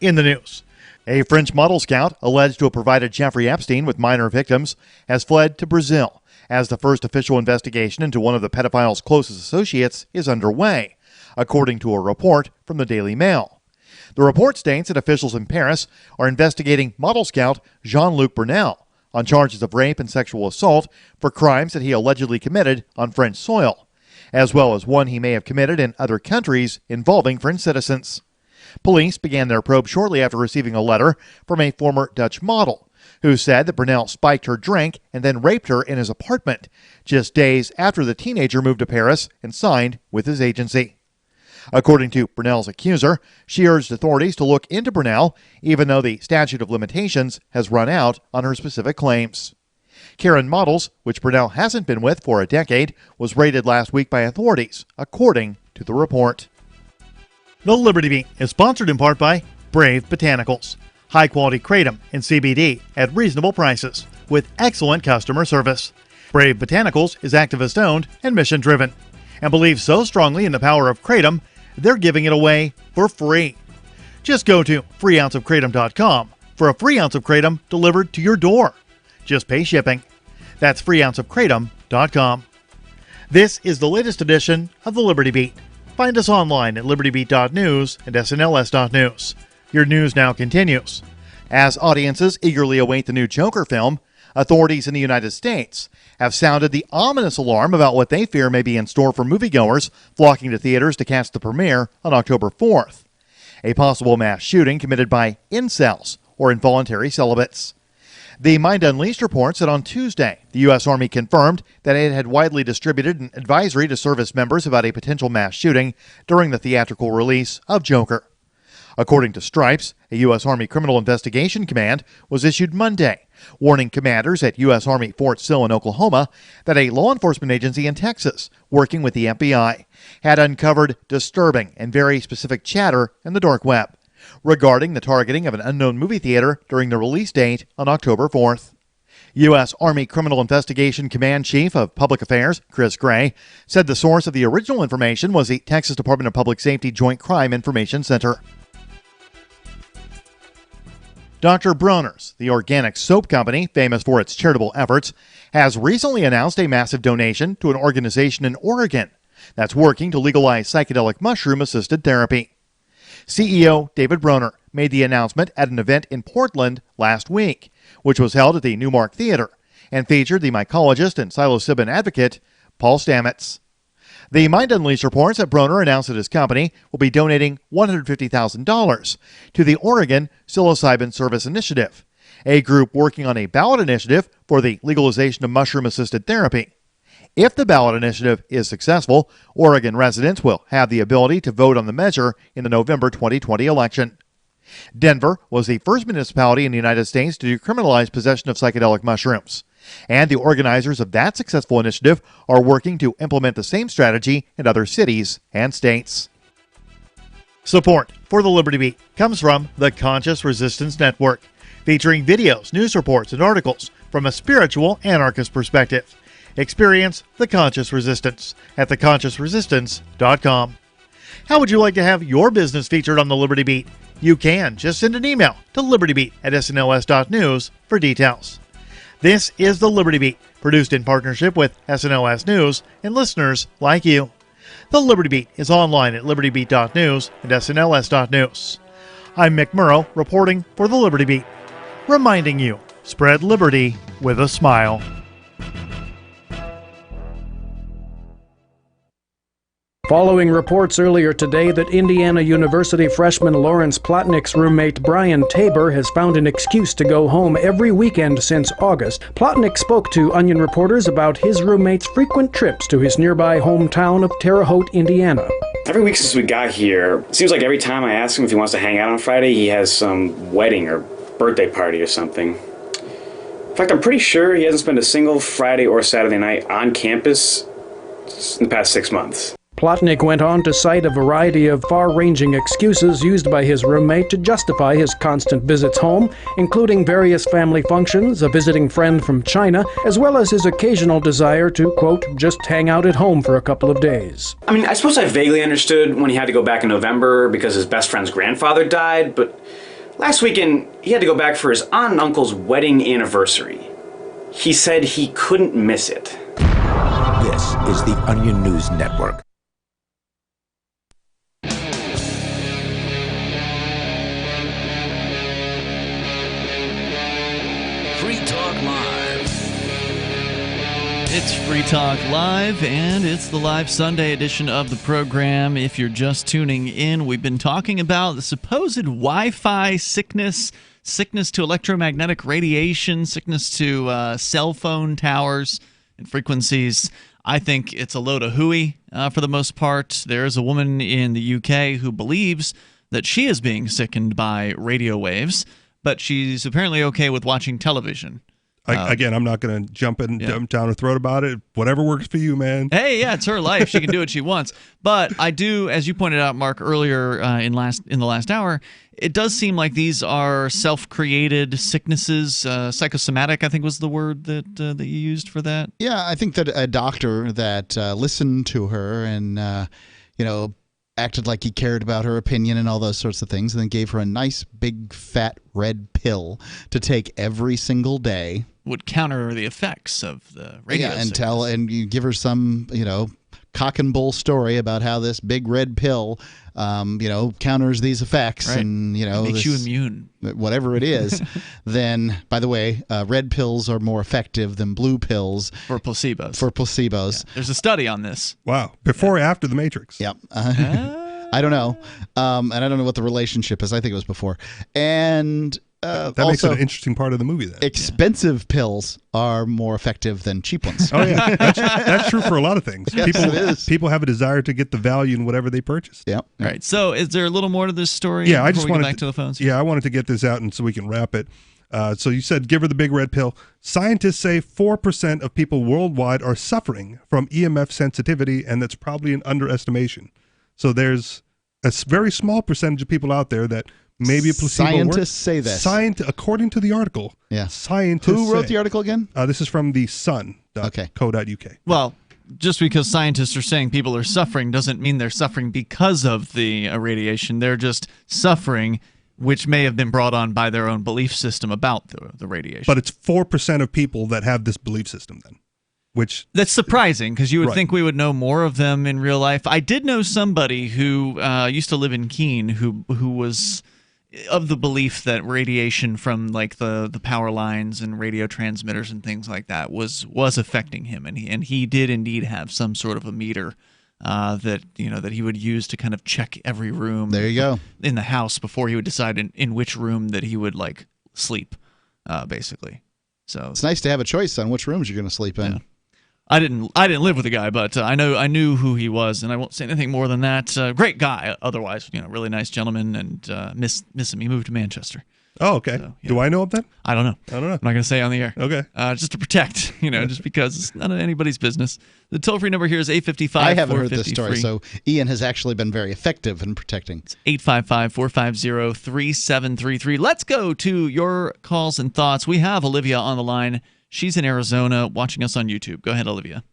In the news, a French model scout alleged to have provided Jeffrey Epstein with minor victims has fled to Brazil as the first official investigation into one of the pedophile's closest associates is underway, according to a report from the Daily Mail. The report states that officials in Paris are investigating model scout Jean-Luc Brunel on charges of rape and sexual assault for crimes that he allegedly committed on French soil, as well as one he may have committed in other countries involving French citizens. Police began their probe shortly after receiving a letter from a former Dutch model who said that Brunel spiked her drink and then raped her in his apartment just days after the teenager moved to Paris and signed with his agency. According to Brunel's accuser, she urged authorities to look into Brunel, even though the statute of limitations has run out on her specific claims. Karen Models, which Brunel hasn't been with for a decade, was raided last week by authorities, according to the report. The Liberty Beat is sponsored in part by Brave Botanicals. High-quality kratom and CBD at reasonable prices with excellent customer service. Brave Botanicals is activist-owned and mission-driven and believes so strongly in the power of kratom, they're giving it away for free. Just go to freeounceofkratom.com for a free ounce of kratom delivered to your door. Just pay shipping. That's freeounceofkratom.com. This is the latest edition of the Liberty Beat. Find us online at libertybeat.news and snls.news. Your news now continues. As audiences eagerly await the new Joker film, authorities in the United States have sounded the ominous alarm about what they fear may be in store for moviegoers flocking to theaters to catch the premiere on October 4th. A possible mass shooting committed by incels, or involuntary celibates. The Mind Unleashed reports that on Tuesday, the U.S. Army confirmed that it had widely distributed an advisory to service members about a potential mass shooting during the theatrical release of Joker. According to Stripes, a U.S. Army Criminal Investigation Command was issued Monday, warning commanders at U.S. Army Fort Sill in Oklahoma that a law enforcement agency in Texas, working with the FBI, had uncovered disturbing and very specific chatter in the dark web regarding the targeting of an unknown movie theater during the release date on October 4th. U.S. Army Criminal Investigation Command Chief of Public Affairs, Chris Gray, said the source of the original information was the Texas Department of Public Safety Joint Crime Information Center. Dr. Bronner's, the organic soap company famous for its charitable efforts, has recently announced a massive donation to an organization in Oregon that's working to legalize psychedelic mushroom-assisted therapy. CEO David Bronner made the announcement at an event in Portland last week, which was held at the Newmark Theater and featured the mycologist and psilocybin advocate Paul Stamets. The Mind Unleashed reports that Bronner announced that his company will be donating $150,000 to the Oregon Psilocybin Service Initiative, a group working on a ballot initiative for the legalization of mushroom-assisted therapy. If the ballot initiative is successful, Oregon residents will have the ability to vote on the measure in the November 2020 election. Denver was the first municipality in the United States to decriminalize possession of psychedelic mushrooms. And the organizers of that successful initiative are working to implement the same strategy in other cities and states. Support for the Liberty Beat comes from the Conscious Resistance Network, featuring videos, news reports, and articles from a spiritual anarchist perspective. Experience the Conscious Resistance at theconsciousresistance.com. How would you like to have your business featured on the Liberty Beat? You can just send an email to libertybeat@snls.news for details. This is the Liberty Beat, produced in partnership with SNLS News and listeners like you. The Liberty Beat is online at libertybeat.news and snls.news. I'm Mick Murrow, reporting for the Liberty Beat, reminding you, spread liberty with a smile. Following reports earlier today that Indiana University freshman Lawrence Plotnick's roommate Brian Tabor has found an excuse to go home every weekend since August, Plotnick spoke to Onion reporters about his roommate's frequent trips to his nearby hometown of Terre Haute, Indiana. Every week since we got here, it seems like every time I ask him if he wants to hang out on Friday, he has some wedding or birthday party or something. In fact, I'm pretty sure he hasn't spent a single Friday or Saturday night on campus in the past 6 months. Plotnick went on to cite a variety of far-ranging excuses used by his roommate to justify his constant visits home, including various family functions, a visiting friend from China, as well as his occasional desire to, quote, just hang out at home for a couple of days. I mean, I suppose I vaguely understood when he had to go back in November because his best friend's grandfather died, but last weekend he had to go back for his aunt and uncle's wedding anniversary. He said he couldn't miss it. This is the Onion News Network. Free Talk Live. It's Free Talk Live, and it's the live Sunday edition of the program. If you're just tuning in, we've been talking about the supposed Wi-Fi sickness to electromagnetic radiation, sickness to cell phone towers and frequencies. I think it's a load of hooey for the most part. There is a woman in the UK who believes that she is being sickened by radio waves, but she's apparently okay with watching television. Again, I'm not going to jump down her throat about it. Whatever works for you, man. Hey, yeah, it's her life. She can do what she wants. But I do, as you pointed out, Mark, earlier in the last hour, it does seem like these are self-created sicknesses. Psychosomatic, I think, was the word that you used for that. Yeah, I think that a doctor that listened to her and acted like he cared about her opinion and all those sorts of things, and then gave her a nice big fat red pill to take every single day, would counter the effects of the radio sickness. And you give her some cock and bull story about how this big red pill counters these effects, right, and makes you immune, whatever it is. Then, by the way, red pills are more effective than blue pills for placebos. Yeah. There's a study on this. Wow, before or after the Matrix? Yep. I don't know, and I don't know what the relationship is. I think it was before. And that also, makes it an interesting part of the movie then. Expensive pills are more effective than cheap ones. Oh yeah, that's true for a lot of things. Yes, people have a desire to get the value in whatever they purchase. Yep. All right. So, is there a little more to this story? Yeah, I just wanted back to the phones. Yeah, I wanted to get this out and so we can wrap it. So you said give her the big red pill. Scientists say 4% of people worldwide are suffering from EMF sensitivity, and that's probably an underestimation. So there's a very small percentage of people out there that maybe a placebo Scientists say this. According to the article. Yeah. Scientists Who wrote say, the article again? This is from the sun.co.uk. Well, just because scientists are saying people are suffering doesn't mean they're suffering because of the radiation. They're just suffering, which may have been brought on by their own belief system about the radiation. But it's 4% of people that have this belief system then. That's surprising because you would Right. think we would know more of them in real life. I did know somebody who used to live in Keene who was of the belief that radiation from like the power lines and radio transmitters and things like that was affecting him, and he did indeed have some sort of a meter that he would use to kind of check every room. There you go. In the house before he would decide in which room that he would like sleep, basically. So it's nice to have a choice on which rooms you're going to sleep in. Yeah. I didn't live with the guy, but I knew who he was, and I won't say anything more than that. Great guy, otherwise, really nice gentleman, and miss him. He moved to Manchester. Oh, okay. So, do I know him then? I don't know. I'm not going to say on the air. Okay. Just to protect, just because it's none of anybody's business. The toll-free number here is 855-450-FREE. I haven't heard this story, so Ian has actually been very effective in protecting. It's 855-450-3733. Let's go to your calls and thoughts. We have Olivia on the line. She's in Arizona watching us on YouTube. Go ahead, Olivia.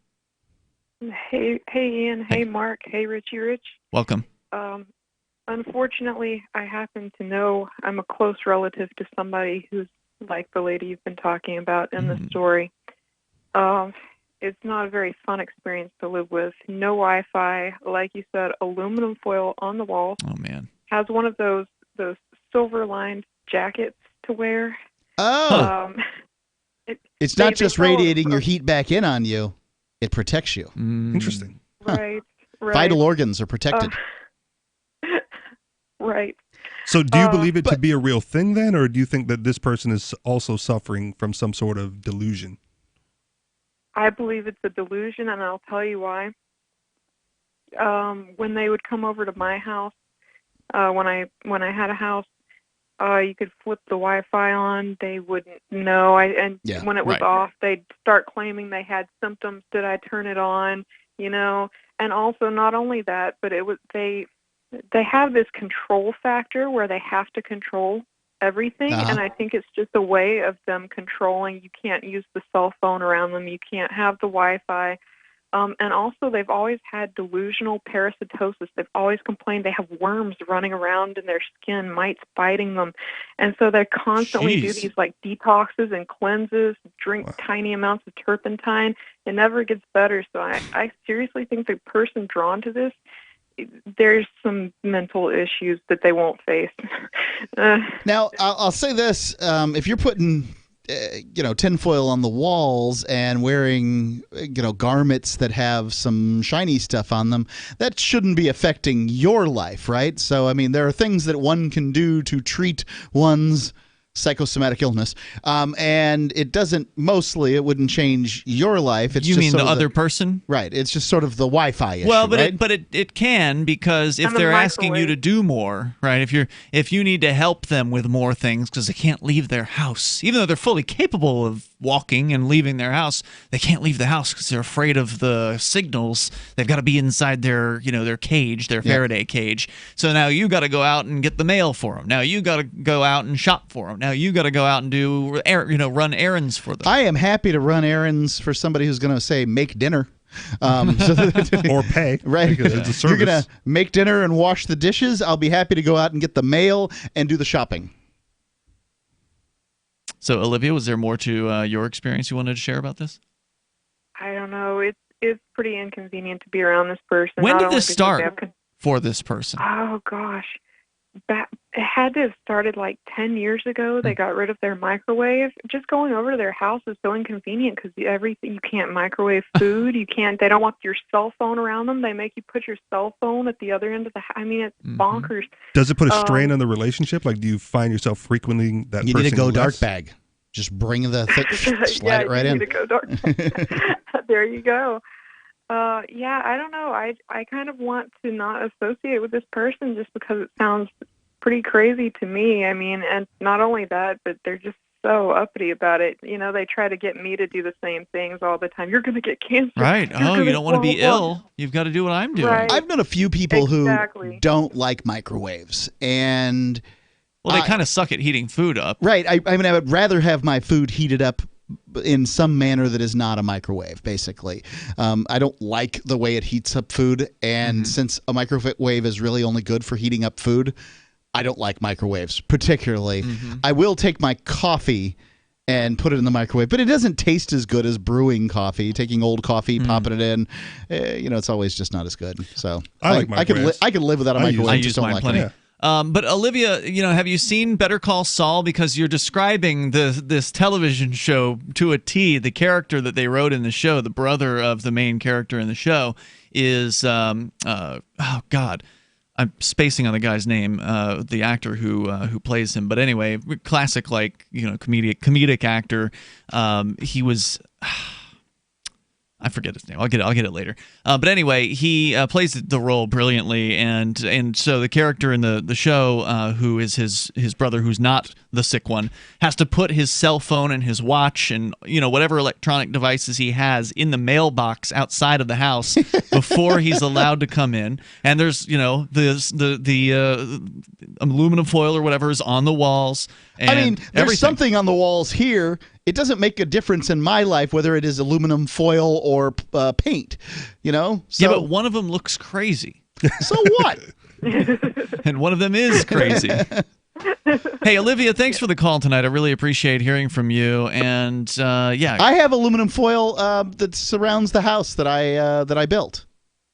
Hey, Ian. Hey, Mark. Hey, Richie Rich. Welcome. Unfortunately, I happen to know I'm a close relative to somebody who's like the lady you've been talking about in the story. It's not a very fun experience to live with. No Wi-Fi. Like you said, aluminum foil on the wall. Oh, man. Has one of those silver-lined jackets to wear. Oh. It's not just radiating your heat back in on you. It protects you. Interesting. Right. Vital organs are protected. Right. So do you believe it to be a real thing then, or do you think that this person is also suffering from some sort of delusion? I believe it's a delusion, and I'll tell you why. When they would come over to my house, when I had a house, you could flip the Wi-Fi on. They wouldn't know. When it was off, they'd start claiming they had symptoms. Did I turn it on? And also not only that, but it was they have this control factor where they have to control everything, and I think it's just a way of them controlling. You can't use the cell phone around them. You can't have the Wi-Fi. And also, they've always had delusional parasitosis. They've always complained they have worms running around in their skin, mites biting them. And so they constantly do these like detoxes and cleanses, drink tiny amounts of turpentine. It never gets better. So I seriously think the person drawn to this, there's some mental issues that they won't face. Now, I'll say this. If you're putting tinfoil on the walls and wearing garments that have some shiny stuff on them, that shouldn't be affecting your life, right? So I mean, there are things that one can do to treat one's psychosomatic illness, and it wouldn't change your life. It's you just mean sort the of other person? Right. It's just sort of the Wi-Fi issue. Well, but right? it can, because if they're asking you to do more, right? If you need to help them with more things because they can't leave their house, even though they're fully capable of walking and leaving their house, they can't leave the house because they're afraid of the signals. They've got to be inside their their cage, their Faraday cage. So now you got to go out and get the mail for them. Now you got to go out and shop for them. Now you got to go out and run errands for them. I am happy to run errands for somebody who's going to say make dinner. Or pay, right? Because it's a service. You're going to make dinner and wash the dishes. I'll be happy to go out and get the mail and do the shopping. So, Olivia, was there more to your experience you wanted to share about this? I don't know. It's pretty inconvenient to be around this person. When did this start for this person? Oh, gosh. It had to have started like 10 years ago. They got rid of their microwave. Just going over to their house is so inconvenient because you can't microwave food. They don't want your cell phone around them. They make you put your cell phone at the other end of the house. I mean, it's bonkers. Does it put a strain on the relationship? Like, do you find yourself frequenting that person? You need a Go less? Dark bag. Just bring the thing, slide it right in. You need a Go Dark. There you go. I don't know. I kind of want to not associate with this person just because it sounds pretty crazy to me. I mean, and not only that, but they're just so uppity about it. They try to get me to do the same things all the time. You're going to get cancer. Right. You don't want to be ill. You've got to do what I'm doing. Right. I've known a few people who don't like microwaves, and well, they kind of suck at heating food up. Right. I mean, I would rather have my food heated up in some manner that is not a microwave, basically. I don't like the way it heats up food, and since a microwave is really only good for heating up food, I don't like microwaves particularly. I will take my coffee and put it in the microwave, but it doesn't taste as good as brewing coffee. Taking old coffee, popping it in, it's always just not as good. So I like microwaves. I could live without a microwave. I use mine plenty. But Olivia, have you seen Better Call Saul? Because you're describing this television show to a T. The character that they wrote in the show, the brother of the main character in the show, is oh God, I'm spacing on the guy's name, the actor who plays him. But anyway, classic comedic actor. He was. I forget his name. I'll get it later. But anyway, he plays the role brilliantly, and so the character in the show, who is his brother, who's not the sick one, has to put his cell phone and his watch and whatever electronic devices he has in the mailbox outside of the house before he's allowed to come in. And there's the aluminum foil or whatever is on the walls. And I mean, there's everything. something on the walls here. It doesn't make a difference in my life whether it is aluminum foil or paint, So, yeah, but one of them looks crazy. So what? And one of them is crazy. Hey, Olivia, thanks for the call tonight. I really appreciate hearing from you. And yeah, I have aluminum foil that surrounds the house that I built.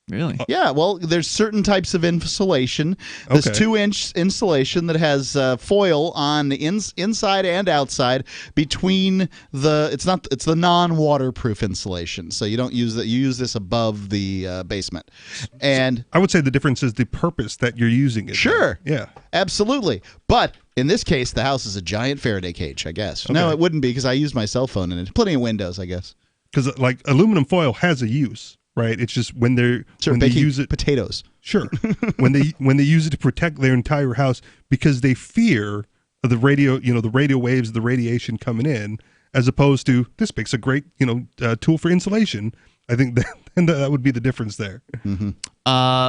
Really? Yeah, well, there's certain types of insulation. This 2-inch insulation that has foil on the inside and outside between it's the non-waterproof insulation. So you don't use that. You use this above the basement. And I would say the difference is the purpose that you're using it. Sure. Yeah. Absolutely. But in this case, the house is a giant Faraday cage, I guess. Okay. No, it wouldn't be because I use my cell phone in it. Plenty of windows, I guess. Because like aluminum foil has a use. Right, it's just when they use it potatoes. Sure, when they use it to protect their entire house because they fear the radio, the radio waves, the radiation coming in, as opposed to this makes a great tool for insulation. I think that would be the difference there. Mm-hmm.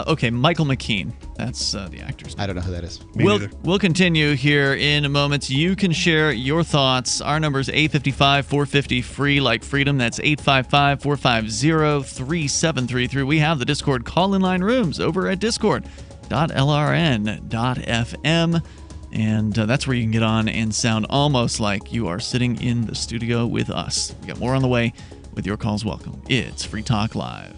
Okay, Michael McKean. That's the actor's name. I don't know who that is. We'll continue here in a moment. You can share your thoughts. Our number is 855-450-FREE, like freedom. That's 855-450-3733. We have the Discord call-in line rooms over at discord.lrn.fm. And that's where you can get on and sound almost like you are sitting in the studio with us. We got more on the way. With your calls welcome. It's Free Talk Live.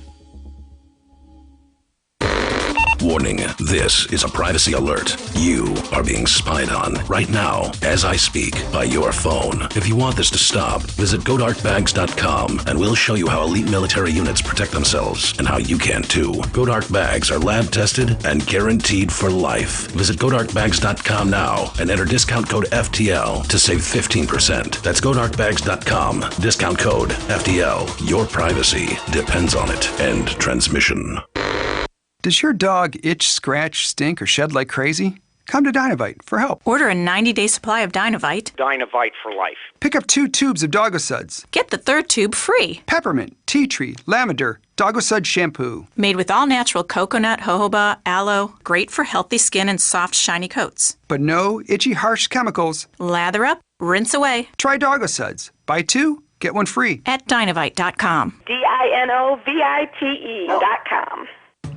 Warning, this is a privacy alert. You are being spied on right now as I speak by your phone. If you want this to stop, visit GoDarkBags.com and we'll show you how elite military units protect themselves and how you can too. Go Dark Bags are lab tested and guaranteed for life. Visit GoDarkBags.com now and enter discount code FTL to save 15%. That's GoDarkBags.com. Discount code FTL. Your privacy depends on it. End transmission. Does your dog itch, scratch, stink, or shed like crazy? Come to Dynavite for help. Order a 90-day supply of Dynavite. Dynavite for life. Pick up 2 tubes of Doggo Suds. Get the 3rd tube free. Peppermint, tea tree, lavender, Doggo Sud shampoo. Made with all-natural coconut, jojoba, aloe. Great for healthy skin and soft, shiny coats. But no itchy, harsh chemicals. Lather up, rinse away. Try Doggo Suds. Buy 2, get 1 free. At Dynavite.com. DINOVITE.com.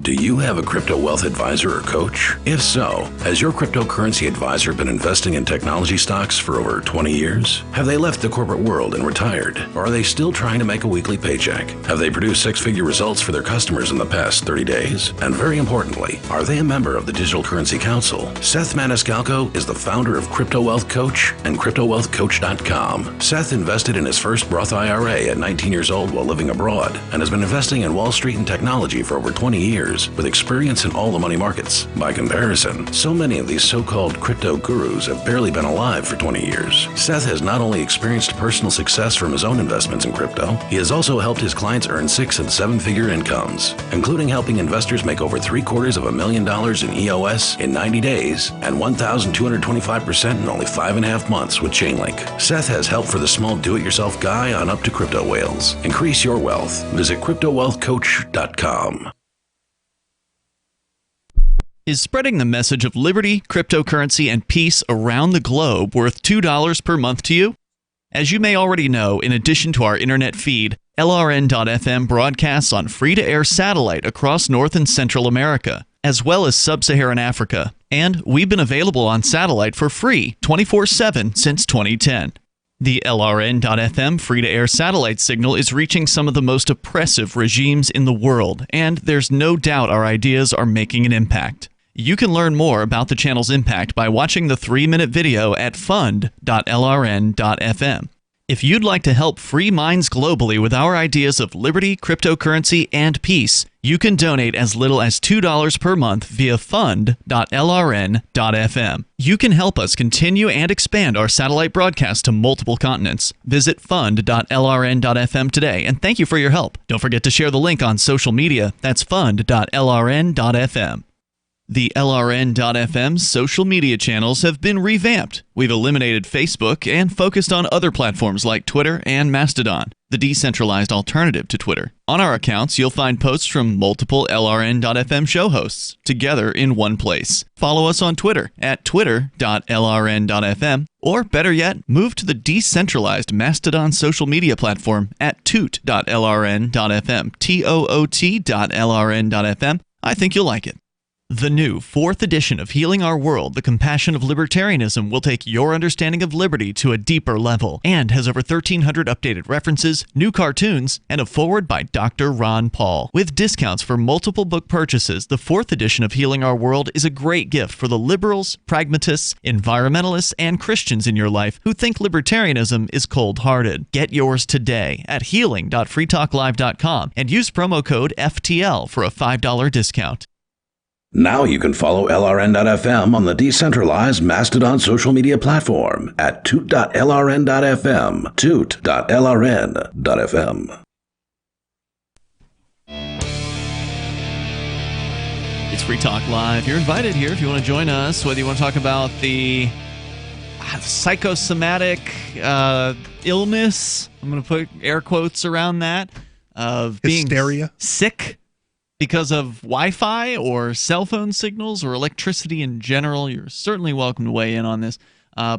Do you have a crypto wealth advisor or coach? If so, has your cryptocurrency advisor been investing in technology stocks for over 20 years? Have they left the corporate world and retired? Or are they still trying to make a weekly paycheck? Have they produced 6-figure results for their customers in the past 30 days? And very importantly, are they a member of the Digital Currency Council? Seth Maniscalco is the founder of Crypto Wealth Coach and CryptoWealthCoach.com. Seth invested in his first Roth IRA at 19 years old while living abroad and has been investing in Wall Street and technology for over 20 years with experience in all the money markets. By comparison, so many of these so-called crypto gurus have barely been alive for 20 years. Seth has not only experienced personal success from his own investments in crypto, he has also helped his clients earn 6- and 7-figure incomes, including helping investors make over $750,000 in EOS in 90 days and 1,225% in only 5.5 months with Chainlink. Seth has help for the small do-it-yourself guy on up to crypto whales. Increase your wealth. Visit CryptoWealthCoach.com. Is spreading the message of liberty, cryptocurrency, and peace around the globe worth $2 per month to you? As you may already know, in addition to our internet feed, LRN.FM broadcasts on free-to-air satellite across North and Central America, as well as Sub-Saharan Africa. And we've been available on satellite for free 24/7 since 2010. The LRN.FM free-to-air satellite signal is reaching some of the most oppressive regimes in the world, and there's no doubt our ideas are making an impact. You can learn more about the channel's impact by watching the 3-minute video at fund.lrn.fm. If you'd like to help free minds globally with our ideas of liberty, cryptocurrency, and peace, you can donate as little as $2 per month via fund.lrn.fm. You can help us continue and expand our satellite broadcast to multiple continents. Visit fund.lrn.fm today, and thank you for your help. Don't forget to share the link on social media. That's fund.lrn.fm. The LRN.FM social media channels have been revamped. We've eliminated Facebook and focused on other platforms like Twitter and Mastodon, the decentralized alternative to Twitter. On our accounts, you'll find posts from multiple LRN.FM show hosts together in one place. Follow us on Twitter at twitter.lrn.fm, or better yet, move to the decentralized Mastodon social media platform at toot.lrn.fm, toot.lrn.fm. I think you'll like it. The new 4th edition of Healing Our World, The Compassion of Libertarianism, will take your understanding of liberty to a deeper level and has over 1,300 updated references, new cartoons, and a foreword by Dr. Ron Paul. With discounts for multiple book purchases, the 4th edition of Healing Our World is a great gift for the liberals, pragmatists, environmentalists, and Christians in your life who think libertarianism is cold-hearted. Get yours today at healing.freetalklive.com and use promo code FTL for a $5 discount. Now you can follow LRN.FM on the decentralized Mastodon social media platform at toot.lrn.fm, toot.lrn.fm. It's Free Talk Live. You're invited here if you want to join us, whether you want to talk about the psychosomatic illness, I'm going to put air quotes around that, of being hysteria, sick because of Wi-Fi or cell phone signals or electricity in general. You're certainly welcome to weigh in on this.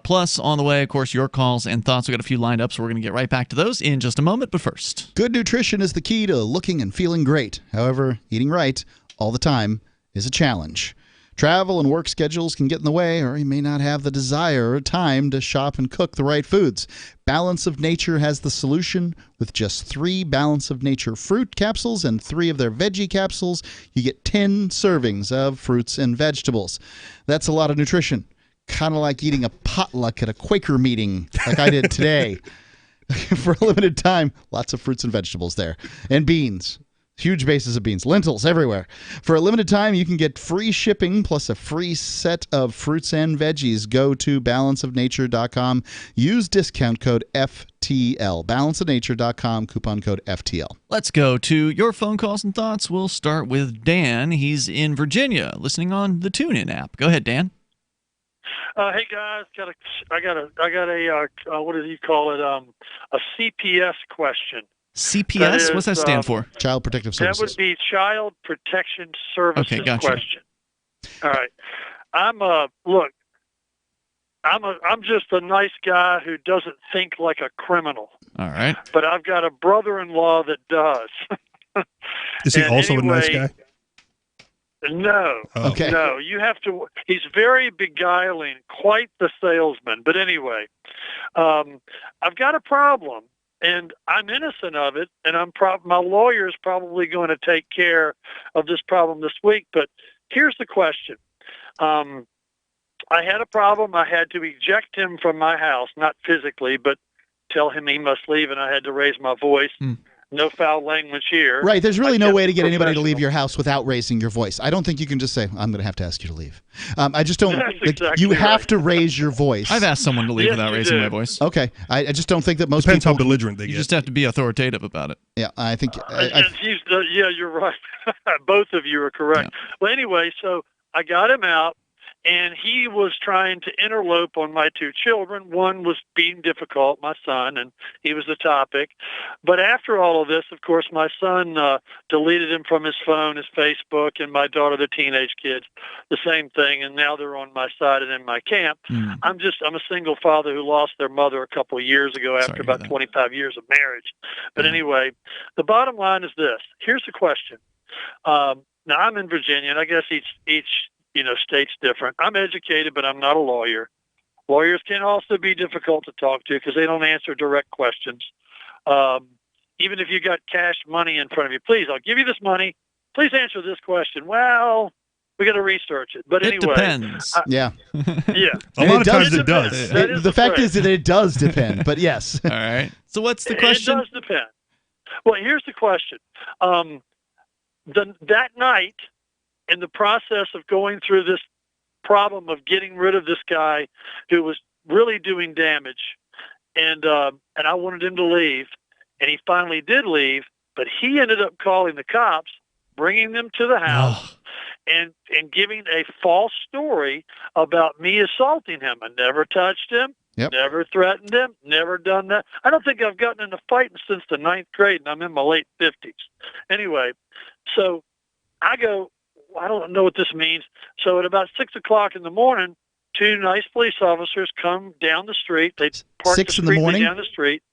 Plus, on the way, of course, your calls and thoughts. We've got a few lined up, so we're going to get right back to those in just a moment. But first, good nutrition is the key to looking and feeling great. However, eating right all the time is a challenge. Travel and work schedules can get in the way, or you may not have the desire or time to shop and cook the right foods. Balance of Nature has the solution. With just 3 Balance of Nature fruit capsules and 3 of their veggie capsules, you get 10 servings of fruits and vegetables. That's a lot of nutrition. Kind of like eating a potluck at a Quaker meeting like I did today. For a limited time, lots of fruits and vegetables there. And beans. Huge bases of beans, lentils everywhere. For a limited time, you can get free shipping plus a free set of fruits and veggies. Go to balanceofnature.com. Use discount code FTL. Balanceofnature.com, coupon code FTL. Let's go to your phone calls and thoughts. We'll start with Dan. He's in Virginia, listening on the TuneIn app. Go ahead, Dan. Hey guys, I got a what do you call it? A CPS question. CPS? What's that stand for? Child Protective Services. That would be Child Protection Services. Okay, gotcha. Question. All right. I'm just a nice guy who doesn't think like a criminal. All right. But I've got a brother-in-law that does. Is he also a nice guy? No. Oh. Okay. No, you have to. He's very beguiling, quite the salesman. But anyway, I've got a problem. And I'm innocent of it, and my lawyer's probably going to take care of this problem this week. But here's the question. I had a problem. I had to eject him from my house, not physically, but tell him he must leave, and I had to raise my voice. No foul language here. Right. There's really no way to get anybody to leave your house without raising your voice. I don't think you can just say, I'm going to have to ask you to leave. I just don't. You have to raise your voice. I've asked someone to leave without raising my voice. Okay. I just don't think that most Depends people. how belligerent they get. You just have to be authoritative about it. Yeah, I think. Yeah, you're right. Both of you are correct. Yeah. Well, anyway, so I got him out. And he was trying to interlope on my 2 children. One was being difficult, my son, and he was the topic. But after all of this, of course, my son deleted him from his phone, his Facebook, and my daughter, the teenage kids, the same thing. And now they're on my side and in my camp. I'm a single father who lost their mother a couple of years ago after about 25 years of marriage. But anyway, the bottom line is this. Here's the question. Now, I'm in Virginia, and I guess each state's different. I'm educated, but I'm not a lawyer. Lawyers can also be difficult to talk to because they don't answer direct questions. Even if you got cash money in front of you, please, I'll give you this money. Please answer this question. Well, We got to research it. But it anyway, depends. Yeah. Yeah. A lot of times it does. The fact is that it does depend, but yes. All right. So what's the question? It does depend. Well, here's the question. That night, in the process of going through this problem of getting rid of this guy who was really doing damage, and I wanted him to leave, and he finally did leave, but he ended up calling the cops, bringing them to the house, and giving a false story about me assaulting him. I never touched him, never threatened him, never done that. I don't think I've gotten into fighting since the 9th grade, and I'm in my late 50s. Anyway, so I go, I don't know what this means. So at about 6 o'clock in the morning, 2 nice police officers come down the street. They parked 6 in the morning? down the street.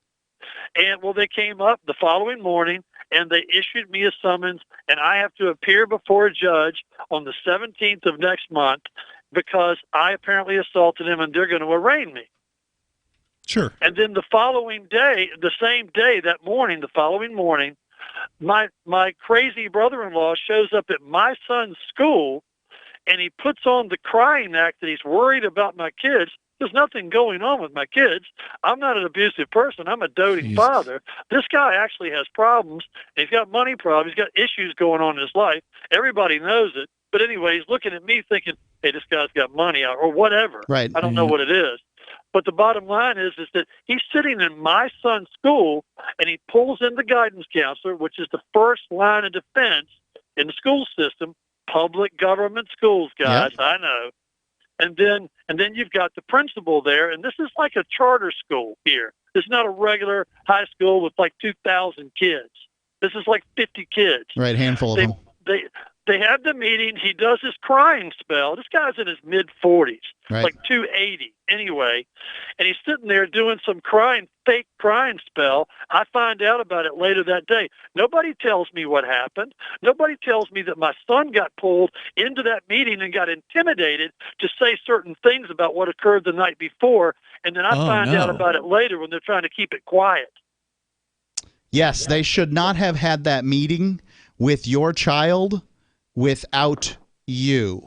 And, well, they came up the following morning, and they issued me a summons, and I have to appear before a judge on the 17th of next month because I apparently assaulted him, and they're going to arraign me. Sure. And then the following day, the same day, that morning, the following morning, my crazy brother-in-law shows up at my son's school, and he puts on the crying act that he's worried about my kids. There's nothing going on with my kids. I'm not an abusive person. I'm a doting father. This guy actually has problems. He's got money problems. He's got issues going on in his life. Everybody knows it. But anyway, he's looking at me thinking, hey, this guy's got money or whatever. Right. I don't know what it is. But the bottom line is that he's sitting in my son's school, and he pulls in the guidance counselor, which is the first line of defense in the school system, public government schools, guys. Yep. I know. And then you've got the principal there, and this is like a charter school here. It's not a regular high school with like 2,000 kids. This is like 50 kids. Right, handful of them. They have the meeting. He does his crying spell. This guy's in his mid-40s, right. like 280 anyway. And he's sitting there doing some fake crying spell. I find out about it later that day. Nobody tells me what happened. Nobody tells me that my son got pulled into that meeting and got intimidated to say certain things about what occurred the night before. And then I find out about it later when they're trying to keep it quiet. Yes, they should not have had that meeting with your child without you.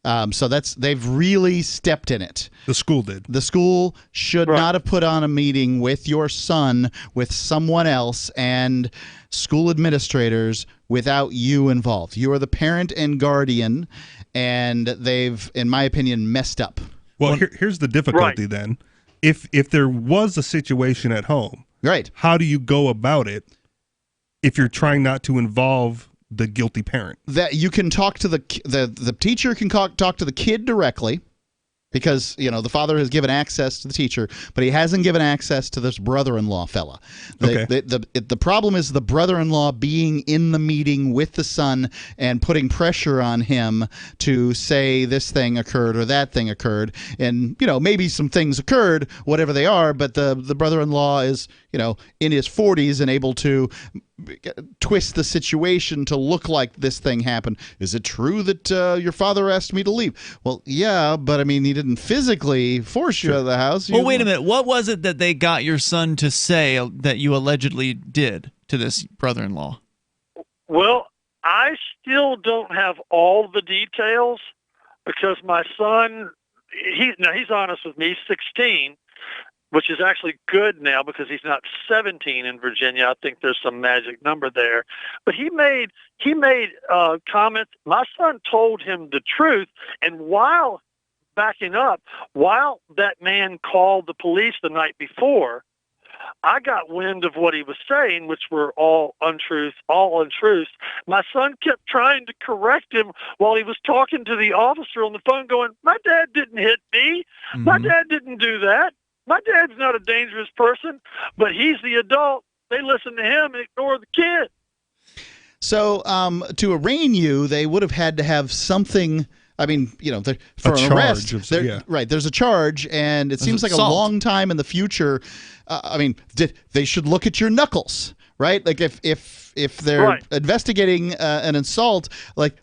So they've really stepped in it. The school did. The school should not have put on a meeting with your son, with someone else, and school administrators without you involved. You are the parent and guardian, and they've, in my opinion, messed up. Well, here's the difficulty then. If there was a situation at home, right? How do you go about it if you're trying not to involve the guilty parent? That you can talk to the teacher can talk to the kid directly, because the father has given access to the teacher, but he hasn't given access to this brother-in-law fella. The problem is the brother-in-law being in the meeting with the son and putting pressure on him to say this thing occurred or that thing occurred, and maybe some things occurred, whatever they are, but the brother-in-law is in his 40s and able to twist the situation to look like this thing happened. Is it true that your father asked me to leave? Well, yeah, but I mean, he didn't physically force you out of the house. Well, wait a minute. What was it that they got your son to say that you allegedly did to this brother-in-law? Well, I still don't have all the details because my son, he's honest with me. He's 16. Which is actually good now because he's not 17 in Virginia. I think there's some magic number there. But he made comments. My son told him the truth, and while that man called the police the night before, I got wind of what he was saying, which were all untruths. My son kept trying to correct him while he was talking to the officer on the phone, going, "My dad didn't hit me. Mm-hmm. My dad didn't do that. My dad's not a dangerous person, but he's the adult. They listen to him and ignore the kid." So to arraign you, they would have had to have something. I mean, for an arrest, right? There's a charge, and it seems like a long time in the future. They should look at your knuckles, right? Like if they're investigating an assault, like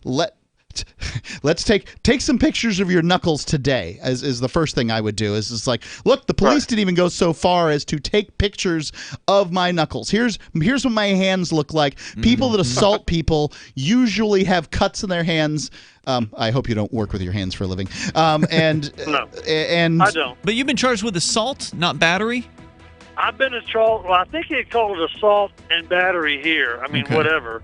fact, let's take some pictures of your knuckles today. Is the first thing I would do. Is like, look, the police didn't even go so far as to take pictures of my knuckles. Here's what my hands look like. People that assault people usually have cuts in their hands. I hope you don't work with your hands for a living. No, I don't. But you've been charged with assault, not battery? I've been assault. Well, I think he called it assault and battery here. I mean, whatever.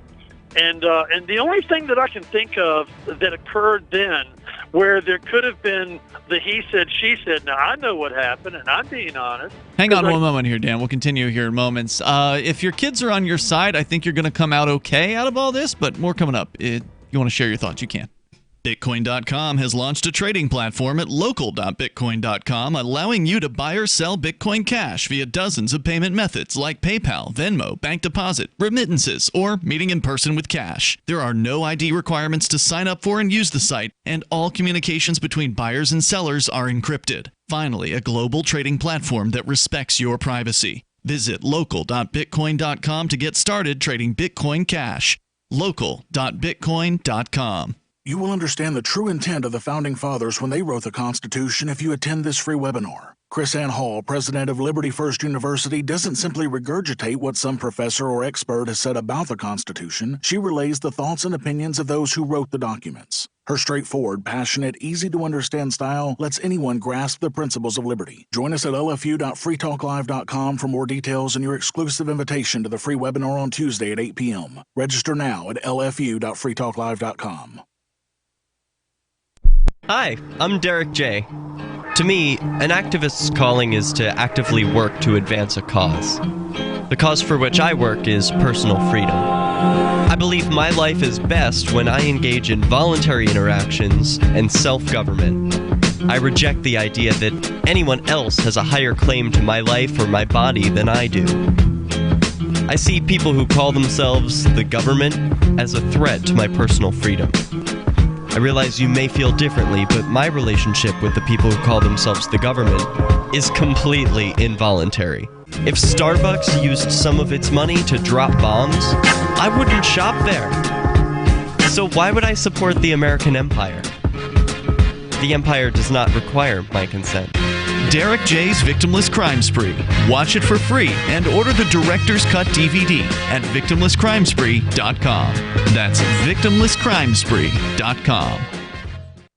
And the only thing that I can think of that occurred then, where there could have been the he said, she said. Now I know what happened, and I'm being honest. Hang on one moment here, Dan. We'll continue here in moments. If your kids are on your side, I think you're going to come out okay out of all this. But more coming up. If you want to share your thoughts, you can. Bitcoin.com has launched a trading platform at local.bitcoin.com, allowing you to buy or sell Bitcoin Cash via dozens of payment methods like PayPal, Venmo, bank deposit, remittances, or meeting in person with cash. There are no ID requirements to sign up for and use the site, and all communications between buyers and sellers are encrypted. Finally, a global trading platform that respects your privacy. Visit local.bitcoin.com to get started trading Bitcoin Cash. local.bitcoin.com. You will understand the true intent of the Founding Fathers when they wrote the Constitution if you attend this free webinar. Chris Ann Hall, president of Liberty First University, doesn't simply regurgitate what some professor or expert has said about the Constitution. She relays the thoughts and opinions of those who wrote the documents. Her straightforward, passionate, easy-to-understand style lets anyone grasp the principles of liberty. Join us at lfu.freetalklive.com for more details and your exclusive invitation to the free webinar on Tuesday at 8 p.m. Register now at lfu.freetalklive.com. Hi, I'm Derek J. To me, an activist's calling is to actively work to advance a cause. The cause for which I work is personal freedom. I believe my life is best when I engage in voluntary interactions and self-government. I reject the idea that anyone else has a higher claim to my life or my body than I do. I see people who call themselves the government as a threat to my personal freedom. I realize you may feel differently, but my relationship with the people who call themselves the government is completely involuntary. If Starbucks used some of its money to drop bombs, I wouldn't shop there. So why would I support the American empire? The empire does not require my consent. Derek J's Victimless Crime Spree. Watch it for free and order the Director's Cut DVD at victimlesscrimespree.com. That's victimlesscrimespree.com.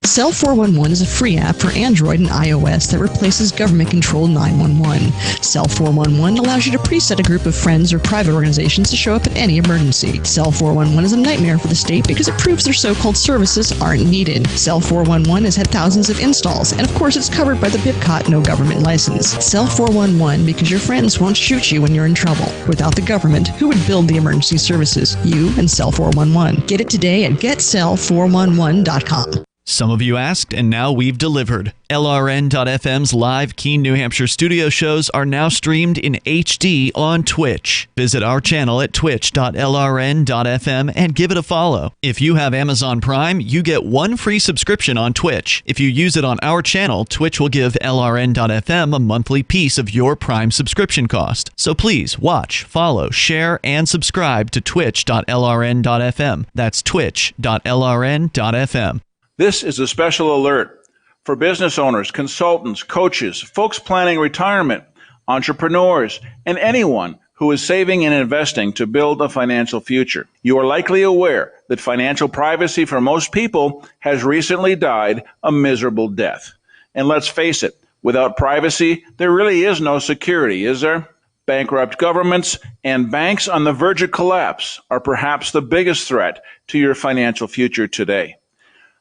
Cell 411 is a free app for Android and iOS that replaces government-controlled 911. Cell 411 allows you to preset a group of friends or private organizations to show up at any emergency. Cell 411 is a nightmare for the state because it proves their so-called services aren't needed. Cell 411 has had thousands of installs, and of course it's covered by the BIPCOT no government license. Cell 411 because your friends won't shoot you when you're in trouble. Without the government, who would build the emergency services? You and Cell 411. Get it today at getcell411.com. Some of you asked, and now we've delivered. LRN.FM's live Keene, New Hampshire studio shows are now streamed in HD on Twitch. Visit our channel at twitch.lrn.fm and give it a follow. If you have Amazon Prime, you get one free subscription on Twitch. If you use it on our channel, Twitch will give LRN.FM a monthly piece of your Prime subscription cost. So please watch, follow, share, and subscribe to twitch.lrn.fm. That's twitch.lrn.fm. This is a special alert for business owners, consultants, coaches, folks planning retirement, entrepreneurs, and anyone who is saving and investing to build a financial future. You are likely aware that financial privacy for most people has recently died a miserable death. And let's face it, without privacy, there really is no security, is there? Bankrupt governments and banks on the verge of collapse are perhaps the biggest threat to your financial future today.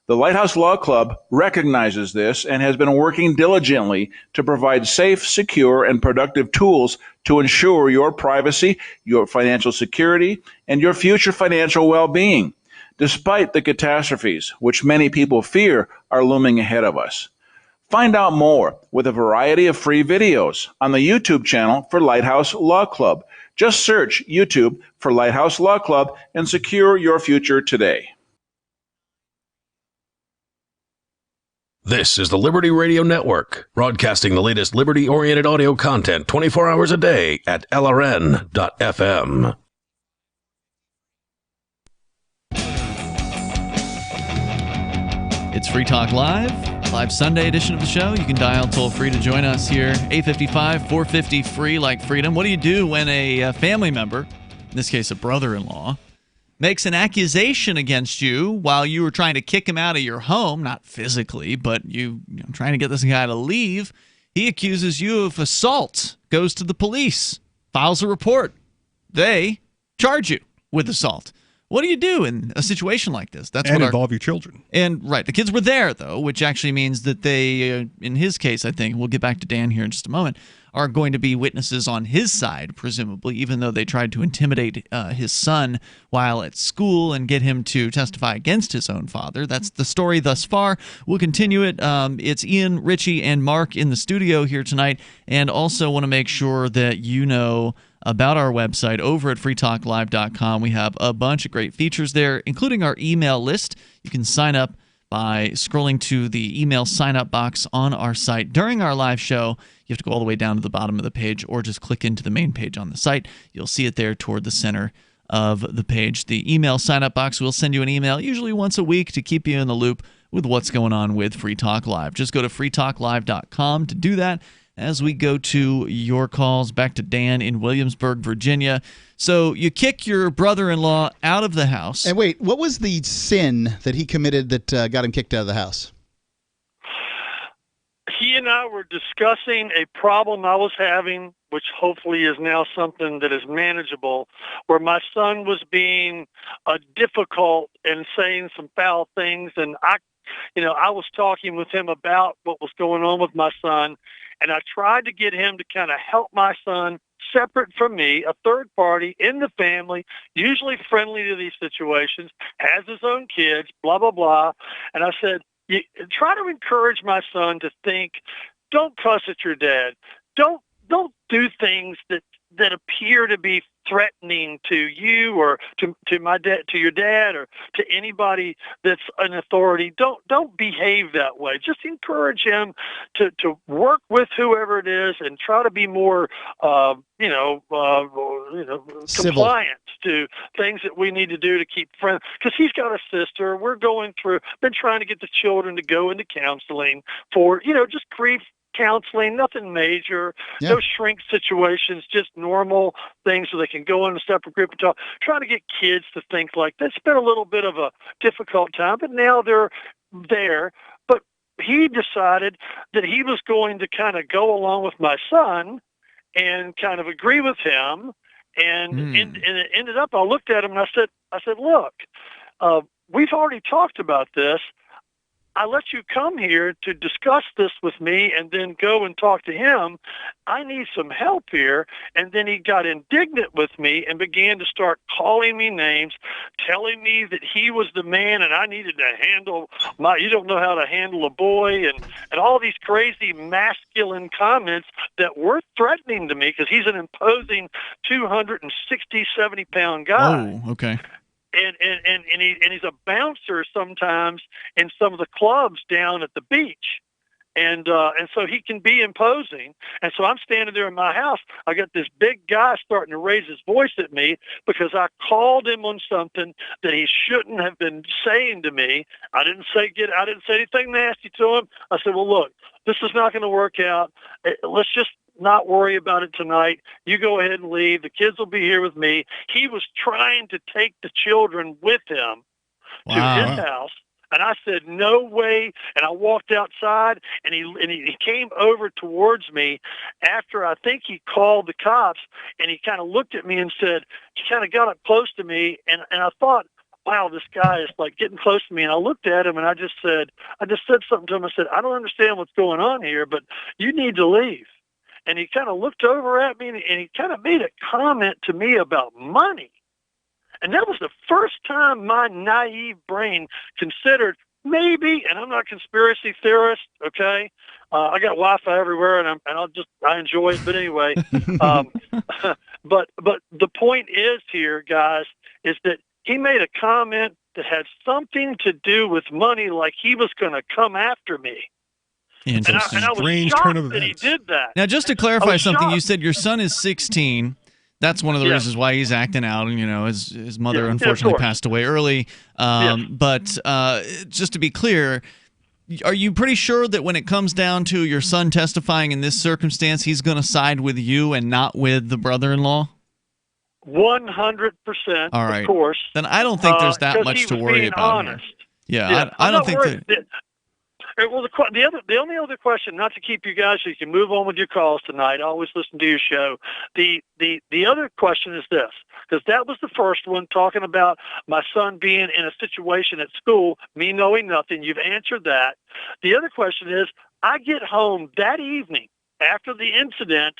The Lighthouse Law Club recognizes this and has been working diligently to provide safe, secure, and productive tools to ensure your privacy, your financial security, and your future financial well-being, despite the catastrophes which many people fear are looming ahead of us. Find out more with a variety of free videos on the YouTube channel for Lighthouse Law Club. Just search YouTube for Lighthouse Law Club and secure your future today. This is the Liberty Radio Network, broadcasting the latest liberty-oriented audio content 24 hours a day at LRN.FM. It's Free Talk Live Sunday edition of the show. You can dial toll-free to join us here, 855-450-FREE, like freedom. What do you do when a family member, in this case a brother-in-law, makes an accusation against you while you were trying to kick him out of your home, not physically, but you trying to get this guy to leave? He accuses you of assault, goes to the police, files a report. They charge you with assault. What do you do in a situation like this? That's and what involve your children. And right, the kids were there, though, which actually means that they, in his case, I think, we'll get back to Dan here in just a moment, are going to be witnesses on his side, presumably, even though they tried to intimidate his son while at school and get him to testify against his own father. That's the story thus far. We'll continue it. It's Ian, Richie, and Mark in the studio here tonight, and also want to make sure that you know about our website over at freetalklive.com. We have a bunch of great features there, including our email list. You can sign up by scrolling to the email sign-up box on our site during our live show. You have to go all the way down to the bottom of the page or just click into the main page on the site. You'll see it there toward the center of the page. The email sign-up box will send you an email usually once a week to keep you in the loop with what's going on with Free Talk Live. Just go to freetalklive.com to do that. As we go to your calls, back to Dan in Williamsburg, Virginia. So you kick your brother-in-law out of the house. And wait, what was the sin that he committed that got him kicked out of the house? He and I were discussing a problem I was having, which hopefully is now something that is manageable, where my son was being difficult and saying some foul things. And I was talking with him about what was going on with my son. And I tried to get him to kind of help my son separate from me, a third party in the family, usually friendly to these situations, has his own kids, blah, blah, blah. And I said, try to encourage my son to think, don't cuss at your dad. Don't do things that appear to be threatening to you or to my dad, to your dad, or to anybody that's an authority. Don't behave that way. Just encourage him to work with whoever it is and try to be more compliant to things that we need to do to keep friends. Because he's got a sister. We're been trying to get the children to go into counseling for just grief counseling, nothing major, no shrink situations, just normal things so they can go in a separate group and talk. Trying to get kids to think like that. It's been a little bit of a difficult time, but now they're there. But he decided that he was going to kind of go along with my son and kind of agree with him. And it ended up, I looked at him and I said, look, we've already talked about this. I let you come here to discuss this with me and then go and talk to him. I need some help here. And then he got indignant with me and began to start calling me names, telling me that he was the man and I needed to handle you don't know how to handle a boy, and all these crazy masculine comments that were threatening to me because he's an imposing 260, 70-pound guy. Oh, okay. And he's a bouncer sometimes in some of the clubs down at the beach, and so he can be imposing. And so I'm standing there in my house. I got this big guy starting to raise his voice at me because I called him on something that he shouldn't have been saying to me. I didn't say anything nasty to him. I said, well, look, this is not going to work out. Let's just not worry about it tonight. You go ahead and leave. The kids will be here with me. He was trying to take the children with him to his house. And I said, no way. And I walked outside and he came over towards me after I think he called the cops, and he kind of looked at me and said, he kind of got up close to me. And I thought, wow, this guy is like getting close to me. And I looked at him and I just said something to him. I said, I don't understand what's going on here, but you need to leave. And he kind of looked over at me and he kind of made a comment to me about money. And that was the first time my naive brain considered maybe, and I'm not a conspiracy theorist, okay? I got Wi-Fi everywhere and I enjoy it. But anyway, but the point is here, guys, is that he made a comment that had something to do with money, like he was going to come after me. Interesting. And I was shocked that he did that. Now, just to clarify something, you said your son is 16. That's one of the reasons why he's acting out. His mother unfortunately passed away early. But just to be clear, are you pretty sure that when it comes down to your son testifying in this circumstance, he's going to side with you and not with the brother-in-law? 100%. All right. Of course. Then I don't think there's that much to worry about honest. here. Yeah, I don't think that. Well, the only other question, not to keep you guys so you can move on with your calls tonight. I always listen to your show. The other question is this, because that was the first one, talking about my son being in a situation at school, me knowing nothing. You've answered that. The other question is, I get home that evening after the incident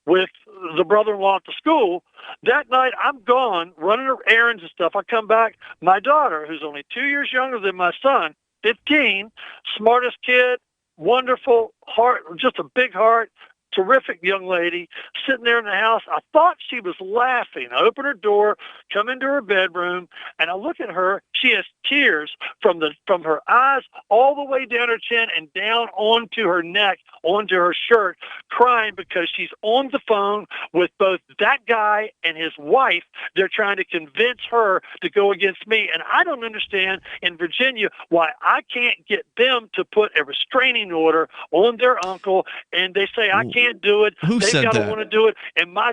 with the brother-in-law at the school. That night, I'm gone running errands and stuff. I come back. My daughter, who's only 2 years younger than my son, 15, smartest kid, wonderful heart, just a big heart, terrific young lady, sitting there in the house. I thought she was laughing. I open her door, come into her bedroom, and I look at her. She has tears from her eyes all the way down her chin and down onto her neck, onto her shirt, crying because she's on the phone with both that guy and his wife. They're trying to convince her to go against me. And I don't understand in Virginia why I can't get them to put a restraining order on their uncle, and they say I can't do it. Who They've said got to that? want to do it. And my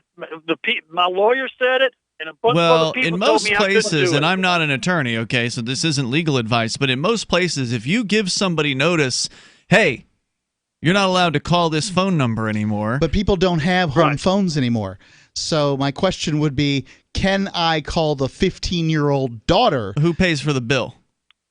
lawyer said it, and a bunch of other people in told most me I couldn't places, do and it. I'm not an attorney, okay, so this isn't legal advice, but in most places, if you give somebody notice, hey, you're not allowed to call this phone number anymore. But people don't have home phones anymore. So my question would be, can I call the 15-year-old daughter? Who pays for the bill?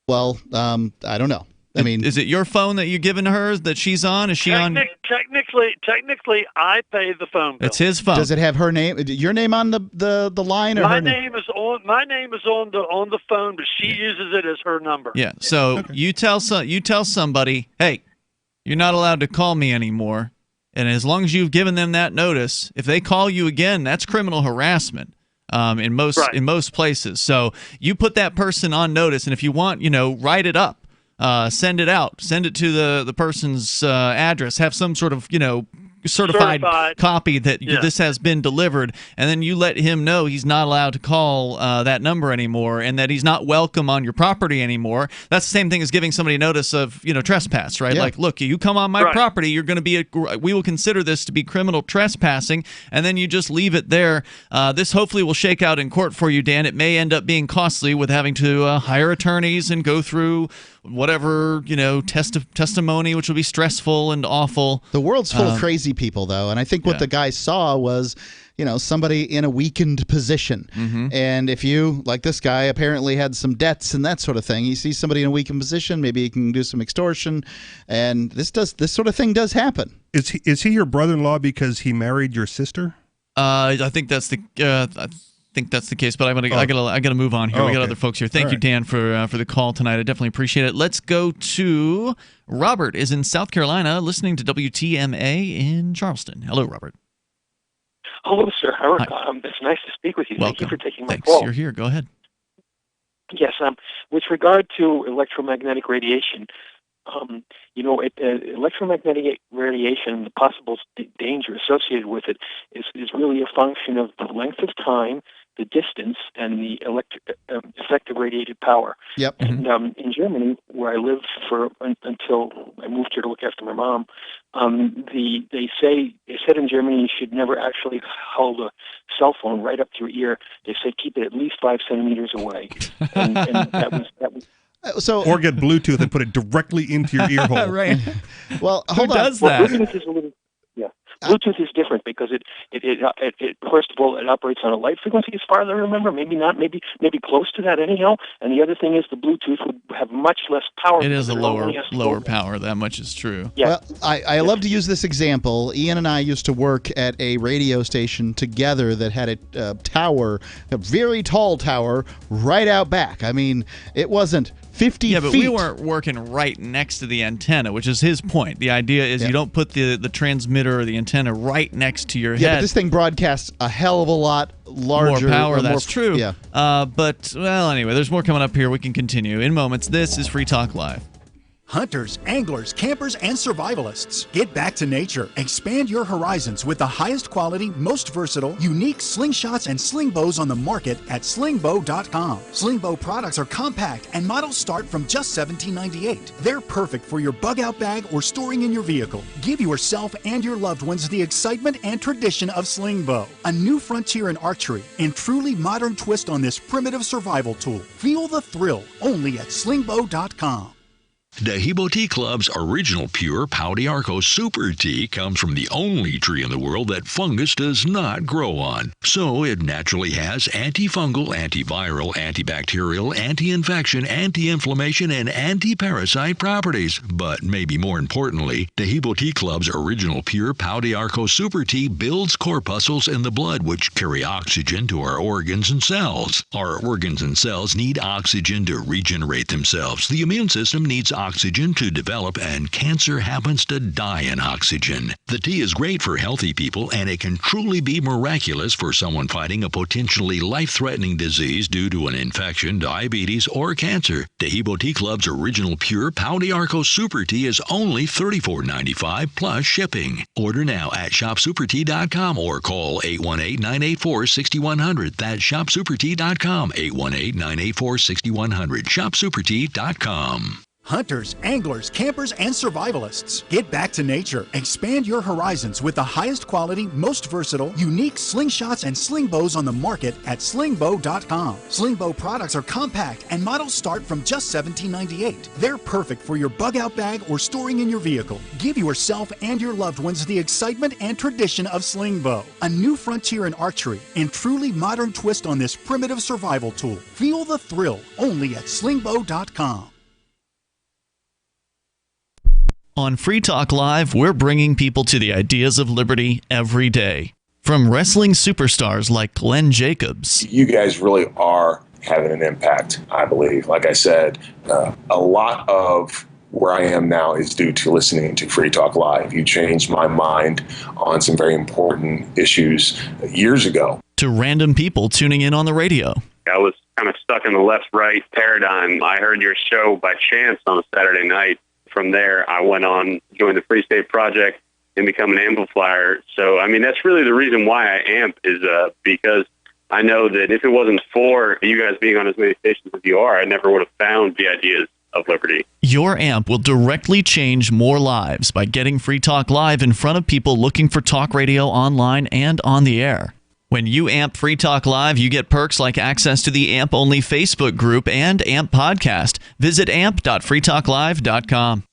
Well, I don't know. I mean, is it your phone that you've given to her that she's on? Is she on? Technically, I pay the phone bill. It's his phone. Does it have her name? Your name on the line, or My her name is on. My name is on the phone, but she uses it as her number. Yeah. So you tell somebody, hey, you're not allowed to call me anymore. And as long as you've given them that notice, if they call you again, that's criminal harassment. In most places. So you put that person on notice, and if you want, write it up. Send it out. Send it to the person's address. Have some sort of certified copy that this has been delivered, and then you let him know he's not allowed to call that number anymore, and that he's not welcome on your property anymore. That's the same thing as giving somebody notice of trespass, right? Yeah. Like, look, you come on my property, you're going to be we will consider this to be criminal trespassing, and then you just leave it there. This hopefully will shake out in court for you, Dan. It may end up being costly with having to hire attorneys and go through whatever testimony, which will be stressful and awful. The world's full of crazy people, though, and I think what the guy saw was somebody in a weakened position. Mm-hmm. And if you, like this guy, apparently had some debts and that sort of thing, you see somebody in a weakened position, maybe he can do some extortion, and this sort of thing does happen. Is he your brother-in-law because he married your sister? I think that's the case, but I gotta move on here. We got other folks here. Thank you, Dan, for the call tonight. I definitely appreciate it. Let's go to Robert. Is in South Carolina, listening to WTMA in Charleston. Hello, Robert. Hello, sir. Howard. Hi. It's nice to speak with you. Welcome. Thank you for taking my Thanks. call. You're here. Go ahead. Yes. With regard to electromagnetic radiation, electromagnetic radiation, the possible danger associated with it is really a function of the length of time, the distance, and the effective radiated power. Yep. And in Germany, where I lived until I moved here to look after my mom, they said in Germany you should never actually hold a cell phone right up to your ear. They said keep it at least 5 centimeters away, and that was. Or get Bluetooth and put it directly into your ear hole. Right. Well, Who does that? Bluetooth is a little, Bluetooth is different because it first of all it operates on a light frequency as far as I remember, maybe not, maybe close to that anyhow. And the other thing is the Bluetooth would have much less power. It is a lower power. That much is true. Yeah. Well, I love to use this example. Ian and I used to work at a radio station together that had a tower, a very tall tower, right out back. I mean, it wasn't 50 Yeah, but feet. we weren't working right next to the antenna, which is his point. The idea is you don't put the transmitter or the antenna right next to your head. Yeah, but this thing broadcasts a hell of a lot larger. More power, or that's true. Yeah. But, well, anyway, there's more coming up here. We can continue in moments. This is Free Talk Live. Hunters, anglers, campers, and survivalists. Get back to nature. Expand your horizons with the highest quality, most versatile, unique slingshots and sling bows on the market at slingbow.com. Sling bow products are compact and models start from just $17.98. They're perfect for your bug out bag or storing in your vehicle. Give yourself and your loved ones the excitement and tradition of sling bow. A new frontier in archery and truly modern twist on this primitive survival tool. Feel the thrill only at slingbow.com. Dehibo Tea Club's original pure Pau d'Arco Super Tea comes from the only tree in the world that fungus does not grow on. So it naturally has antifungal, antiviral, antibacterial, anti-infection, anti-inflammation, and anti-parasite properties. But maybe more importantly, Dehibo Tea Club's original pure Pau d'Arco Super Tea builds corpuscles in the blood which carry oxygen to our organs and cells. Our organs and cells need oxygen to regenerate themselves. The immune system needs oxygen to develop, and cancer happens to die in oxygen. The tea is great for healthy people, and it can truly be miraculous for someone fighting a potentially life-threatening disease due to an infection, diabetes, or cancer. Dehibo Tea Club's original pure Pau d'Arco Super Tea is only $34.95 plus shipping. Order now at shopsupertea.com or call 818-984-6100. That's shopsupertea.com, 818-984-6100, shopsupertea.com. Hunters, anglers, campers, and survivalists. Get back to nature. Expand your horizons with the highest quality, most versatile, unique slingshots and sling bows on the market at slingbow.com. Sling bow products are compact and models start from just $17.98. They're perfect for your bug out bag or storing in your vehicle. Give yourself and your loved ones the excitement and tradition of sling bow. A new frontier in archery and truly modern twist on this primitive survival tool. Feel the thrill only at slingbow.com. On Free Talk Live, we're bringing people to the ideas of liberty every day. From wrestling superstars like Glenn Jacobs. You guys really are having an impact, I believe. Like I said, a lot of where I am now is due to listening to Free Talk Live. You changed my mind on some very important issues years ago. To random people tuning in on the radio. I was kind of stuck in the left-right paradigm. I heard your show by chance on a Saturday night. From there, I went on, joined the Free State Project, and become an amplifier. So, I mean, that's really the reason why I amp is because I know that if it wasn't for you guys being on as many stations as you are, I never would have found the ideas of liberty. Your amp will directly change more lives by getting Free Talk Live in front of people looking for talk radio online and on the air. When you amp Free Talk Live, you get perks like access to the AMP-only Facebook group and AMP podcast. Visit amp.freetalklive.com.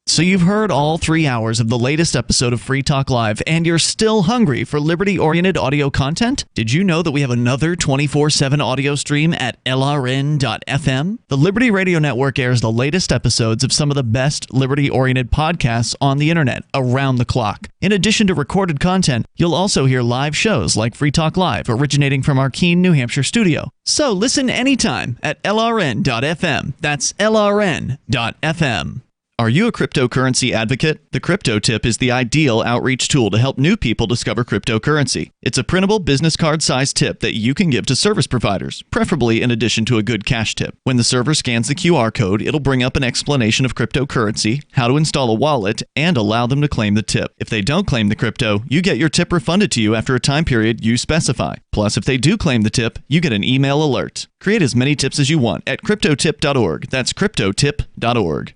So you've heard all 3 hours of the latest episode of Free Talk Live, and you're still hungry for liberty-oriented audio content? Did you know that we have another 24/7 audio stream at LRN.FM? The Liberty Radio Network airs the latest episodes of some of the best liberty-oriented podcasts on the internet around the clock. In addition to recorded content, you'll also hear live shows like Free Talk Live, originating from our Keene, New Hampshire studio. So listen anytime at LRN.FM. That's LRN.FM. Are you a cryptocurrency advocate? The Crypto Tip is the ideal outreach tool to help new people discover cryptocurrency. It's a printable business card-sized tip that you can give to service providers, preferably in addition to a good cash tip. When the server scans the QR code, it'll bring up an explanation of cryptocurrency, how to install a wallet, and allow them to claim the tip. If they don't claim the crypto, you get your tip refunded to you after a time period you specify. Plus, if they do claim the tip, you get an email alert. Create as many tips as you want at cryptotip.org. That's cryptotip.org.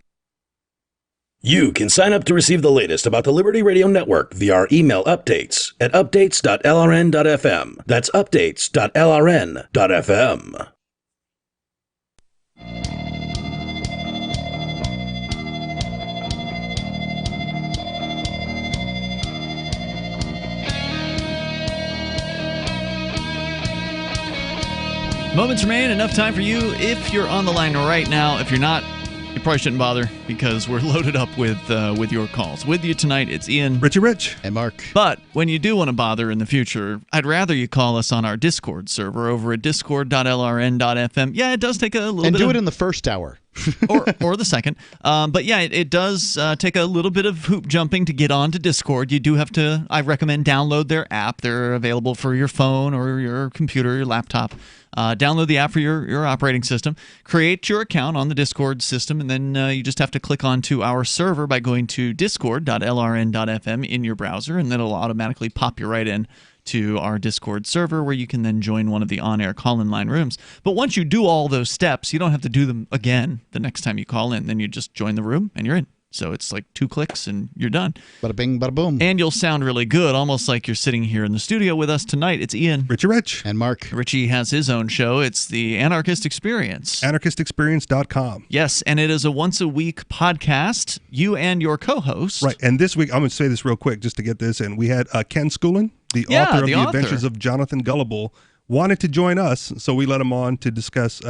You can sign up to receive the latest about the Liberty Radio Network via our email updates at updates.lrn.fm. That's updates.lrn.fm. Moments remain, enough time for you if you're on the line right now. If you're not, you probably shouldn't bother because we're loaded up with your calls. With you tonight, it's Ian, Richie Rich, and Mark. But when you do want to bother in the future, I'd rather you call us on our Discord server over at discord.lrn.fm. Yeah, it does take a little bit. And do it in the first hour. or the second. But yeah, it does take a little bit of hoop jumping to get onto Discord. You do have to, I recommend download their app. They're available for your phone or your computer, your laptop. Download the app for your operating system. Create your account on the Discord system, and then you just have to click onto our server by going to discord.lrn.fm in your browser, and then it'll automatically pop you right in to our Discord server where you can then join one of the on-air call-in line rooms. But once you do all those steps, you don't have to do them again the next time you call in. Then you just join the room and you're in. So it's like 2 clicks and you're done. Bada bing, bada boom. And you'll sound really good, almost like you're sitting here in the studio with us tonight. It's Ian. Richie Rich. And Mark. Richie has his own show. It's the Anarchist Experience. AnarchistExperience.com. Yes, and it is a once-a-week podcast, you and your co-host. Right, and this week, I'm going to say this real quick just to get this in. We had Ken Schoolin, the author of The Adventures of Jonathan Gullible, wanted to join us, so we let him on to discuss,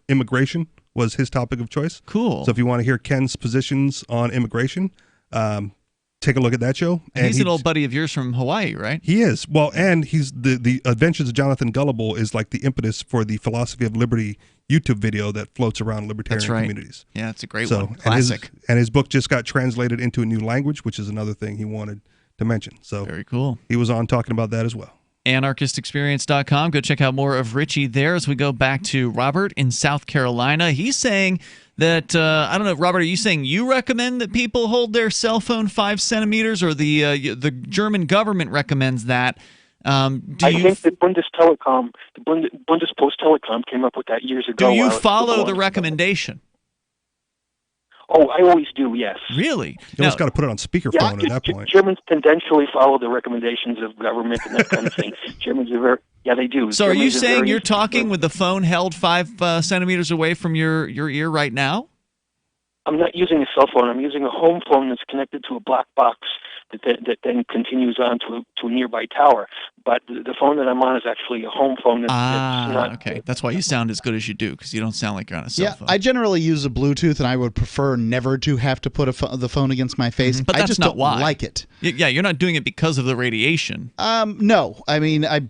immigration was his topic of choice. Cool. So if you want to hear Ken's positions on immigration, take a look at that show. And he's an old buddy of yours from Hawaii, right? He is. Well, and he's the Adventures of Jonathan Gullible is like the impetus for the Philosophy of Liberty YouTube video that floats around libertarian communities. Yeah, it's a great one. Classic. And his book just got translated into a new language, which is another thing he wanted to mention. So very cool. He was on talking about that as well. AnarchistExperience.com. Go check out more of Richie there as we go back to Robert in South Carolina. He's saying that, I don't know, Robert, are you saying you recommend that people hold their cell phone 5 centimeters, or the German government recommends that? I think the Bundestelekom, the Bundespost Telekom came up with that years ago. Do you follow the recommendation? Oh, I always do, yes. Really? You almost got to put it on speakerphone at that point. Germans tendentially follow the recommendations of government and that kind of thing. Germans are very, yeah, they do. So Germans are you saying you're very, talking with the phone held 5 centimeters away from your ear right now? I'm not using a cell phone. I'm using a home phone that's connected to a black box that then continues on to a nearby tower. But the phone that I'm on is actually a home phone. That's not, okay. That's why you sound as good as you do, because you don't sound like you're on a cell phone. I generally use a Bluetooth, and I would prefer never to have to put the phone against my face. But I that's just not don't why. like it. Yeah, you're not doing it because of the radiation. No. I mean, it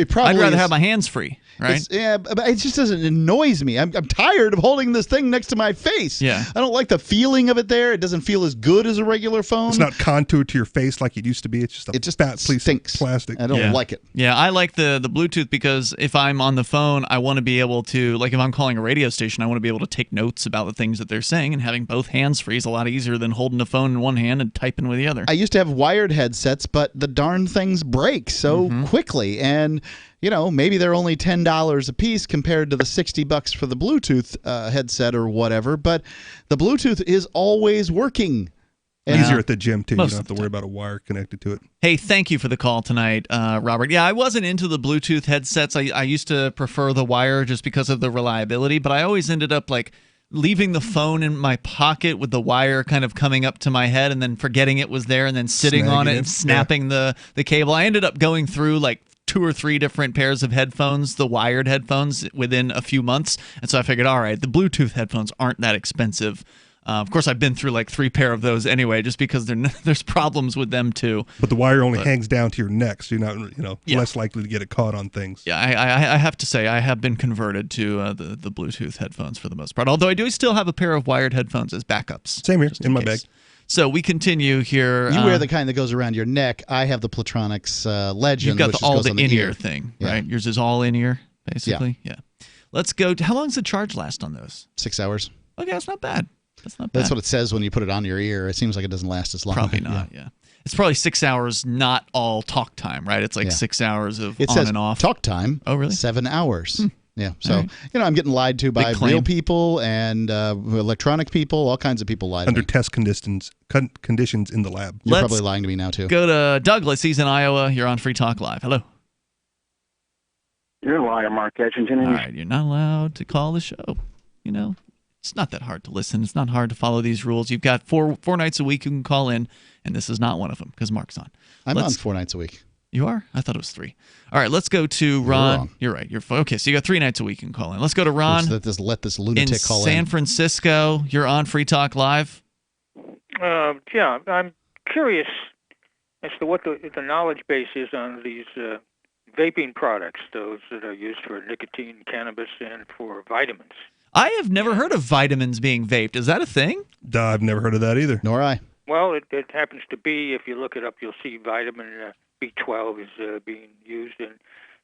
probably I'd rather have my hands free, right? But it just doesn't. It annoys me. I'm tired of holding this thing next to my face. Yeah. I don't like the feeling of it there. It doesn't feel as good as a regular phone. It's not contoured to your face like it used to be. It's just a fat piece of plastic. I don't like it. Yeah, I like the Bluetooth because if I'm on the phone, I want to be able to, like if I'm calling a radio station, I want to be able to take notes about the things that they're saying, and having both hands free is a lot easier than holding the phone in one hand and typing with the other. I used to have wired headsets, but the darn things break so quickly, and maybe they're only $10 a piece compared to the $60 for the Bluetooth headset or whatever, but the Bluetooth is always working. Easier at the gym, too. You don't have to worry about a wire connected to it. Hey, thank you for the call tonight, Robert. Yeah, I wasn't into the Bluetooth headsets. I used to prefer the wire just because of the reliability, but I always ended up leaving the phone in my pocket with the wire kind of coming up to my head and then forgetting it was there and then sitting on it and snapping the cable. I ended up going through 2 or 3 different pairs of headphones, the wired headphones, within a few months. And so I figured, all right, the Bluetooth headphones aren't that expensive. Of course, I've been through 3 pair of those anyway, just because there's problems with them too. But the wire only hangs down to your neck, so you're not, less likely to get it caught on things. Yeah, I have to say I have been converted to the Bluetooth headphones for the most part. Although I do still have a pair of wired headphones as backups. Same here, in my bag. So we continue here. You wear the kind that goes around your neck. I have the Platronics Legend. You've got which all goes the on in-ear thing, right? Yours is all in-ear, basically. Yeah. Let's go. How long does the charge last on those? 6 hours. Okay, that's not bad. That's not bad. That's what it says when you put it on your ear. It seems like it doesn't last as long. Probably not, yeah. It's probably 6 hours, not all talk time, right? It's 6 hours of it on says and off. Talk time. Oh, really? 7 hours. Yeah. So, right. I'm getting lied to by real people and electronic people. All kinds of people lie to Under me. test conditions in the lab. You're probably lying to me now, too. Go to Douglas. He's in Iowa. You're on Free Talk Live. Hello. You're a liar, Mark Edgington. All right. You're not allowed to call the show. It's not that hard to listen. It's not hard to follow these rules. You've got four nights a week you can call in, and this is not one of them because Mark's on. I'm on 4 nights a week. You are? I thought it was 3. All right, let's go to Ron. You're right. Okay, so you got 3 nights a week you can call in. Let's go to Ron. Let this lunatic call in. San Francisco. You're on Free Talk Live. Yeah, I'm curious as to what the knowledge base is on these vaping products, those that are used for nicotine, cannabis, and for vitamins. I have never heard of vitamins being vaped. Is that a thing? I've never heard of that either. Nor I. Well, it happens to be. If you look it up, you'll see vitamin B12 is being used in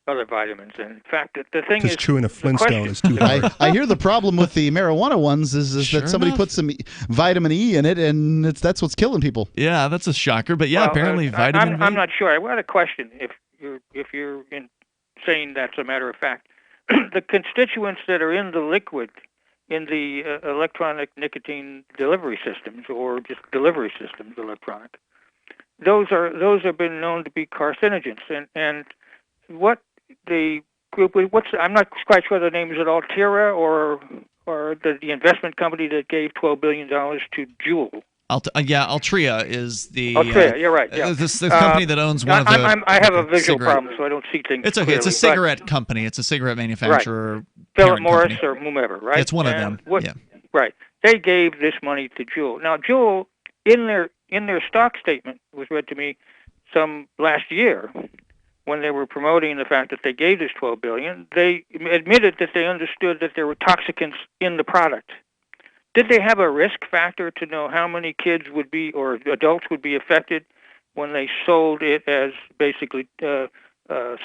other vitamins. And in fact, the thing is, chewing a Flintstone is too hard. I hear the problem with the marijuana ones is that somebody puts some vitamin E in it, and that's what's killing people. Yeah, that's a shocker. But yeah, apparently vitamin. I'm not sure. I had a question. If you're saying that's a matter of fact, the constituents that are in the liquid in the electronic nicotine delivery systems, or just delivery systems, electronic, those have been known to be carcinogens. And what the group, I'm not quite sure the name, is it Altera or the investment company that gave $12 billion to Juul? Altria is the. Altria, you're right. Yeah. This company that owns one of the. I have a visual problem, so I don't see things. It's okay. Clearly, it's a cigarette company. It's a cigarette manufacturer. Right. Philip Morris or whomever, right? It's one of them. Yeah. Right. They gave this money to Juul. Now, Juul, in their stock statement, was read to me some last year, when they were promoting the fact that they gave this $12 billion, they admitted that they understood that there were toxicants in the product. Did they have a risk factor to know how many kids would be, or adults would be affected when they sold it as basically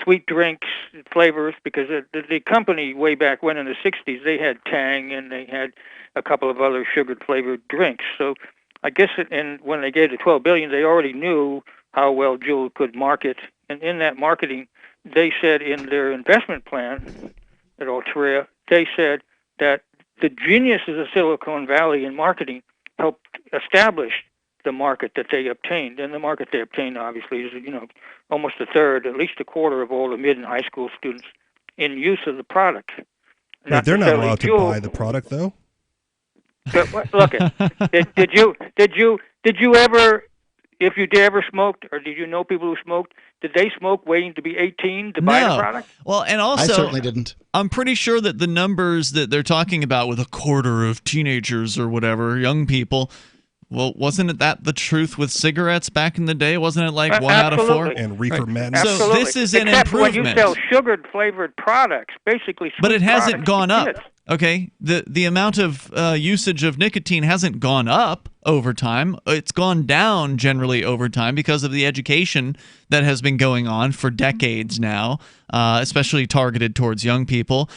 sweet drinks flavors? Because the company way back when in the 60s, they had Tang and they had a couple of other sugared flavored drinks. So I guess when they gave the $12 billion, they already knew how well Juul could market. And in that marketing, they said in their investment plan at Altria, they said that the geniuses of Silicon Valley in marketing helped establish the market that they obtained. And the market they obtained, obviously, is almost a third, at least a quarter of all the mid and high school students in use of the product. They're not allowed to buy the product, though. But look, did you ever, if you ever smoked, or did you know people who smoked, did they smoke waiting to be 18 to buy the product? Well, and also, I certainly didn't. I'm pretty sure that the numbers that they're talking about with a quarter of teenagers or whatever, young people, well, wasn't that the truth with cigarettes back in the day? Wasn't it like 1 out of 4? And reefer men. So this is an improvement. When you sell sugared flavored products, basically sweet but it hasn't gone up. Kids. Okay, the amount of usage of nicotine hasn't gone up over time. It's gone down generally over time because of the education that has been going on for decades now, especially targeted towards young people.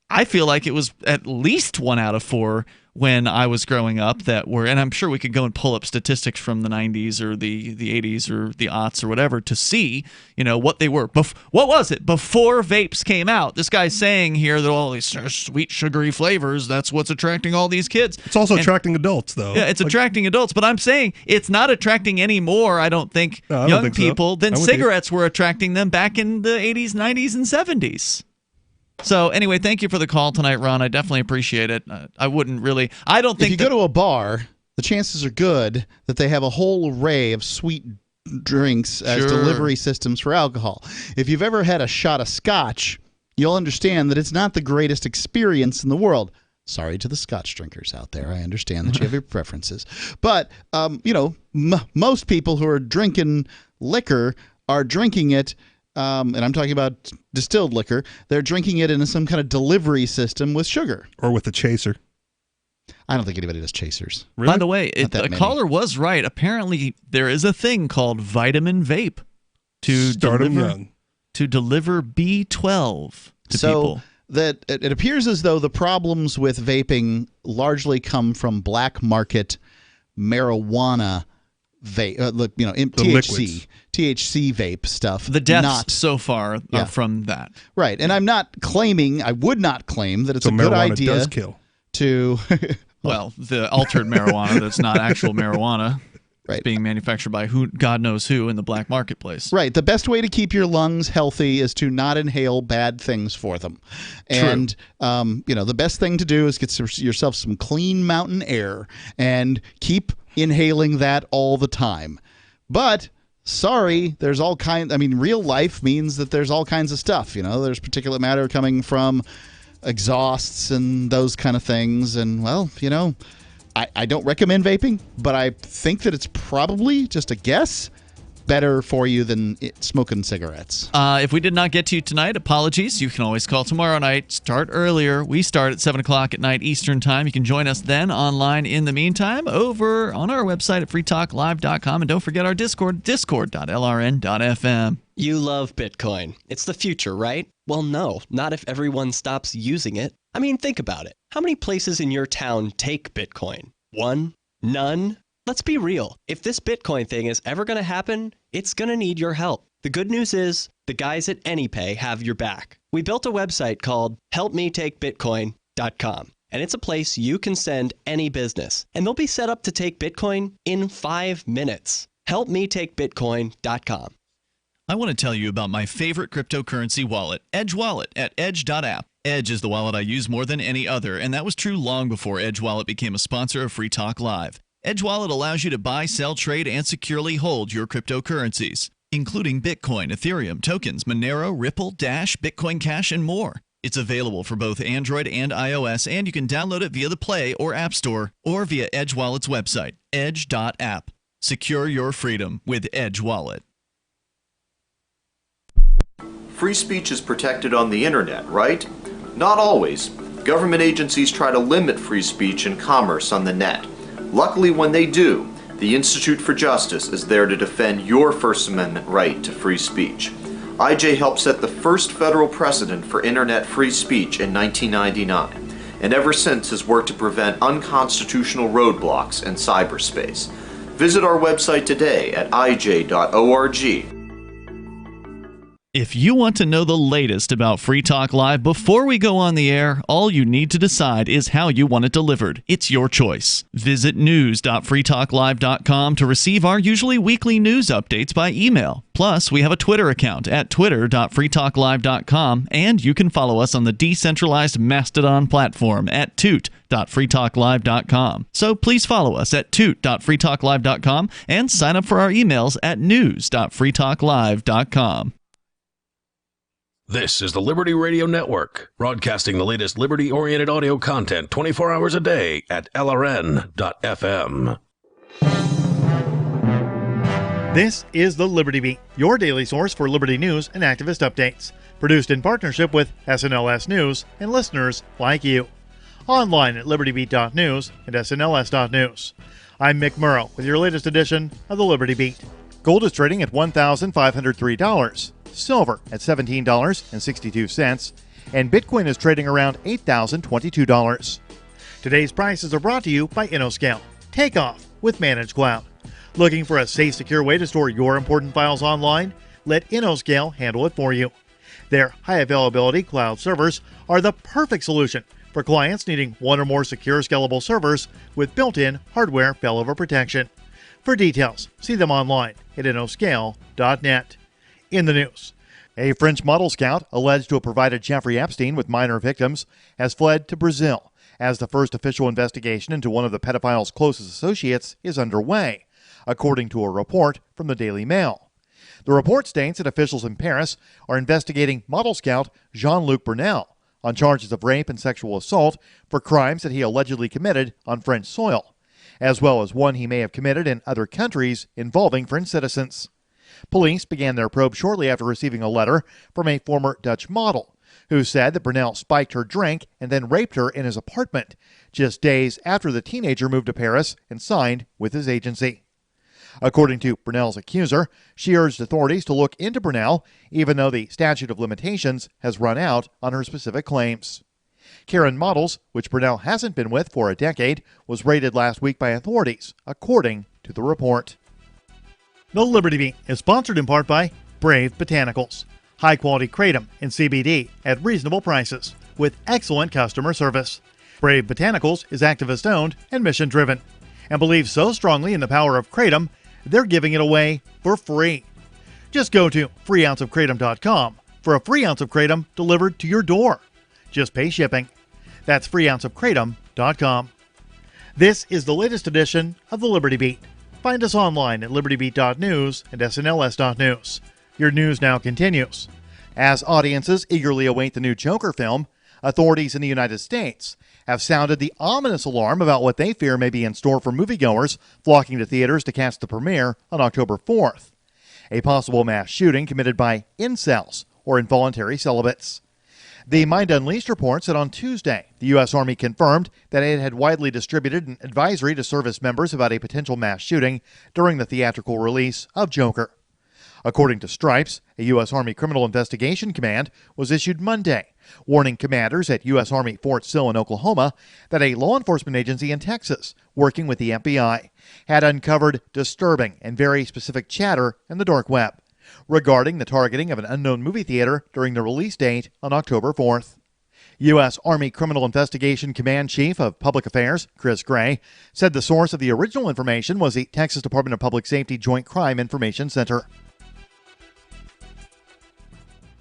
I feel like it was at least 1 out of 4 when I was growing up that were, and I'm sure we could go and pull up statistics from the 90s or the 80s or the aughts or whatever to see, what they were. What was it before vapes came out? This guy's saying here that all these sweet, sugary flavors, that's what's attracting all these kids. It's also attracting adults, though. Yeah, it's attracting adults, but I'm saying it's not attracting any more, I don't think, young people than cigarettes were attracting them back in the 80s, 90s, and 70s. So anyway, thank you for the call tonight, Ron. I definitely appreciate it. I wouldn't really. I don't think if you go to a bar, the chances are good that they have a whole array of sweet drinks as delivery systems for alcohol. If you've ever had a shot of scotch, you'll understand that it's not the greatest experience in the world. Sorry to the scotch drinkers out there. I understand that you have your preferences. But, most people who are drinking liquor are drinking it, and I'm talking about distilled liquor, they're drinking it in some kind of delivery system with sugar. Or with a chaser. I don't think anybody does chasers. Really? By the way, the caller was right. Apparently, there is a thing called vitamin vape to deliver B12 to people. That it appears as though the problems with vaping largely come from black market marijuana vape, THC vape stuff. The deaths so far are from that. Right. And I would not claim that it's a good idea does kill. To well, the altered marijuana that's not actual marijuana. Right. It's being manufactured by God knows who in the black marketplace. Right. The best way to keep your lungs healthy is to not inhale bad things for them. And, the best thing to do is get yourself some clean mountain air and keep inhaling that all the time. But sorry, there's all kinds. Real life means that there's all kinds of stuff. There's particulate matter coming from exhausts and those kind of things. And, well, I don't recommend vaping, but I think that it's probably just a guess. better for you than smoking cigarettes. If we did not get to you tonight, apologies. You can always call tomorrow night. Start earlier. We start at 7 o'clock at night Eastern Time. You can join us then online in the meantime over on our website at freetalklive.com. And don't forget our Discord, discord.lrn.fm. You love Bitcoin. It's the future, right? Well, no, not if everyone stops using it. I mean, think about it. How many places in your town take Bitcoin? One? None? Let's be real. If this Bitcoin thing is ever going to happen, it's going to need your help. The good news is the guys at AnyPay have your back. We built a website called helpmetakebitcoin.com, and it's a place you can send any business, and they'll be set up to take Bitcoin in 5 minutes. helpmetakebitcoin.com. I want to tell you about my favorite cryptocurrency wallet, Edge Wallet, at edge.app. Edge is the wallet I use more than any other, and that was true long before Edge Wallet became a sponsor of Free Talk Live. Edge Wallet allows you to buy, sell, trade, and securely hold your cryptocurrencies, including Bitcoin, Ethereum, tokens, Monero, Ripple, Dash, Bitcoin Cash, and more. It's available for both Android and iOS, and you can download it via the Play or App Store or via Edge Wallet's website, edge.app. Secure your freedom with Edge Wallet. Free speech is protected on the internet, right? Not always. Government agencies try to limit free speech and commerce on the net. Luckily, when they do, the Institute for Justice is there to defend your First Amendment right to free speech. IJ helped set the first federal precedent for internet free speech in 1999, and ever since has worked to prevent unconstitutional roadblocks in cyberspace. Visit our website today at ij.org. If you want to know the latest about Free Talk Live before we go on the air, all you need to decide is how you want it delivered. It's your choice. Visit news.freetalklive.com to receive our usually weekly news updates by email. Plus, we have a Twitter account at twitter.freetalklive.com, and you can follow us on the decentralized Mastodon platform at toot.freetalklive.com. So please follow us at toot.freetalklive.com and sign up for our emails at news.freetalklive.com. This is the Liberty Radio Network, broadcasting the latest liberty-oriented audio content 24 hours a day at LRN.FM. This is the Liberty Beat, your daily source for liberty news and activist updates. Produced in partnership with SNLS News and listeners like you. Online at libertybeat.news and snls.news. I'm Mick Murrow with your latest edition of the Liberty Beat. Gold is trading at $1,503. Silver at $17.62, and Bitcoin is trading around $8,022. Today's prices are brought to you by InnoScale. Take off with Managed Cloud. Looking for a safe, secure way to store your important files online? Let InnoScale handle it for you. Their high availability cloud servers are the perfect solution for clients needing one or more secure, scalable servers with built-in hardware failover protection. For details, see them online at innoscale.net. In the news, a French model scout alleged to have provided Jeffrey Epstein with minor victims has fled to Brazil as the first official investigation into one of the pedophile's closest associates is underway, according to a report from the Daily Mail. The report states that officials in Paris are investigating model scout Jean-Luc Brunel on charges of rape and sexual assault for crimes that he allegedly committed on French soil, as well as one he may have committed in other countries involving French citizens. Police began their probe shortly after receiving a letter from a former Dutch model who said that Brunel spiked her drink and then raped her in his apartment just days after the teenager moved to Paris and signed with his agency. According to Brunel's accuser, she urged authorities to look into Brunel even though the statute of limitations has run out on her specific claims. Karen Models, which Brunel hasn't been with for a decade, was raided last week by authorities, according to the report. The Liberty Beat is sponsored in part by Brave Botanicals. High-quality kratom and CBD at reasonable prices with excellent customer service. Brave Botanicals is activist-owned and mission-driven and believes so strongly in the power of kratom, they're giving it away for free. Just go to freeounceofkratom.com for a free ounce of kratom delivered to your door. Just pay shipping. That's freeounceofkratom.com. This is the latest edition of the Liberty Beat. Find us online at libertybeat.news and snls.news. Your news now continues. As audiences eagerly await the new Joker film, authorities in the United States have sounded the ominous alarm about what they fear may be in store for moviegoers flocking to theaters to catch the premiere on October 4th. a possible mass shooting committed by incels, or involuntary celibates. The Mind Unleashed report said on Tuesday the U.S. Army confirmed that it had widely distributed an advisory to service members about a potential mass shooting during the theatrical release of Joker. According to Stripes, a U.S. Army Criminal Investigation Command was issued Monday, warning commanders at U.S. Army Fort Sill in Oklahoma that a law enforcement agency in Texas, working with the FBI, had uncovered disturbing and very specific chatter in the dark web regarding the targeting of an unknown movie theater during the release date on October 4th. U.S. Army Criminal Investigation Command Chief of Public Affairs, Chris Gray, said the source of the original information was the Texas Department of Public Safety Joint Crime Information Center.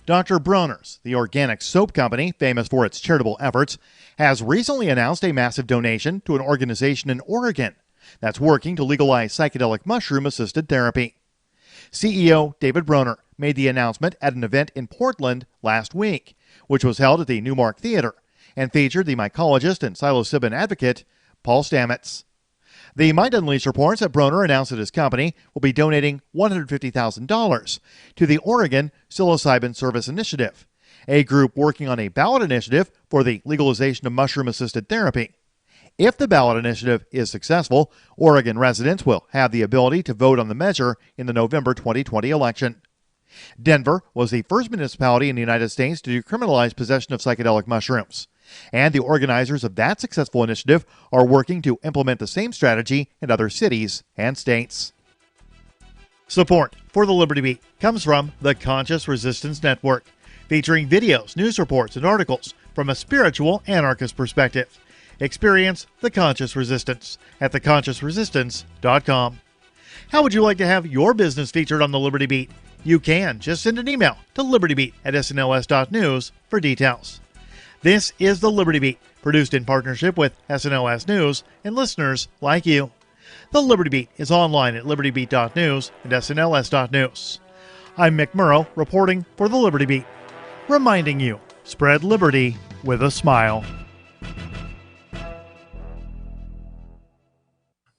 Dr. Bronner's, the organic soap company famous for its charitable efforts, has recently announced a massive donation to an organization in Oregon that's working to legalize psychedelic mushroom-assisted therapy. CEO David Bronner made the announcement at an event in Portland last week, which was held at the Newmark Theater and featured the mycologist and psilocybin advocate Paul Stamets. The Mind Unleashed reports that Bronner announced that his company will be donating $150,000 to the Oregon Psilocybin Service Initiative, a group working on a ballot initiative for the legalization of mushroom-assisted therapy. If the ballot initiative is successful, Oregon residents will have the ability to vote on the measure in the November 2020 election. Denver was the first municipality in the United States to decriminalize possession of psychedelic mushrooms, and the organizers of that successful initiative are working to implement the same strategy in other cities and states. Support for the Liberty Beat comes from the Conscious Resistance Network, featuring videos, news reports, and articles from a spiritual anarchist perspective. Experience the Conscious Resistance at theconsciousresistance.com. How would you like to have your business featured on the Liberty Beat? You can just send an email to libertybeat@snls.news for details. This is the Liberty Beat, produced in partnership with SNLS News and listeners like you. The Liberty Beat is online at libertybeat.news and snls.news. I'm Mick Murrow, reporting for the Liberty Beat, reminding you, spread liberty with a smile.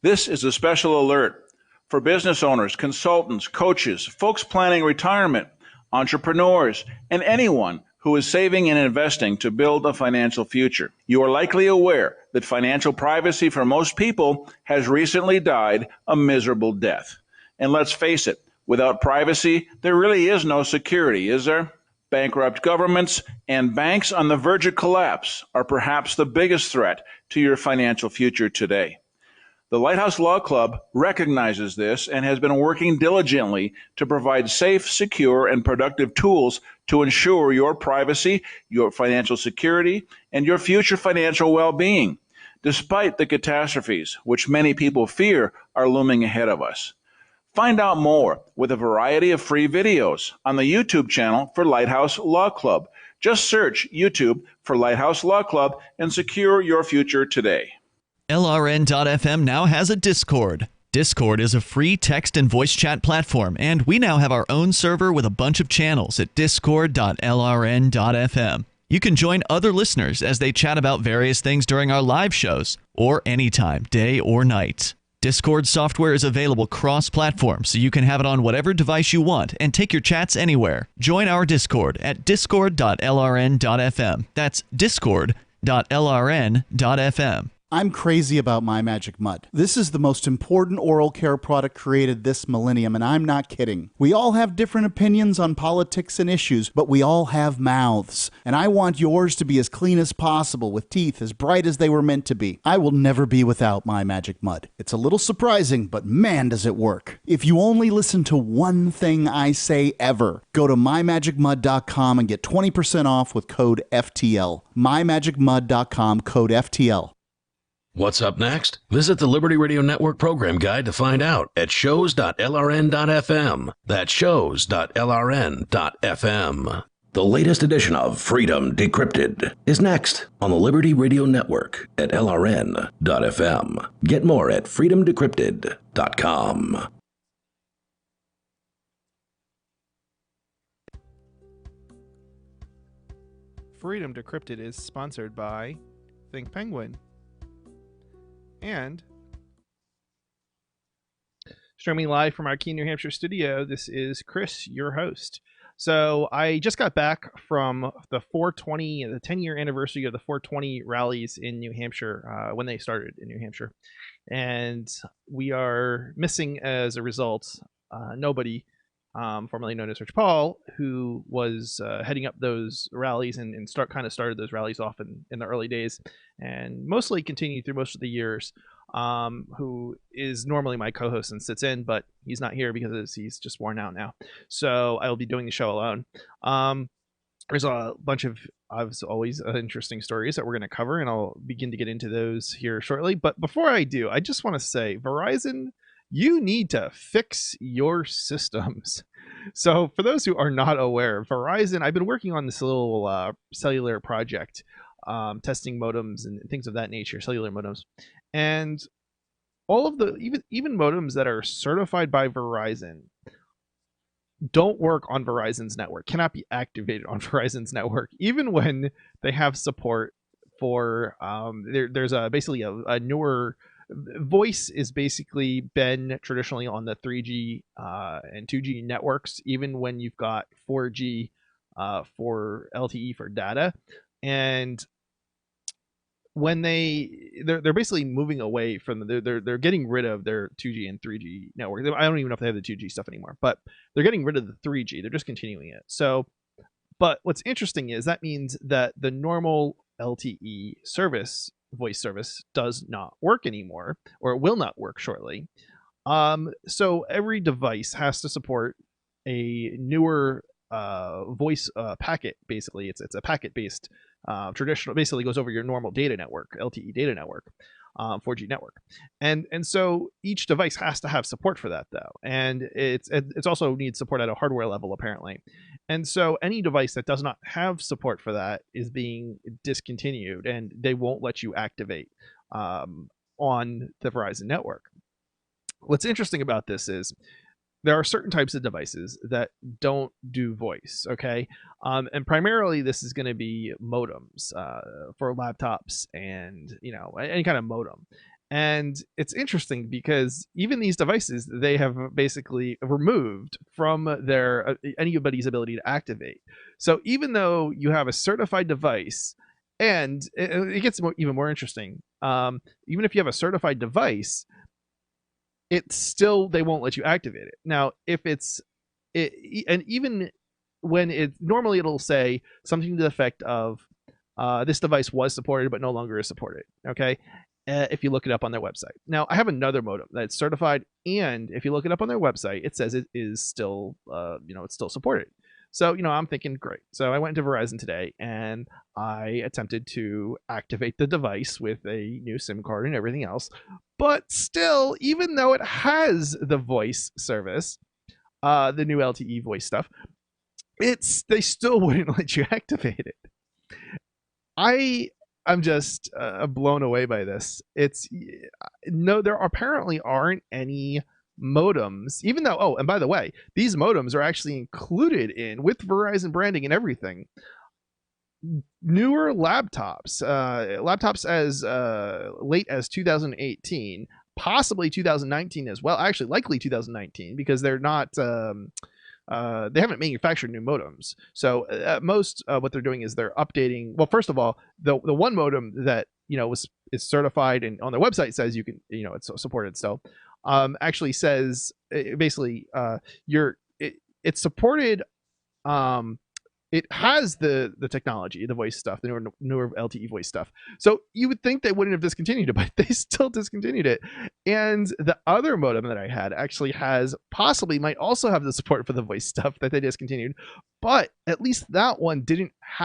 This is a special alert for business owners, consultants, coaches, folks planning retirement, entrepreneurs, and anyone who is saving and investing to build a financial future. You are likely aware that financial privacy for most people has recently died a miserable death. And let's face it, without privacy, there really is no security, is there? Bankrupt governments and banks on the verge of collapse are perhaps the biggest threat to your financial future today. The Lighthouse Law Club recognizes this and has been working diligently to provide safe, secure, and productive tools to ensure your privacy, your financial security, and your future financial well-being, despite the catastrophes which many people fear are looming ahead of us. Find out more with a variety of free videos on the YouTube channel for Lighthouse Law Club. Just search YouTube for Lighthouse Law Club and secure your future today. LRN.FM now has a Discord. Discord is a free text and voice chat platform, and we now have our own server with a bunch of channels at discord.lrn.fm. You can join other listeners as they chat about various things during our live shows, or anytime, day or night. Discord software is available cross-platform, so you can have it on whatever device you want and take your chats anywhere. Join our Discord at discord.lrn.fm. That's discord.lrn.fm. I'm crazy about My Magic Mud. This is the most important oral care product created this millennium, and I'm not kidding. We all have different opinions on politics and issues, but we all have mouths. And I want yours to be as clean as possible, with teeth as bright as they were meant to be. I will never be without My Magic Mud. It's a little surprising, but man, does it work. If you only listen to one thing I say ever, go to mymagicmud.com and get 20% off with code FTL. mymagicmud.com, code FTL. What's up next? Visit the Liberty Radio Network program guide to find out at shows.lrn.fm. That's shows.lrn.fm. The latest edition of Freedom Decrypted is next on the Liberty Radio Network at lrn.fm. Get more at freedomdecrypted.com. Freedom Decrypted is sponsored by Think Penguin and Streaming live from our Keene, New Hampshire studio, this is Chris, your host. So I just got back from the 420, the 10-year anniversary of the 420 rallies in New Hampshire, when they started in New Hampshire. And we are missing, as a result, nobody, formerly known as Rich Paul, who was heading up those rallies and started those rallies off in the early days, and mostly continued through most of the years. Who is normally my co-host and sits in, but he's not here because he's just worn out now. So I will be doing the show alone. There's a bunch of, as always, interesting stories that we're going to cover, and I'll begin to get into those here shortly. But before I do, I just want to say, Verizon, you need to fix your systems. So for those who are not aware, Verizon, I've been working on this little cellular project, testing modems and things of that nature, cellular modems. And all of the even modems that are certified by Verizon don't work on Verizon's network, cannot be activated on Verizon's network, even when they have support for there's basically a newer voice is basically been traditionally on the 3G and 2G networks, even when you've got 4G for LTE for data. And when they're basically moving away from they're getting rid of their 2G and 3G network. I don't even know if they have the 2G stuff anymore, but they're getting rid of the 3G. They're just continuing it. So, but what's interesting is that means that the normal LTE service, voice service, does not work anymore, or it will not work shortly. So every device has to support a newer voice packet. Basically, it's a packet based traditional, basically goes over your normal data network, LTE data network, 4G network, and so each device has to have support for that, though, and it's also needs support at a hardware level, apparently. And so any device that does not have support for that is being discontinued, and they won't let you activate on the Verizon network. What's interesting about this is there are certain types of devices that don't do voice, okay? And primarily this is going to be modems for laptops and, any kind of modem. And it's interesting because even these devices, they have basically removed from their anybody's ability to activate. So even though you have a certified device, and it gets even more interesting, even if you have a certified device, it's still, they won't let you activate it. Now, if and even when normally it'll say something to the effect of this device was supported but no longer is supported, okay? If you look it up on their website. Now, I have another modem that's certified, and if you look it up on their website, it says it is still, it's still supported. So, I'm thinking, great. So I went to Verizon today, and I attempted to activate the device with a new SIM card and everything else. But still, even though it has the voice service, the new LTE voice stuff, they still wouldn't let you activate it. I'm just blown away by this. There apparently aren't any modems, even though, and by the way, these modems are actually included with Verizon branding and everything, newer laptops as late as 2018, possibly 2019 as well, actually likely 2019, because they're not they haven't manufactured new modems. So at most what they're doing is they're updating. Well, first of all, the one modem that is certified and on their website says you can, it's supported still, actually says basically it's supported. It has the technology, the voice stuff, the newer LTE voice stuff. So you would think they wouldn't have discontinued it, but they still discontinued it. And the other modem that I had actually might also have the support for the voice stuff that they discontinued, but at least that one didn't have